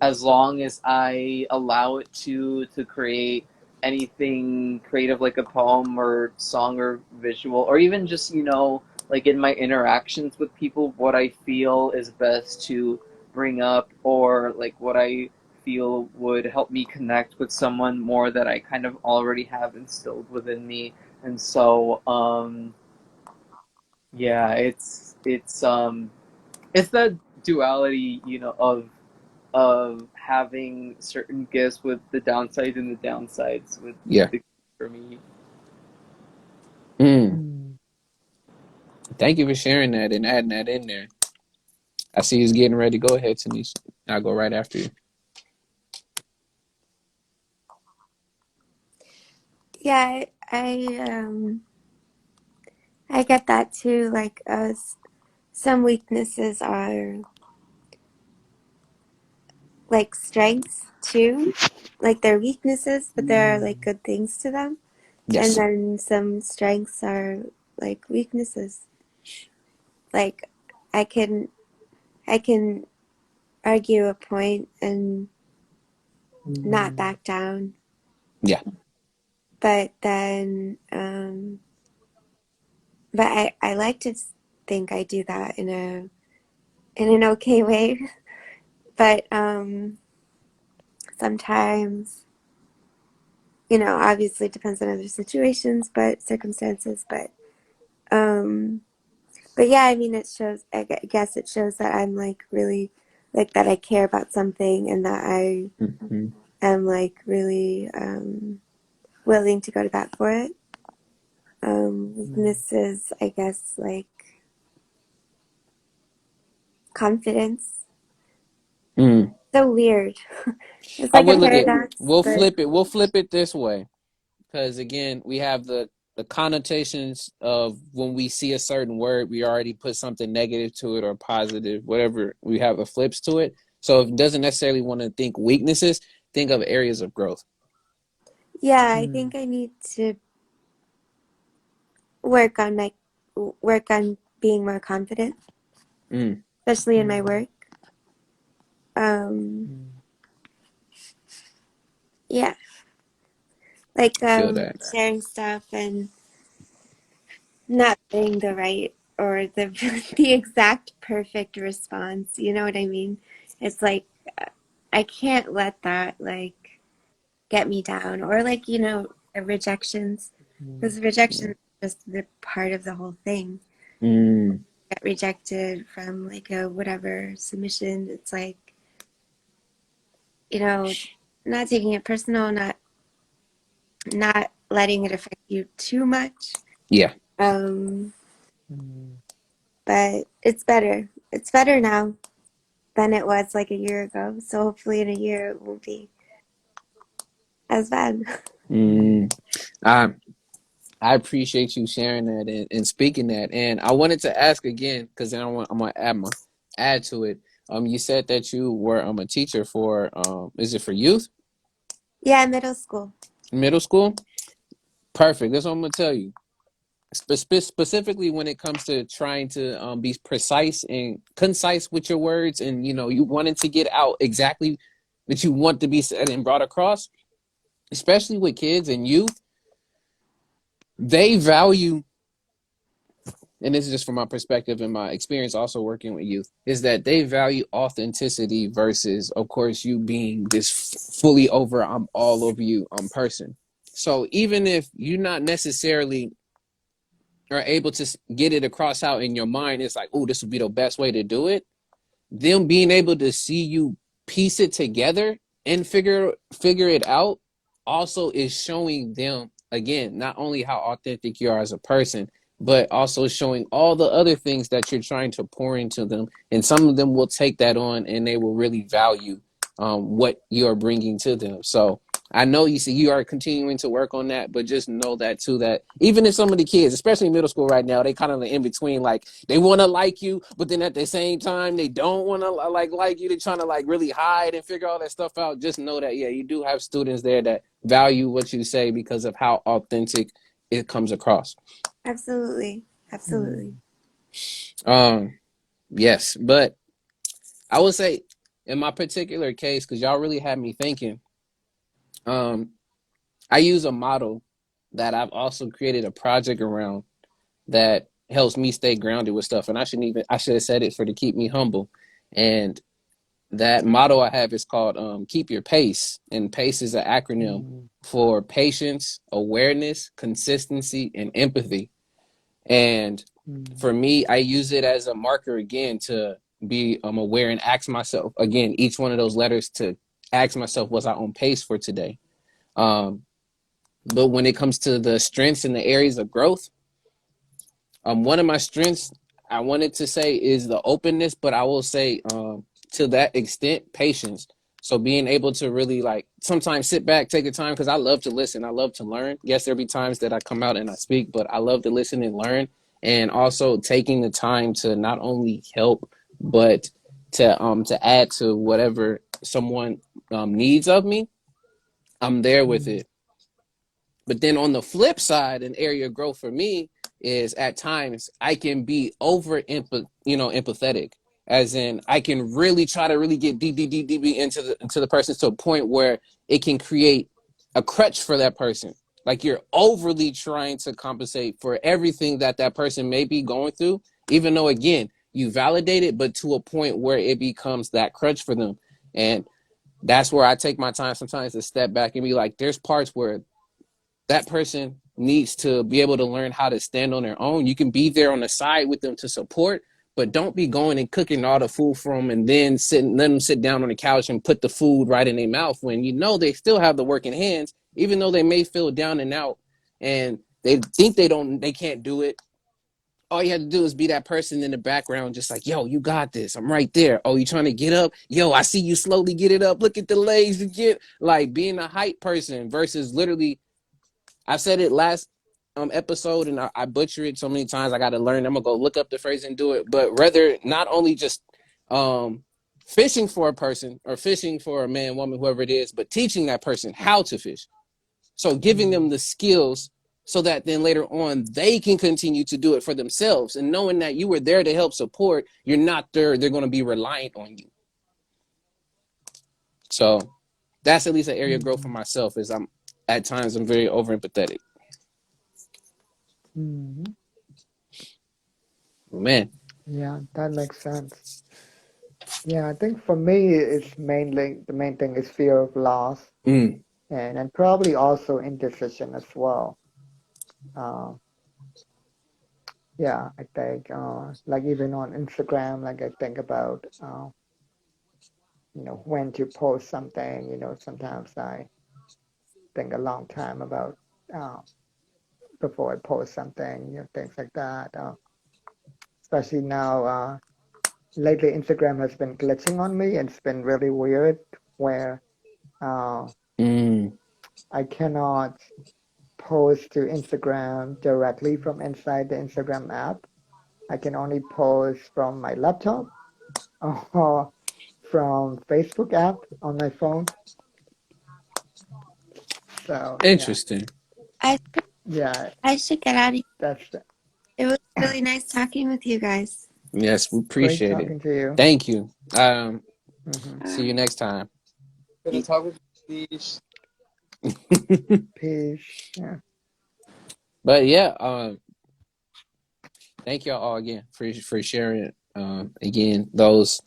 as long as I allow it to create anything creative like a poem or song or visual, or even just like in my interactions with people, what I feel is best to bring up, or like what I feel would help me connect with someone more that I kind of already have instilled within me. And so yeah, it's that duality, of having certain gifts with the downsides and the downsides with
yeah.
the for me.
Mm.
Mm.
Thank you for sharing that and adding that in there. I see you getting ready. Go ahead, Tanisha. I'll go right after you.
Yeah, I get that too. Like, some weaknesses are like strengths too. Like they're weaknesses, but there are like good things to them. And
Yes.
then some strengths are like weaknesses. Like I can I can argue a point and not back down.
Yeah.
But then but I like to think I do that in an okay way. But sometimes, obviously it depends on other situations, but circumstances, um but yeah, I mean, it shows, guess it shows that I'm like really, like that I care about something and that I
Mm-hmm.
am like really willing to go to bat for it. Weaknesses, I guess, like confidence.
Mm.
So weird. It's
I
like a
would look at.
paradox, but
We'll flip it this way, because again, we have the connotations of when we see a certain word, we already put something negative to it or positive, whatever. We have the flips to it. So if it doesn't necessarily want to think weaknesses, think of areas of growth.
yeah, I think I need to work on my work on being more confident,
Mm.
especially in my work. Um, yeah, like
Feel that.
sharing stuff and not getting the right or the the exact perfect response. You know what I mean? It's like I can't let that like get me down or like rejections, because rejection is just the part of the whole thing.
Mm.
Get rejected from like a whatever submission. It's like you know, not taking it personal, not letting it affect you too much.
Yeah.
Um, but it's better. It's better now than it was like a year ago. So hopefully in a year it won't be as bad.
Mm. I I appreciate you sharing that and speaking that. And I wanted to ask again, because then I'm gonna add to it. You said that you were a teacher for is it for youth,
Yeah, middle school.
middle school? Perfect. That's what I'm gonna tell you. Specifically when it comes to trying to be precise and concise with your words, and you wanted to get out exactly that you want to be said and brought across, especially with kids and youth. They value, and this is just from my perspective and my experience also working with youth, is that they value authenticity versus, of course, you being this fully over, I'm all over you person. So even if you're not necessarily are able to get it across out in your mind, it's like, oh, this would be the best way to do it. Them being able to see you piece it together and figure it out also is showing them, again, not only how authentic you are as a person, but also showing all the other things that you're trying to pour into them. And some of them will take that on and they will really value what you're bringing to them. So I know you see you are continuing to work on that, but just know that too, that even if some of the kids, especially in middle school right now, they kind of in between, like they want to like you, but then at the same time they don't want to like you. They're trying to like really hide and figure all that stuff out. Just know that you do have students there that value what you say because of how authentic it comes across.
Absolutely. Absolutely.
Um, yes, but I would say in my particular case, because y'all really had me thinking, um, I use a model that I've also created a project around that helps me stay grounded with stuff. And I should have said it for to keep me humble. And that motto I have is called keep your pace. And pace is an acronym for patience, awareness, consistency, and empathy. And for me, I use it as a marker again to be aware and ask myself again, each one of those letters to ask myself, was I on pace for today? But when it comes to the strengths and the areas of growth, one of my strengths I wanted to say is the openness, but I will say to that extent, patience. So being able to really like sometimes sit back, take the time, because I love to listen. I love to learn. Yes, there'll be times that I come out and I speak, but I love to listen and learn. And also taking the time to not only help, but to add to whatever someone needs of me. I'm there with it. But then on the flip side, an area of growth for me is at times I can be empathetic, as in I can really try to really get deep into the person to a point where it can create a crutch for that person. Like you're overly trying to compensate for everything that that person may be going through, even though again you validate it, but to a point where it becomes that crutch for them. And that's where I take my time sometimes to step back and be like, there's parts where that person needs to be able to learn how to stand on their own. You can be there on the side with them to support, but don't be going and cooking all the food for them and then let them sit down on the couch and put the food right in their mouth when you know they still have the working hands, even though they may feel down and out and they think they can't do it. All you have to do is be that person in the background, just like, yo, you got this. I'm right there. Oh, you trying to get up? Yo, I see you slowly get it up. Look at the legs to get like being a hype person versus literally. I said it last episode and I butcher it so many times. I got to learn. I'm gonna go look up the phrase and do it. But rather, not only just um, fishing for a person or fishing for a man, woman, whoever it is, but teaching that person how to fish. So giving them the skills so that then later on they can continue to do it for themselves and knowing that you were there to help support, you're not there, they're going to be reliant on you. So that's at least an area of growth for myself is at times I'm very over empathetic. Man.
Yeah, that makes sense. Yeah, I think for me, it's mainly the main thing is fear of loss,
Mm.
and probably also indecision as well. Uh, yeah, I think like even on Instagram, like I think about when to post something. Sometimes I think a long time about uh, before I post something. Things like that. Especially now, lately Instagram has been glitching on me, and it's been really weird where uh,
Mm.
I cannot post to Instagram directly from inside the Instagram app. I can only post from my laptop or from Facebook app on my phone. So yeah,
Interesting.
I
yeah,
I should get out of here.
that's
It was really nice talking with you guys.
Yes, we
great
appreciate it.
talking to you.
Thank you.
Hmm.
See you next time.
Gonna talk with these.
Peace. Yeah.
But yeah, thank y'all all again for sharing again those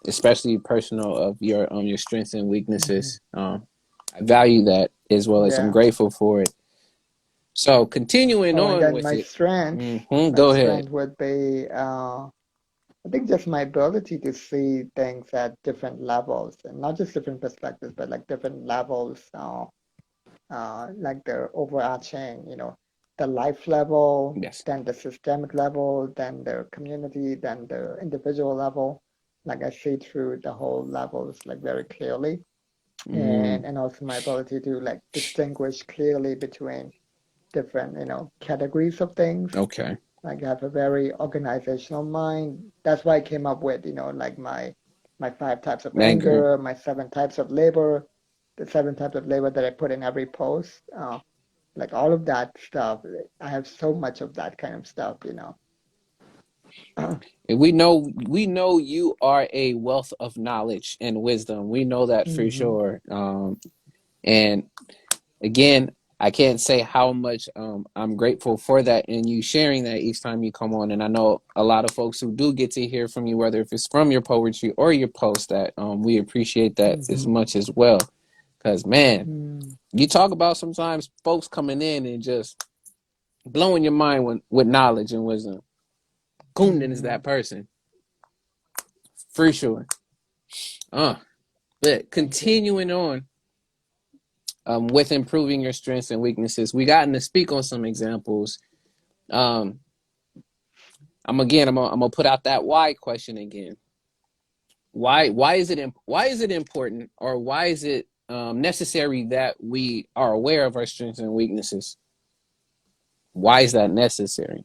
especially personal of your strengths and
Hmm.
weaknesses. I value that as well as I'm
Yeah.
grateful for it. So continuing
Oh, and
on
then
with
my
it.
strength, my
Go ahead.
strength would be, I think just my ability to see things at different levels, and not just different perspectives, but like different levels. Like the overarching, the life level,
Yes.
then the systemic level, then the community, then the individual level. Like I see through the whole levels like very clearly,
Mm,
and also my ability to like distinguish clearly between different, categories of things.
okay.
Like I have a very organizational mind. That's why I came up with, like my 5 types of
Anger.
anger, my 7 types of labor, the 7 types of labor that I put in every post. Like all of that stuff. I have so much of that kind of stuff.
And we know you are a wealth of knowledge and wisdom. We know that for
Hmm.
sure. And again, I can't say how much I'm grateful for that and you sharing that each time you come on. And I know a lot of folks who do get to hear from you, whether if it's from your poetry or your post, that we appreciate that as
Hmm.
much as well. Because man,
Mm.
you talk about sometimes folks coming in and just blowing your mind with knowledge and wisdom. Kunden is
Hmm.
that person for sure. Uh, but
Thank you.
continuing on with improving your strengths and weaknesses, we gotten to speak on some examples. Um, I'm gonna put out that why question again. Why is it important or why is it necessary that we are aware of our strengths and weaknesses? Why is that necessary?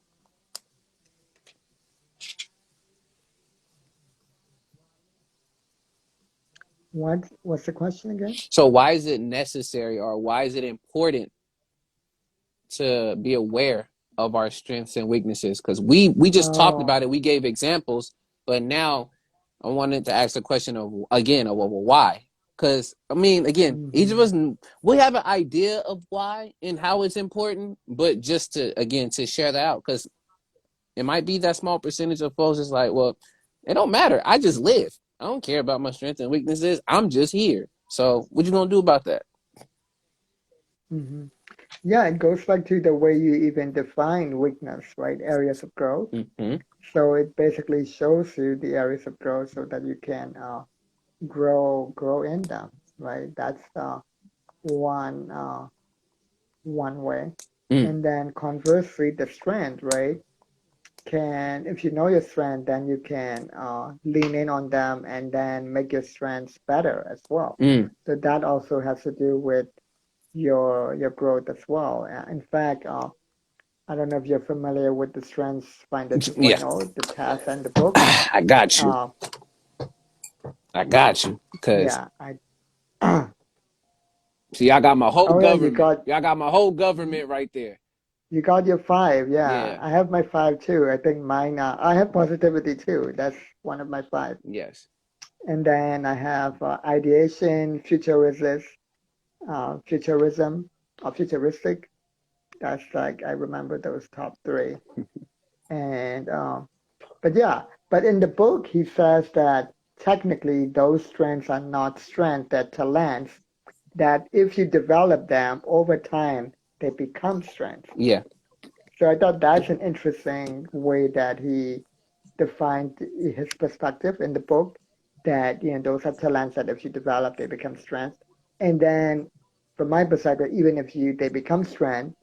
What's the question again?
So why is it necessary or why is it important to be aware of our strengths and weaknesses? Because we just talked
Oh.
about it, we gave examples, but now I wanted to ask the question of again of why. Because I mean, again, each of
Hmm.
us we have an idea of why and how it's important, but just to again to share that out because it might be that small percentage of folks is like, well, it don't matter. I just live. I don't care about my strengths and weaknesses. I'm just here. So what you gonna do about that?
Hmm. Yeah, it goes back to the way you even define weakness, right? Areas of growth.
Mm-hmm.
So it basically shows you the areas of growth so that you can grow in them, right? That's one one way.
Mm,
And then conversely, the strength, right? Can if you know your strength, then you can lean in on them and then make your strengths better as well.
mm.
So that also has to do with your growth as well. In fact, I don't know if you're familiar with the Strengths Finder
Yeah.
2.0, the task and the book.
I got you.
Uh,
I got you. Because,
yeah, I
see, y'all got my whole
oh yeah,
government. Y'all got my whole government right there.
you got your five. Yeah,
Yeah.
I have my five too. I think mine. I have positivity too. That's one of my five.
Yes.
And then I have ideation, futurism, or futuristic. That's like I remember those top three. And but yeah, but in the book he says that technically those strengths are not strengths, they're talents. That if you develop them over time, they become strengths.
Yeah.
So I thought that's an interesting way that he defined his perspective in the book. That those are talents that if you develop, they become strengths. And then, from my perspective, even if they become strength,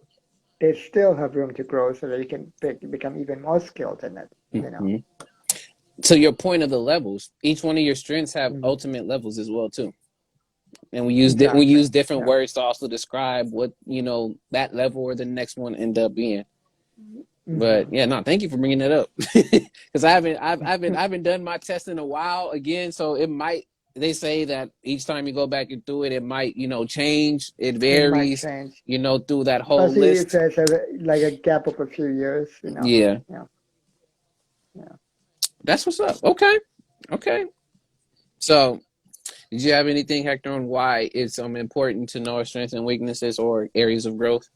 they still have room to grow so that you can become even more skilled in it. You know.
Hmm. To your point of the levels, each one of your strengths have
Mhm.
ultimate levels as well too. And we
Exactly.
use different
Yeah.
words to also describe what that level or the next one end up being. But
Hmm.
yeah, no, thank you for bringing it up because I haven't done my test in a while again, so it might. They say that each time you go back and through it, it might change. It
It might
varies,
change,
through that whole
especially if
list.
there's like a gap of a few years.
Yeah,
Yeah. Yeah.
that's what's up. Okay, okay. So, did you have anything, Hector, on why it's important to know our strengths and weaknesses or areas of growth?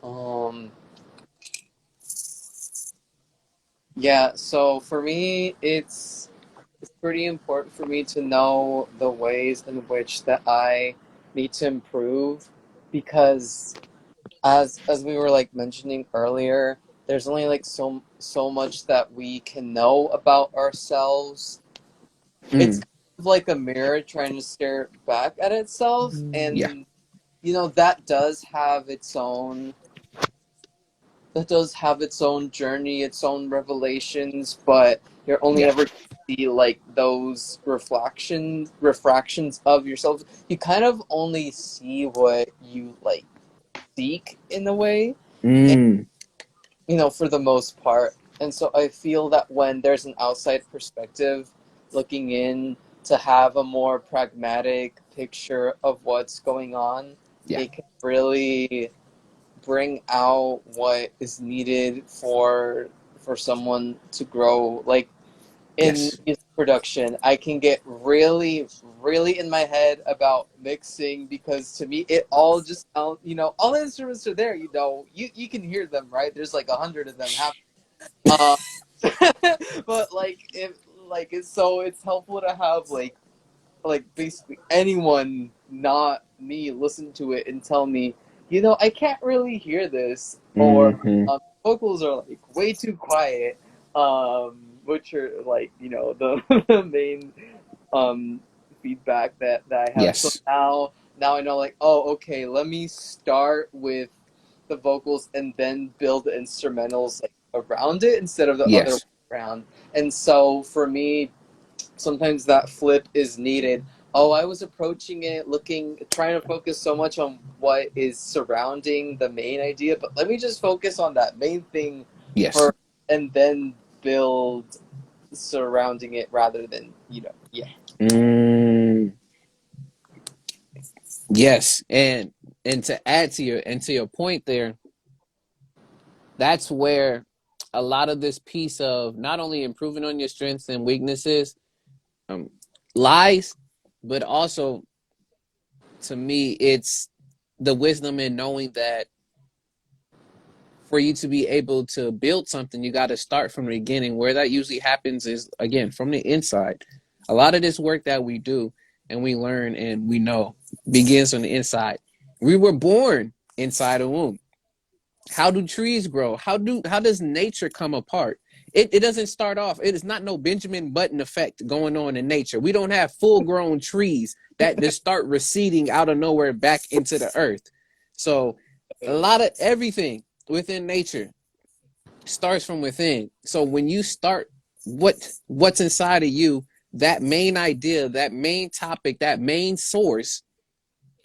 Um, yeah, so for me, it's pretty important for me to know the ways in which that I need to improve because as we were like mentioning earlier, there's only like so much that we can know about ourselves. It's
Mm,
kind of like a mirror trying to stare back at itself,
yeah.
and that does have its own journey, its own revelations, but you're only
Yeah.
ever see like those refractions of yourself. You kind of only see what you like seek in a way, and,
Mm,
for the most part. And so I feel that when there's an outside perspective looking in to have a more pragmatic picture of what's going on,
yeah.
it can really bring out what is needed for someone to grow. Like in
Yes.
music production, I can get really, really in my head about mixing because to me it all just sounds, all the instruments are there, you can hear them, right? There's like 100 of them happening. Uh, but like if like it's helpful to have like basically anyone not me listen to it and tell me, I can't really hear this, or
Mm-hmm.
vocals are like way too quiet, which are like the main um feedback that I have. So
Yes.
now I know, like, oh, okay, let me start with the vocals and then build the instrumentals like around it instead of the other way
Yes.
around. And so for me, sometimes that flip is needed. Oh, I was approaching it trying to focus so much on what is surrounding the main idea, but let me just focus on that main thing
Yes.
first and then build surrounding it rather than, yeah.
Mm, yes. And to add to your point there, that's where a lot of this piece of not only improving on your strengths and weaknesses um, lies, but also to me, it's the wisdom in knowing that for you to be able to build something, you got to start from the beginning. Where that usually happens is, again, from the inside. A lot of this work that we do and we learn and we know begins on the inside. We were born inside a womb. How do trees grow? How does nature come apart? It doesn't start off. It is not no Benjamin Button effect going on in nature. We don't have full grown trees that just start receding out of nowhere back into the earth. So a lot of everything within nature starts from within. So when you start what's inside of you, that main idea, that main topic, that main source,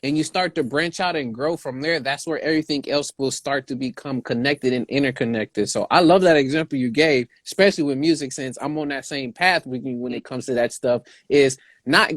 and you start to branch out and grow from there, that's where everything else will start to become connected and interconnected. So I love that example you gave, especially with music, since I'm on that same path with you when it comes to that stuff, is not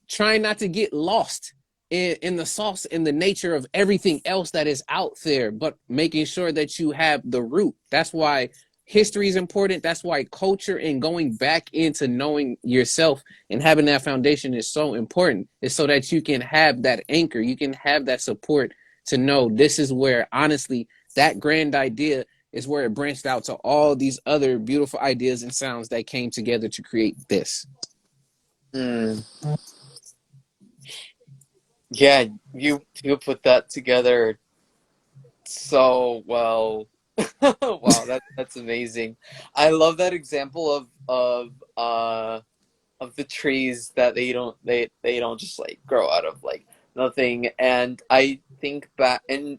trying not to get lost in the sauce, in the nature of everything else that is out there, but making sure that you have the root. That's why history is important. That's why culture and going back into knowing yourself and having that foundation is so important. It's so that you can have that anchor, you can have that support to know this is where, honestly, that grand idea is where it branched out to all these other beautiful ideas and sounds that came together to create this.
Mm. Yeah, you put that together so well. Wow, that's amazing. I love that example of the trees that they don't just like grow out of like nothing. And I think back, and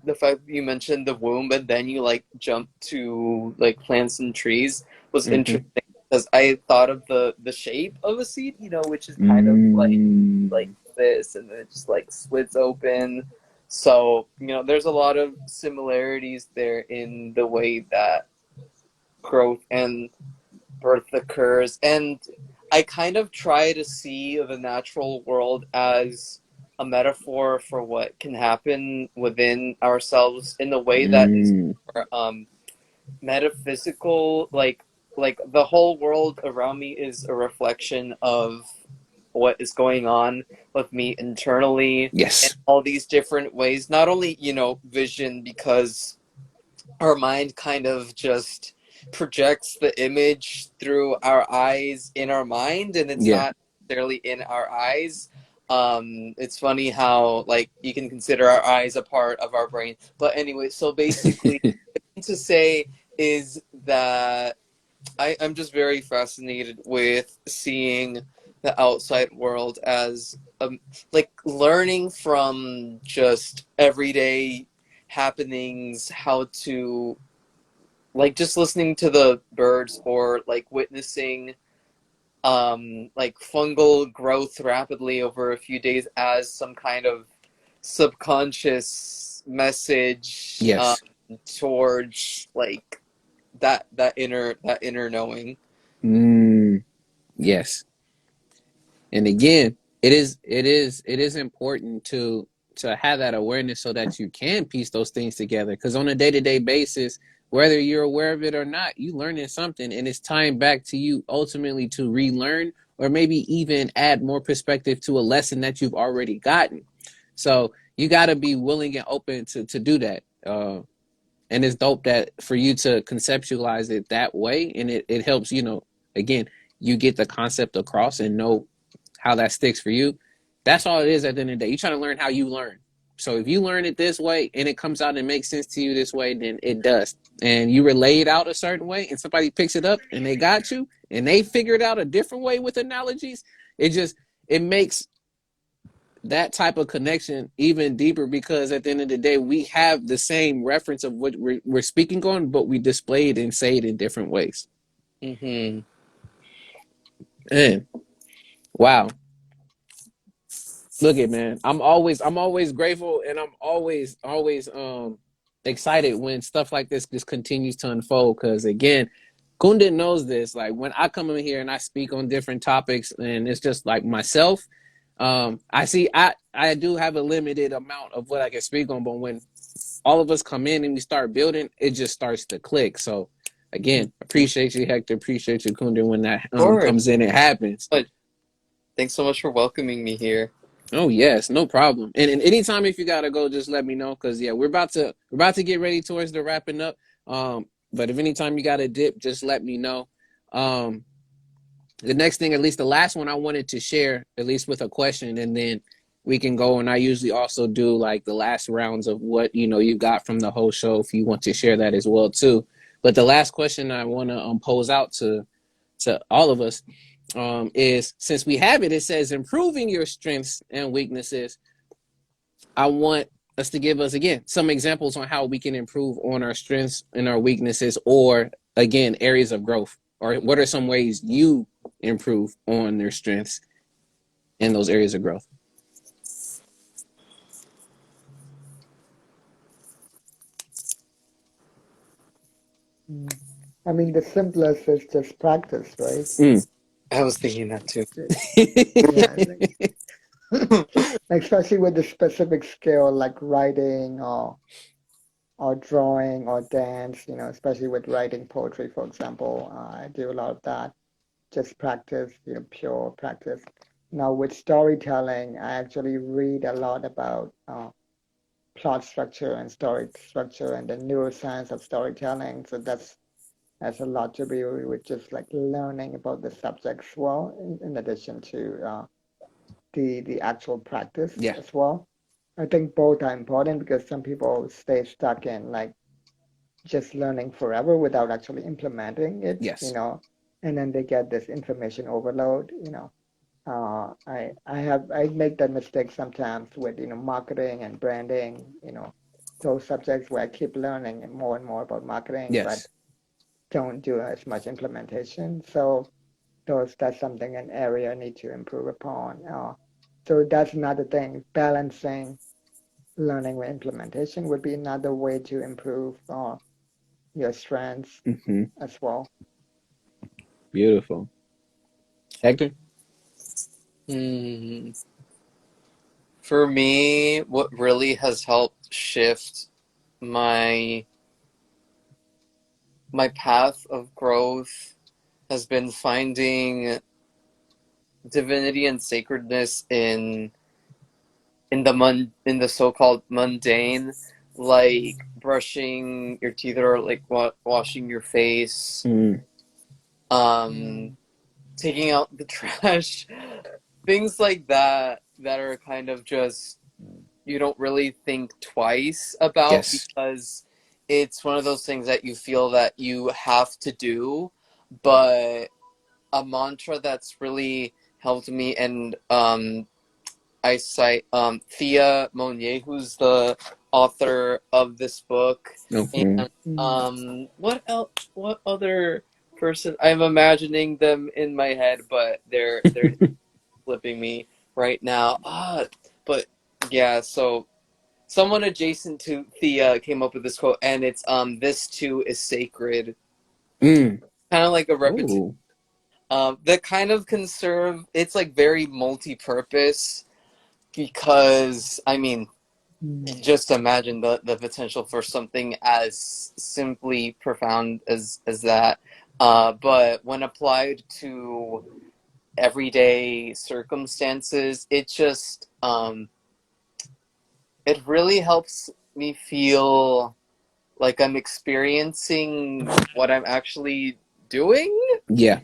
the fact that you mentioned the womb and then you like jump to like plants and trees was
Mm-hmm.
interesting because I thought of the shape of a seed, which is kind of like this, and then it just like splits open. So, there's a lot of similarities there in the way that growth and birth occurs. And I kind of try to see the natural world as a metaphor for what can happen within ourselves in the way that is more, metaphysical. Like the whole world around me is a reflection of what is going on with me internally in
Yes.
all these different ways. Not only, vision, because our mind kind of just projects the image through our eyes in our mind, and it's
Yeah.
not necessarily in our eyes. It's funny how like you can consider our eyes a part of our brain. But anyway, so basically, to say is that I'm just very fascinated with seeing the outside world as like learning from just everyday happenings, how to like just listening to the birds, or like witnessing like fungal growth rapidly over a few days as some kind of subconscious message
Yes.
towards like that inner knowing.
Mm, yes. And again, it is important to have that awareness so that you can piece those things together, because on a day-to-day basis, whether you're aware of it or not, you learning something, and it's tying back to you ultimately to relearn, or maybe even add more perspective to a lesson that you've already gotten. So you got to be willing and open to do that. And it's dope that for you to conceptualize it that way, and it helps, again, you get the concept across and know how that sticks for you. That's all it is at the end of the day. You're trying to learn how you learn. So if you learn it this way and it comes out and makes sense to you this way, then it does. And you relay it out a certain way and somebody picks it up and they got you and they figured out a different way with analogies, it makes that type of connection even deeper, because at the end of the day, we have the same reference of what we're speaking on, but we display it and say it in different ways.
Mm-hmm.
And wow, look at, man, I'm always grateful, and I'm always excited when stuff like this just continues to unfold, because again, Kundin knows this. Like when I come in here and I speak on different topics, and it's just like myself, I do have a limited amount of what I can speak on, but when all of us come in and we start building, it just starts to click. So again, appreciate you, Hector. Appreciate you, Kundin, when that
Sure.
comes in, it happens.
But thanks so much for welcoming me here.
Oh yes, no problem. And anytime if you gotta go, just let me know, because yeah, we're about to get ready towards the wrapping up. But if anytime you gotta dip, just let me know. Um, the next thing, at least the last one, I wanted to share, at least with a question, and then we can go, and I usually also do like the last rounds of what you got from the whole show, if you want to share that as well too. But the last question I want to pose out to all of us is, since we have it, it says improving your strengths and weaknesses. I want us to give us again some examples on how we can improve on our strengths and our weaknesses, or again areas of growth, or what are some ways you improve on their strengths and those areas of growth.
I mean, the simplest is just practice, right?
I was thinking that too.
Yeah, like, especially with the specific skill like writing or drawing or dance, especially with writing poetry, for example. I do a lot of that. Just practice, pure practice. Now, with storytelling, I actually read a lot about plot structure and story structure and the neuroscience of storytelling. So that's has a lot to do with just like learning about the subject as well, in addition to the actual practice
Yeah.
as well. I think both are important because some people stay stuck in like just learning forever without actually implementing it,
Yes.
and then they get this information overload. I make that mistake sometimes with marketing and branding, those subjects where I keep learning and more about marketing, but
Yes.
don't do as much implementation. So that's something, an area I need to improve upon. So that's another thing. Balancing learning with implementation would be another way to improve your strengths
Mm-hmm.
as well.
Beautiful. Hector?
Hmm. For me, what really has helped shift my my path of growth has been finding divinity and sacredness in the so-called mundane, like brushing your teeth or like washing your face,
Mm.
um,
Mm,
taking out the trash, things like that are kind of just you don't really think twice about
Yes.
because it's one of those things that you feel that you have to do, but a mantra that's really helped me and I cite Thea Monnier, who's the author of this book,
Mm-hmm.
and
mm,
what else? What other person? I'm imagining them in my head, but they're flipping me right now. But yeah, so someone adjacent to Thea came up with this quote, and it's "This too is sacred,"
Mm.
kind of like a repetition.
Oh.
That kind of conserve. It's like very multi-purpose because I mean
mm,
just imagine the potential for something as simply profound as that. But when applied to everyday circumstances, it really helps me feel like I'm experiencing what I'm actually doing,
Yeah.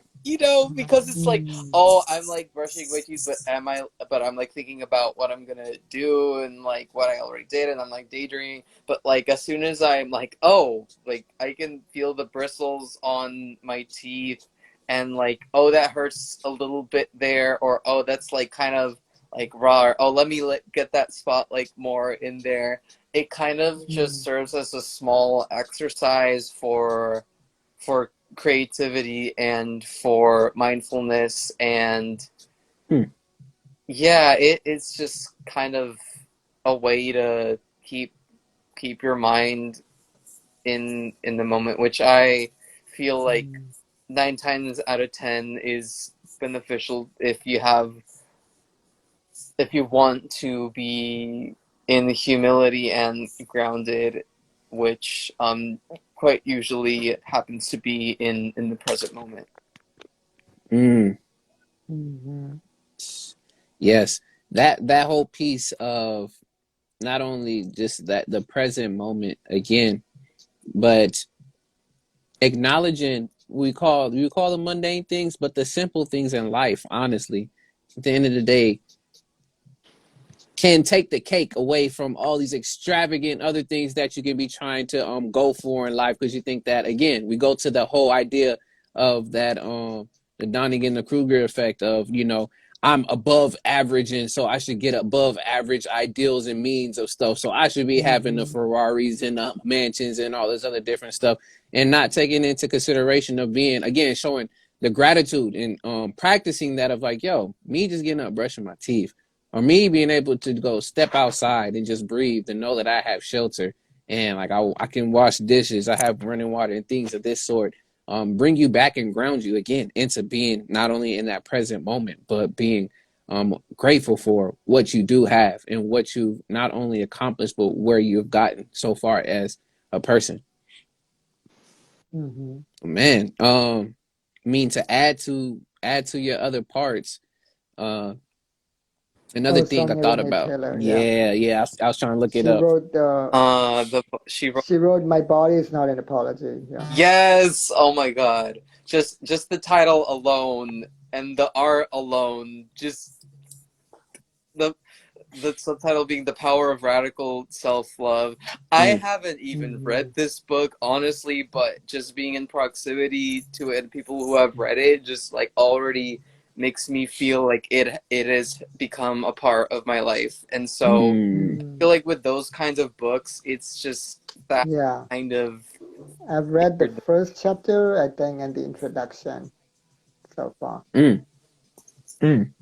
because it's like,
mm,
oh, I'm like brushing my teeth, but I'm like thinking about what I'm gonna do and like what I already did, and I'm like daydreaming. But like as soon as I'm like, oh, like I can feel the bristles on my teeth, and like, oh, that hurts a little bit there, or oh, that's like kind of like raw. Or, oh, let me get that spot like more in there. It kind of just
mm,
serves as a small exercise for creativity and for mindfulness, and
Hmm.
yeah, it's just kind of a way to keep your mind in the moment, which I feel like
mm,
9 times out of 10 is beneficial if you want to be in humility and grounded, which quite usually happens to be in the present moment.
Mm.
mm,
Yes. That whole piece of not only just that the present moment again, but acknowledging we call them mundane things, but the simple things in life, honestly. At the end of the day, can take the cake away from all these extravagant other things that you can be trying to go for in life, because you think that, again, we go to the whole idea of that the Donning and the Kruger effect of, I'm above average, and so I should get above average ideals and means of stuff. So I should be having the
Mm-hmm.
Ferraris and the mansions and all this other different stuff, and not taking into consideration of being, again, showing the gratitude and practicing that of like, yo, me just getting up, brushing my teeth, or me being able to go step outside and just breathe and know that I have shelter, and like I can wash dishes, I have running water and things of this sort, bring you back and ground you again into being not only in that present moment, but being grateful for what you do have and what you not only accomplished, but where you've gotten so far as a person.
Mm-hmm.
Man, I mean, to add to your other parts, uh, another
Oh,
thing I
Sonia
thought
Renee
about.
Taylor. Yeah,
Yeah, I was trying to look it
she
up.
wrote the.
The she wrote.
She wrote "My Body Is Not an Apology." Yeah.
Yes. Oh my God. Just the title alone and the art alone. Just the the subtitle being "The Power of Radical Self-Love." I
Mm,
haven't even
Mm-hmm.
read this book, honestly, but just being in proximity to it and people who have read it just like already makes me feel like it has become a part of my life. And so
mm,
I feel
Mm.
like with those kinds of books, it's just that
Yeah,
kind of
I've read the
weird.
first chapter, I think, and the introduction so far.
mm, mm.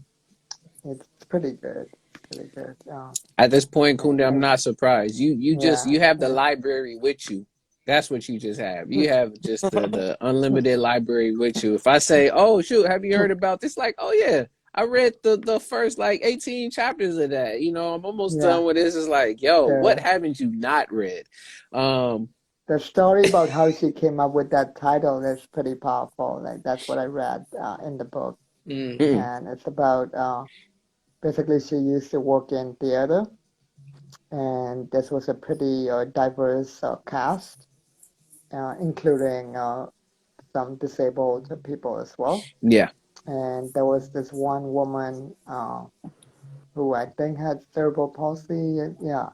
It's pretty good. It's pretty good.
At this point, Kunde, I'm
And
not surprised. You
yeah,
have the
yeah,
library with you. That's what you just have. You have just the unlimited library with you. If I say, "Oh shoot, have you heard about this?" Like, "Oh yeah, I read the first like 18 chapters of that. I'm almost
yeah.
done with this." It's like, yo, what
The
haven't you not read? Um,
the story about how she came up with that title is pretty powerful. Like that's what I read in the book,
Mm.
mm,
and it's about basically she used to work in theater, and this was a pretty diverse cast, including some disabled people as well.
yeah,
And there was this one woman who I think had cerebral palsy. Yeah,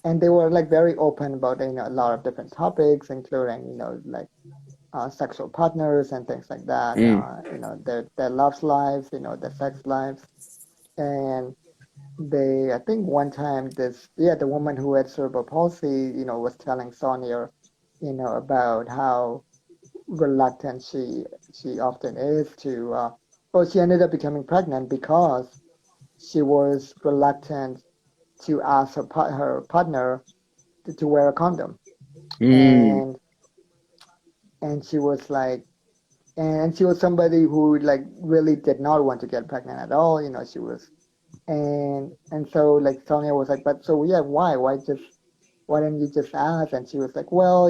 and they were like very open about a lot of different topics, including like sexual partners and things like that.
mm,
Their love lives, their sex lives, and they I think one time the woman who had cerebral palsy was telling Sonia about how reluctant she often is to well, she ended up becoming pregnant because she was reluctant to ask her partner to wear a condom,
mm,
and she was like, and she was somebody who like really did not want to get pregnant at all. She was, and so like Sonia was like, but so yeah, why don't you just ask? And she was like, well,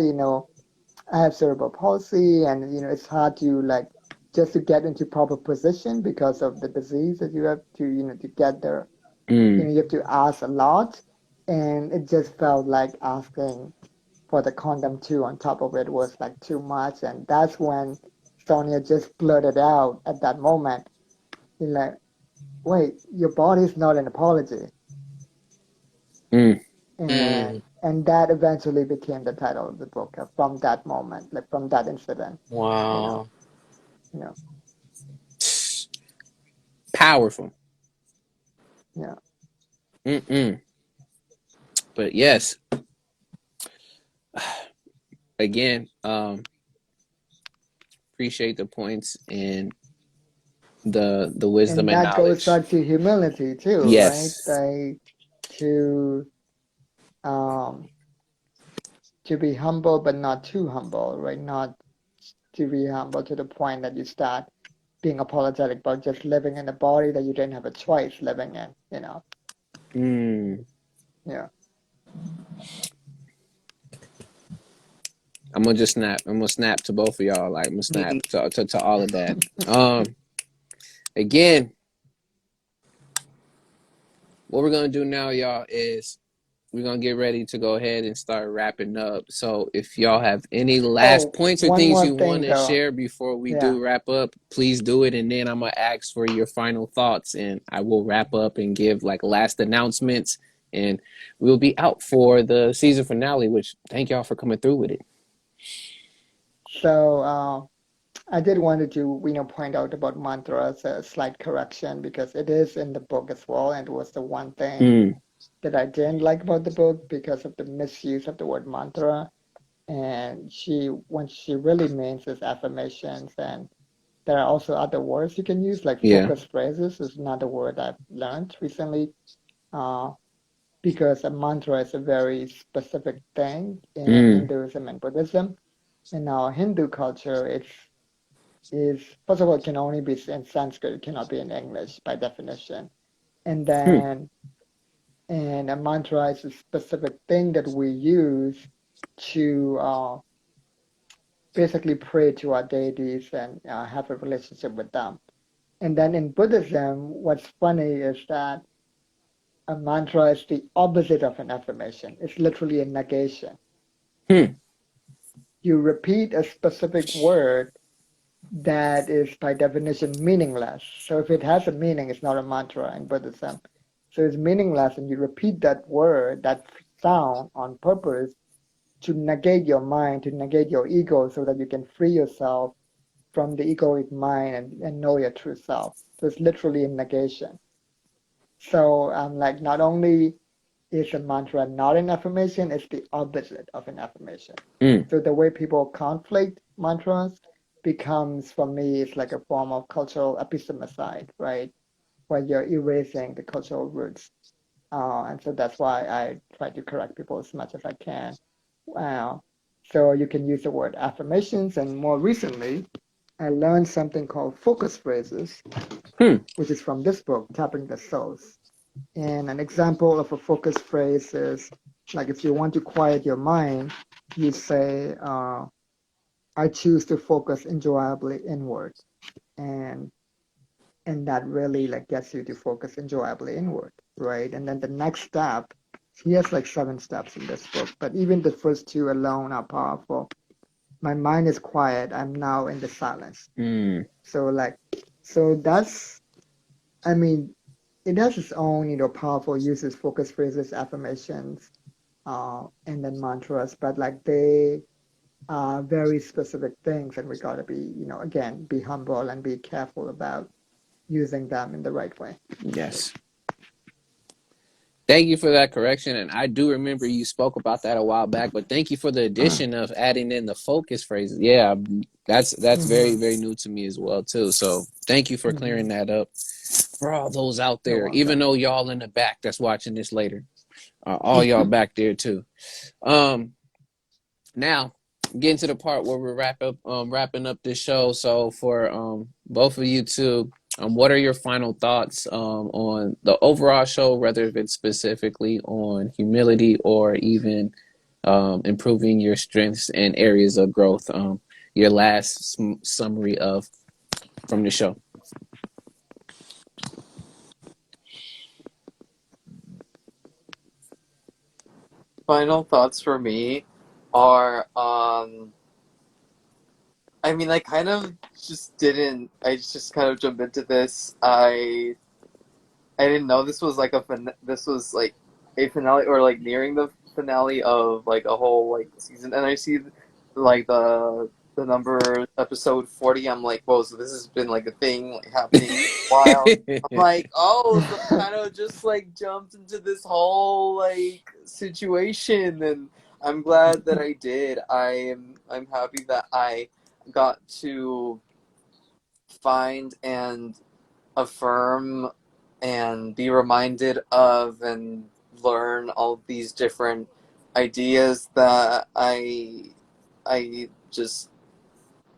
I have cerebral palsy, and it's hard to like just to get into proper position because of the disease that you have to to get there.
mm,
You have to ask a lot, and it just felt like asking for the condom too on top of it was like too much, and that's when Sonia just blurted out at that moment. You're like, wait, your body's not an apology,
mm.
and
Mm.
that eventually became the title of the book from that moment, like from that incident. You know,
Wow.
you know,
Powerful.
yeah.
Mm-mm. But yes, again, appreciate the points and the wisdom
And
and
that goes
knowledge.
back to humility too, right?
Yes.
Like to um be humble but not too humble, right? Not to be humble to the point that you start being apologetic about just living in a body that you didn't have a choice living in.
Mm.
Yeah.
I'm gonna just snap. I'm gonna snap to both of y'all. Like I'm gonna snap
Mm.
to all of that. Again, what we're gonna do now, y'all, is we're gonna get ready to go ahead and start wrapping up. So if y'all have any last
Oh,
points or
one
things
more
you want
thing
to
though.
share before we
Yeah.
do wrap up, please do it. And then I'm gonna ask for your final thoughts, and I will wrap up and give like last announcements. And we'll be out for the season finale. Which thank y'all for coming through with it.
So I did wanted to, point out about mantra as a slight correction because it is in the book as well, and it was the one thing
Mm,
that I didn't like about the book because of the misuse of the word mantra. And what she really means is affirmations, and there are also other words you can use, like
yeah.
focus phrases is another word I've learned recently. Uh, because a mantra is a very specific thing in
Mm,
Hinduism and Buddhism. In our Hindu culture, is first of all, it can only be in Sanskrit, it cannot be in English by definition. And
hmm,
then and a mantra is a specific thing that we use to basically pray to our deities and have a relationship with them. And then in Buddhism, what's funny is that a mantra is the opposite of an affirmation. It's literally a negation.
hmm,
You repeat a specific word that is by definition meaningless. So if it has a meaning, it's not a mantra in Buddhism. So it's meaningless, and you repeat that word, that sound on purpose to negate your mind, to negate your ego, so that you can free yourself from the egoic mind and know your true self. So it's literally a negation. So like not only is a mantra not an affirmation, it's the opposite of an affirmation.
mm,
So the way people conflict mantras becomes, for me, it's like a form of cultural epistemicide, right? Where you're erasing the cultural roots. And so that's why I try to correct people as much as I can. Uh, so you can use the word affirmations, and more recently, I learned something called focus phrases,
hmm.
which is from this book, Tapping the Souls. And an example of a focus phrase is like if you want to quiet your mind, you say, I choose to focus enjoyably inward. And and that really like gets you to focus enjoyably inward, right? And then the next step, he has like 7 steps in this book, but even the first 2 alone are powerful. My mind is quiet. I'm now in the silence.
Mm,
So like, so that's, I mean, it has its own, powerful uses, focus phrases, affirmations, and then mantras, but like they are very specific things, and we gotta be, again, be humble and be careful about using them in the right way. So,
yes. Thank you for that correction. And I do remember you spoke about that a while back, but thank you for the addition of adding in the focus phrases. Yeah, that's very,
mm-hmm,
very new to me as well too. So thank you for
mm-hmm.
clearing that up for all those out
You're
there, even
welcome.
though y'all in the back that's watching this later. All y'all back there too. Um Now, getting to the part where we're wrapping up this show. So for both of you two, what are your final thoughts on the overall show, whether if it's specifically on humility or even improving your strengths and areas of growth? Your last summary of from the show.
Final thoughts for me are I mean, I kind of just didn't. I just kind of jumped into this. I didn't know this was like this was like a finale or like nearing the finale of like a whole like season. And I see like the number episode 40. I'm like, whoa! So this has been like a thing like happening for a while. I'm like, oh, so I kind of just like jumped into this whole like situation, and I'm glad that I did. I'm happy that I got to find and affirm and be reminded of and learn all these different ideas that I just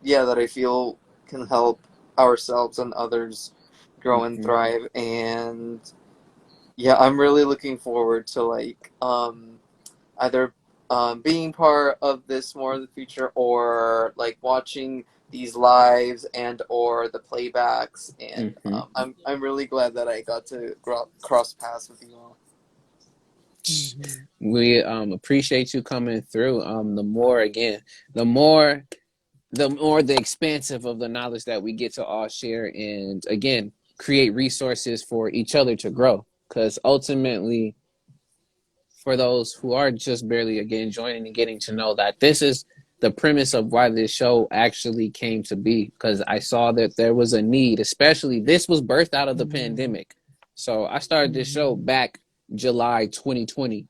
that I feel can help ourselves and others grow and
Mhm,
thrive. And yeah, I'm really looking forward to like either being part of this more in the future, or like watching these lives and or the playbacks. And
mhm.
I'm really glad that I got to cross paths with you all.
Mm-hmm.
We appreciate you coming through. The more again, the more the expansive of the knowledge that we get to all share, and again create resources for each other to grow, because ultimately for those who are just barely again joining and getting to know, that this is the premise of why this show actually came to be, because I saw that there was a need, especially this was birthed out of the
Mm-hmm.
pandemic. So I started this show
Mm-hmm.
back July 2020,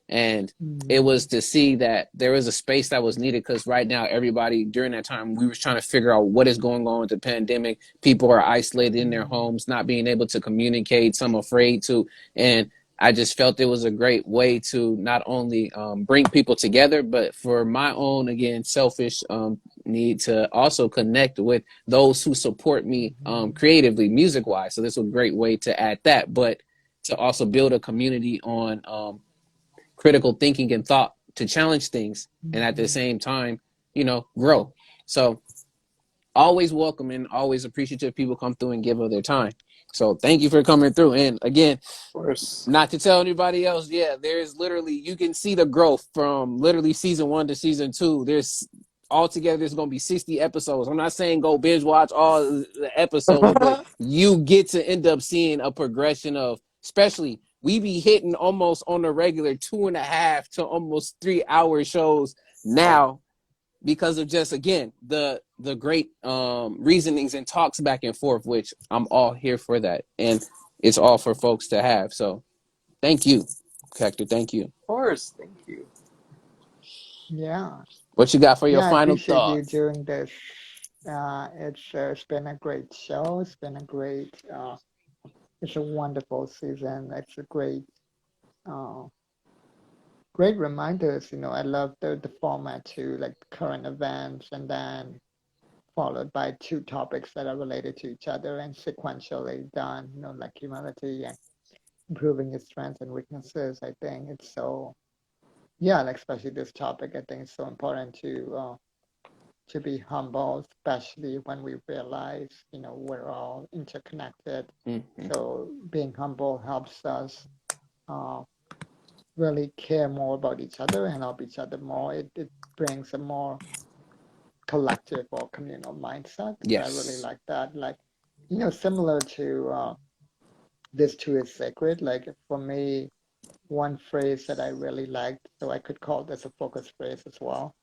and it
Mm-hmm.
was to see that there was a space that was needed, because right now everybody during that time we were trying to figure out what is going on with the pandemic. People are isolated in their
Mm-hmm.
homes, not being able to communicate, some afraid to. And I just felt it was a great way to not only bring people together, but for my own, again, selfish need to also connect with those who support me
Mm-hmm.
creatively, music wise. So this was a great way to add that, but to also build a community on critical thinking and thought to challenge things, and at the
Mm-hmm.
same time, grow. So always welcome and always appreciative people come through and give of their time. So thank you for coming through. And again,
Of course.
not to tell anybody else, yeah, there's literally, you can see the growth from literally season 1 to season 2. There's altogether there's going to be 60 episodes. I'm not saying go binge watch all the episodes, but you get to end up seeing a progression of, especially we be hitting almost on a regular 2.5 to almost 3 hour shows now, because of just again the great reasonings and talks back and forth, which I'm all here for that, and it's all for folks to have. So thank you, Hector. Thank you.
Of course. Thank you.
Yeah.
What you got for your
Yeah, I
final
appreciate you
thoughts?
doing this. It's been a great show. It's been a great it's a wonderful season. It's a uh great reminders. I love the format too, like current events and then followed by two topics that are related to each other and sequentially done, like humility and improving your strengths and weaknesses. I think it's so, yeah, like especially this topic, I think it's so important to be humble, especially when we realize, we're all interconnected.
Mm-hmm.
So being humble helps us uh, really care more about each other and help each other more. It brings a more collective or communal mindset. So I really
Yes.
like that. Like, similar to this too is sacred. Like for me, one phrase that I really liked, so I could call this a focus phrase as well.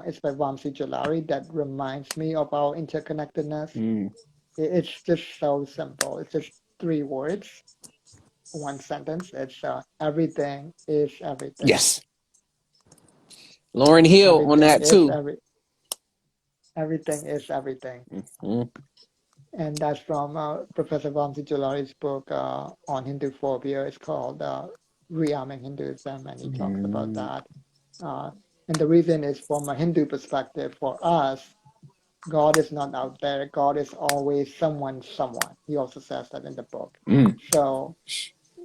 It's by Vamsi Jalari that reminds me of our interconnectedness.
Mm.
It's just so simple. It's just three words, one sentence. It's everything is everything.
Yes. Lauren Hill on
Everything
that
is
too.
everything is everything.
Mm-hmm.
And that's from Professor Vamsi Jalari's book on Hindu phobia. It's called Rearming Hinduism, and he talks about
Mm-hmm.
that. Uh, and the reason is from a Hindu perspective, for us, God is not out there. God is always someone. He also says that in the book.
Mm.
So,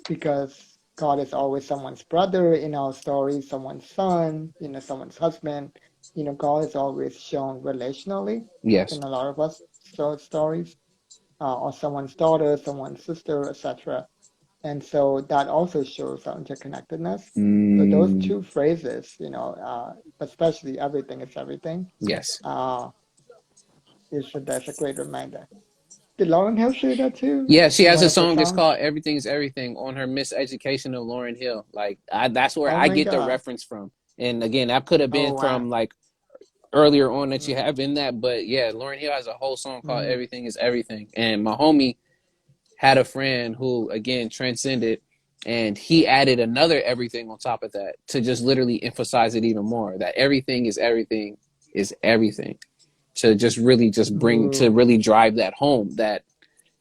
because God is always someone's brother in our story, someone's son, someone's husband, God is always shown relationally
Yes.
in a lot of us stories, or someone's daughter, someone's sister, etc. And so that also shows our interconnectedness. So those
Mm.
two phrases, especially everything is everything,
Yes.
uh, that's a great reminder. Did Lauren Hill say that too
Yeah, she
in
has
one
a
of her
song. It's
songs?
called "Everything's Everything" on her Miseducation of Lauren Hill. Like that's where
Oh
I
my
get the
God.
reference from. And again, that could have
Oh
been
wow.
from like earlier on that you
Mm,
have in that. But yeah, Lauren Hill has a whole song called
mm,
"Everything Is Everything." And my homie had a friend who again transcended, and he added another everything on top of that to just literally emphasize it even more. That everything is everything. To just really just bring to
ooh,
really drive that home, that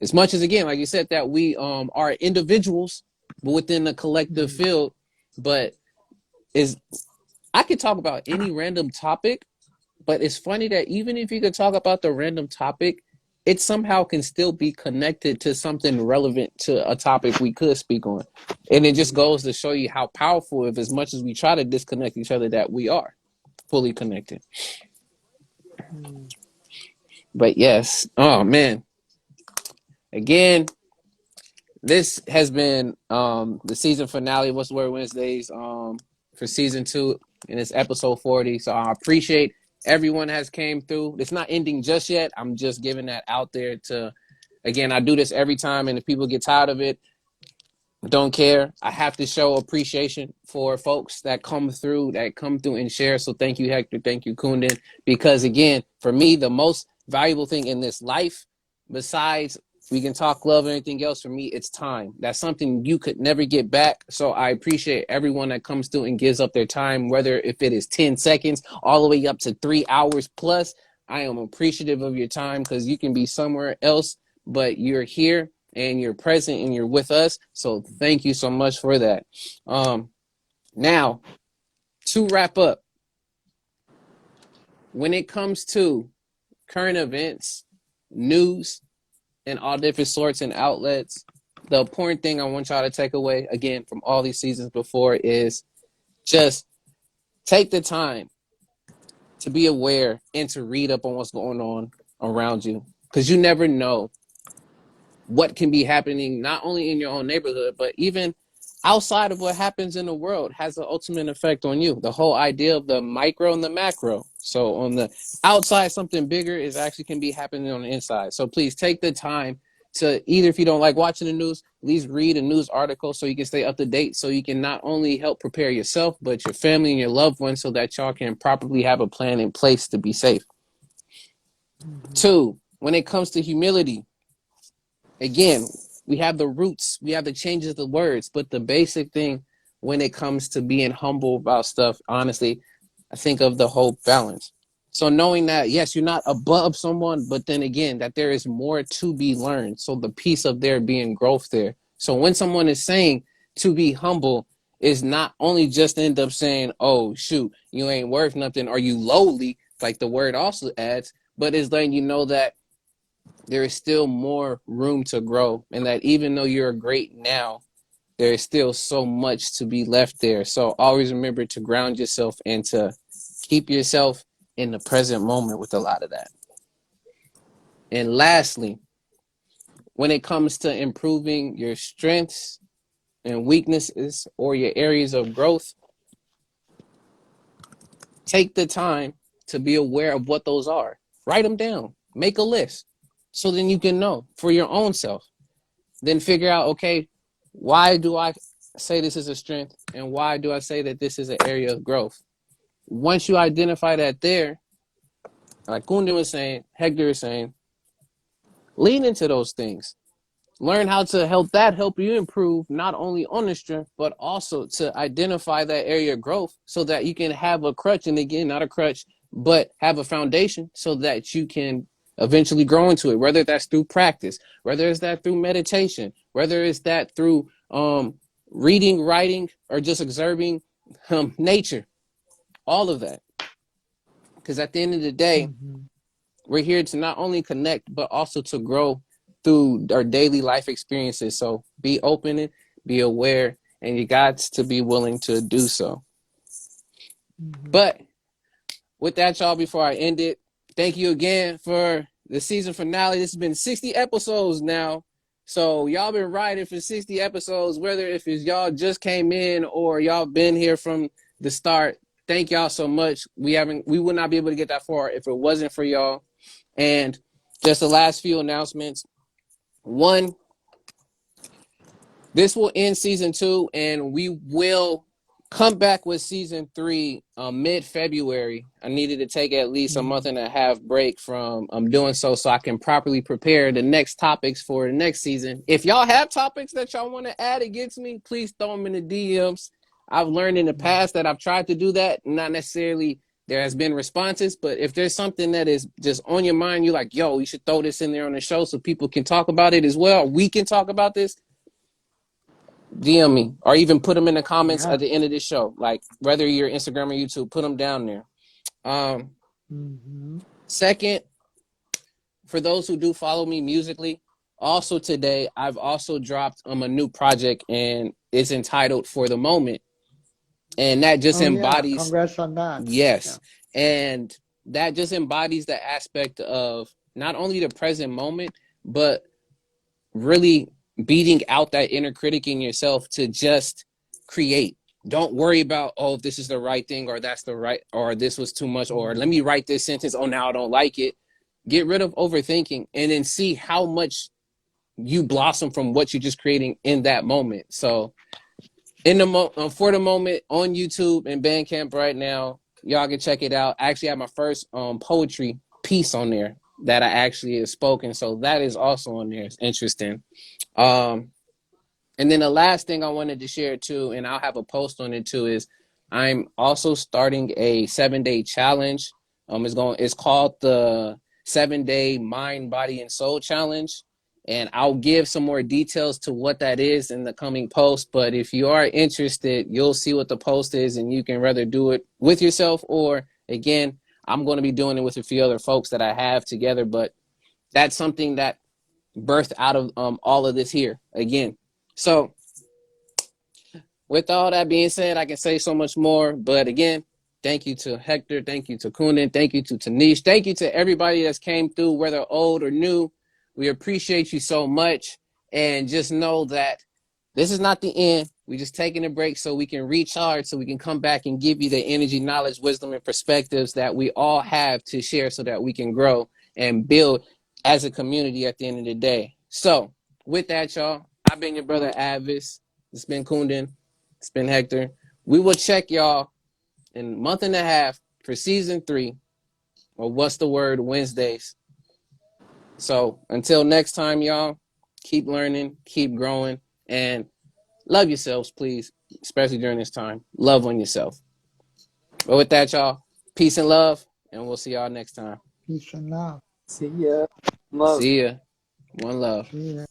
as much as again like you said that we are individuals but within a collective
mm,
field, but is I could talk about any random topic, but it's funny that even if you could talk about the random topic, it somehow can still be connected to something relevant to a topic we could speak on. And it just
mm,
goes to show you how powerful, if as much as we try to disconnect each other, that we are fully connected.
mm.
But yes, oh man, again, this has been the season finale. What's the word Wednesdays for season 2, and it's episode 40. So I appreciate everyone has came through. It's not ending just yet. I'm just giving that out there to. Again, I do this every time, and if people get tired of it, don't care. I have to show appreciation for folks that come through and share. So thank you, Hector. Thank you, Kundin. Because again, for me, the most valuable thing in this life, besides we can talk love and anything else, for me, it's time. That's something you could never get back. So I appreciate everyone that comes through and gives up their time, whether if it is 10 seconds all the way up to 3 hours plus. I am appreciative of your time because you can be somewhere else, but you're here and you're present and you're with us. So thank you so much for that. Now, to wrap up, when it comes to current events, news, and all different sorts and outlets, the important thing I want y'all to take away, again, from all these seasons before is just take the time to be aware and to read up on what's going on around you. Because you never know what can be happening not only in your own neighborhood, but even outside of what happens in the world has an ultimate effect on you. The whole idea of the micro and the macro. So on the outside, something bigger is actually can be happening on the inside. So please take the time to either, if you don't like watching the news, at least read a news article so you can stay up to date, so you can not only help prepare yourself, but your family and your loved ones, so that y'all can properly have a plan in place to be safe.
Mm-hmm.
2, when it comes to humility, again, we have the roots, we have the changes of the words, but the basic thing when it comes to being humble about stuff, honestly, I think of the whole balance. So knowing that, yes, you're not above someone, but then again, that there is more to be learned. So the piece of there being growth there. So when someone is saying to be humble, is not only just end up saying, oh, shoot, you ain't worth nothing, or you lowly, like the word also adds, but is letting you know that there is still more room to grow, and that even though you're great now, there is still so much to be left there. So always remember to ground yourself and to keep yourself in the present moment with a lot of that. And lastly, when it comes to improving your strengths and weaknesses or your areas of growth, take the time to be aware of what those are. Write them down, make a list, so then you can know for your own self. Then figure out, okay, why do I say this is a strength, and why do I say that this is an area of growth? Once you identify that there, like Kunde was saying, Hector is saying, lean into those things. Learn how to help you improve not only on the strength, but also to identify that area of growth so that you can have a crutch, and again, not a crutch, but have a foundation so that you can eventually grow into it, whether that's through practice, whether it's that through meditation, whether it's that through reading, writing, or just observing nature, all of that. Because at the end of the day,
Mm-hmm.
we're here to not only connect, but also to grow through our daily life experiences. So be open and be aware, and you got to be willing to do so.
Mm-hmm.
But with that, y'all, before I end it, thank you again for the season finale. This has been 60 episodes now. So y'all been riding for 60 episodes, whether if it's y'all just came in or y'all been here from the start. Thank y'all so much. We would not be able to get that far if it wasn't for y'all. And just the last few announcements. One, this will end season 2, and we will come back with season 3 mid-February. I needed to take at least a month and a half break from doing so I can properly prepare the next topics for the next season. If y'all have topics that y'all want to add against me, please throw them in the DMs. I've learned in the past that I've tried to do that, not necessarily there has been responses, but if there's something that is just on your mind, you're like, yo, you should throw this in there on the show so people can talk about it as well. We can talk about this. DM me, or even put them in the comments
Yeah.
at the end of this show. Like whether you're Instagram or YouTube, put them down there.
Mm-hmm.
Second, for those who do follow me musically, also today I've also dropped a new project, and it's entitled For the Moment. And that just
Oh yeah.
embodies,
Congrats on that. Yeah.
yes, and that just embodies the aspect of not only the present moment, but really beating out that inner critic in yourself to just create. Don't worry about, oh, if this is the right thing or that's the right, or this was too much, or let me write this sentence, oh, now I don't like it. Get rid of overthinking and then see how much you blossom from what you're just creating in that moment. So in the for the moment on YouTube and Bandcamp right now, y'all can check it out. I actually have my first poetry piece on there that I actually have spoken. So that is also on there. It's interesting. Um, and then the last thing I wanted to share too, and I'll have a post on it too, is I'm also starting a 7-day challenge. It's called the 7-day Mind, Body, and Soul Challenge. And I'll give some more details to what that is in the coming post. But if you are interested, you'll see what the post is, and you can rather do it with yourself, or again, I'm going to be doing it with a few other folks that I have together. But that's something that birthed out of all of this here again. So with all that being said, I can say so much more. But again, thank you to Hector. Thank you to Kunin. Thank you to Tanish. Thank you to everybody that's came through, whether old or new. We appreciate you so much. And just know that this is not the end. We're just taking a break so we can recharge, so we can come back and give you the energy, knowledge, wisdom, and perspectives that we all have to share so that we can grow and build as a community at the end of the day. So with that, y'all, I've been your brother Avis. It's been Kundin. It's been Hector. We will check y'all in a month and a half for season 3 of What's the Word Wednesdays. So until next time, y'all, keep learning, keep growing, and love yourselves, please, especially during this time. Love on yourself. But with that, y'all, peace and love, and we'll see y'all next time.
Peace and love.
See ya. Love.
See ya. One love.
See ya.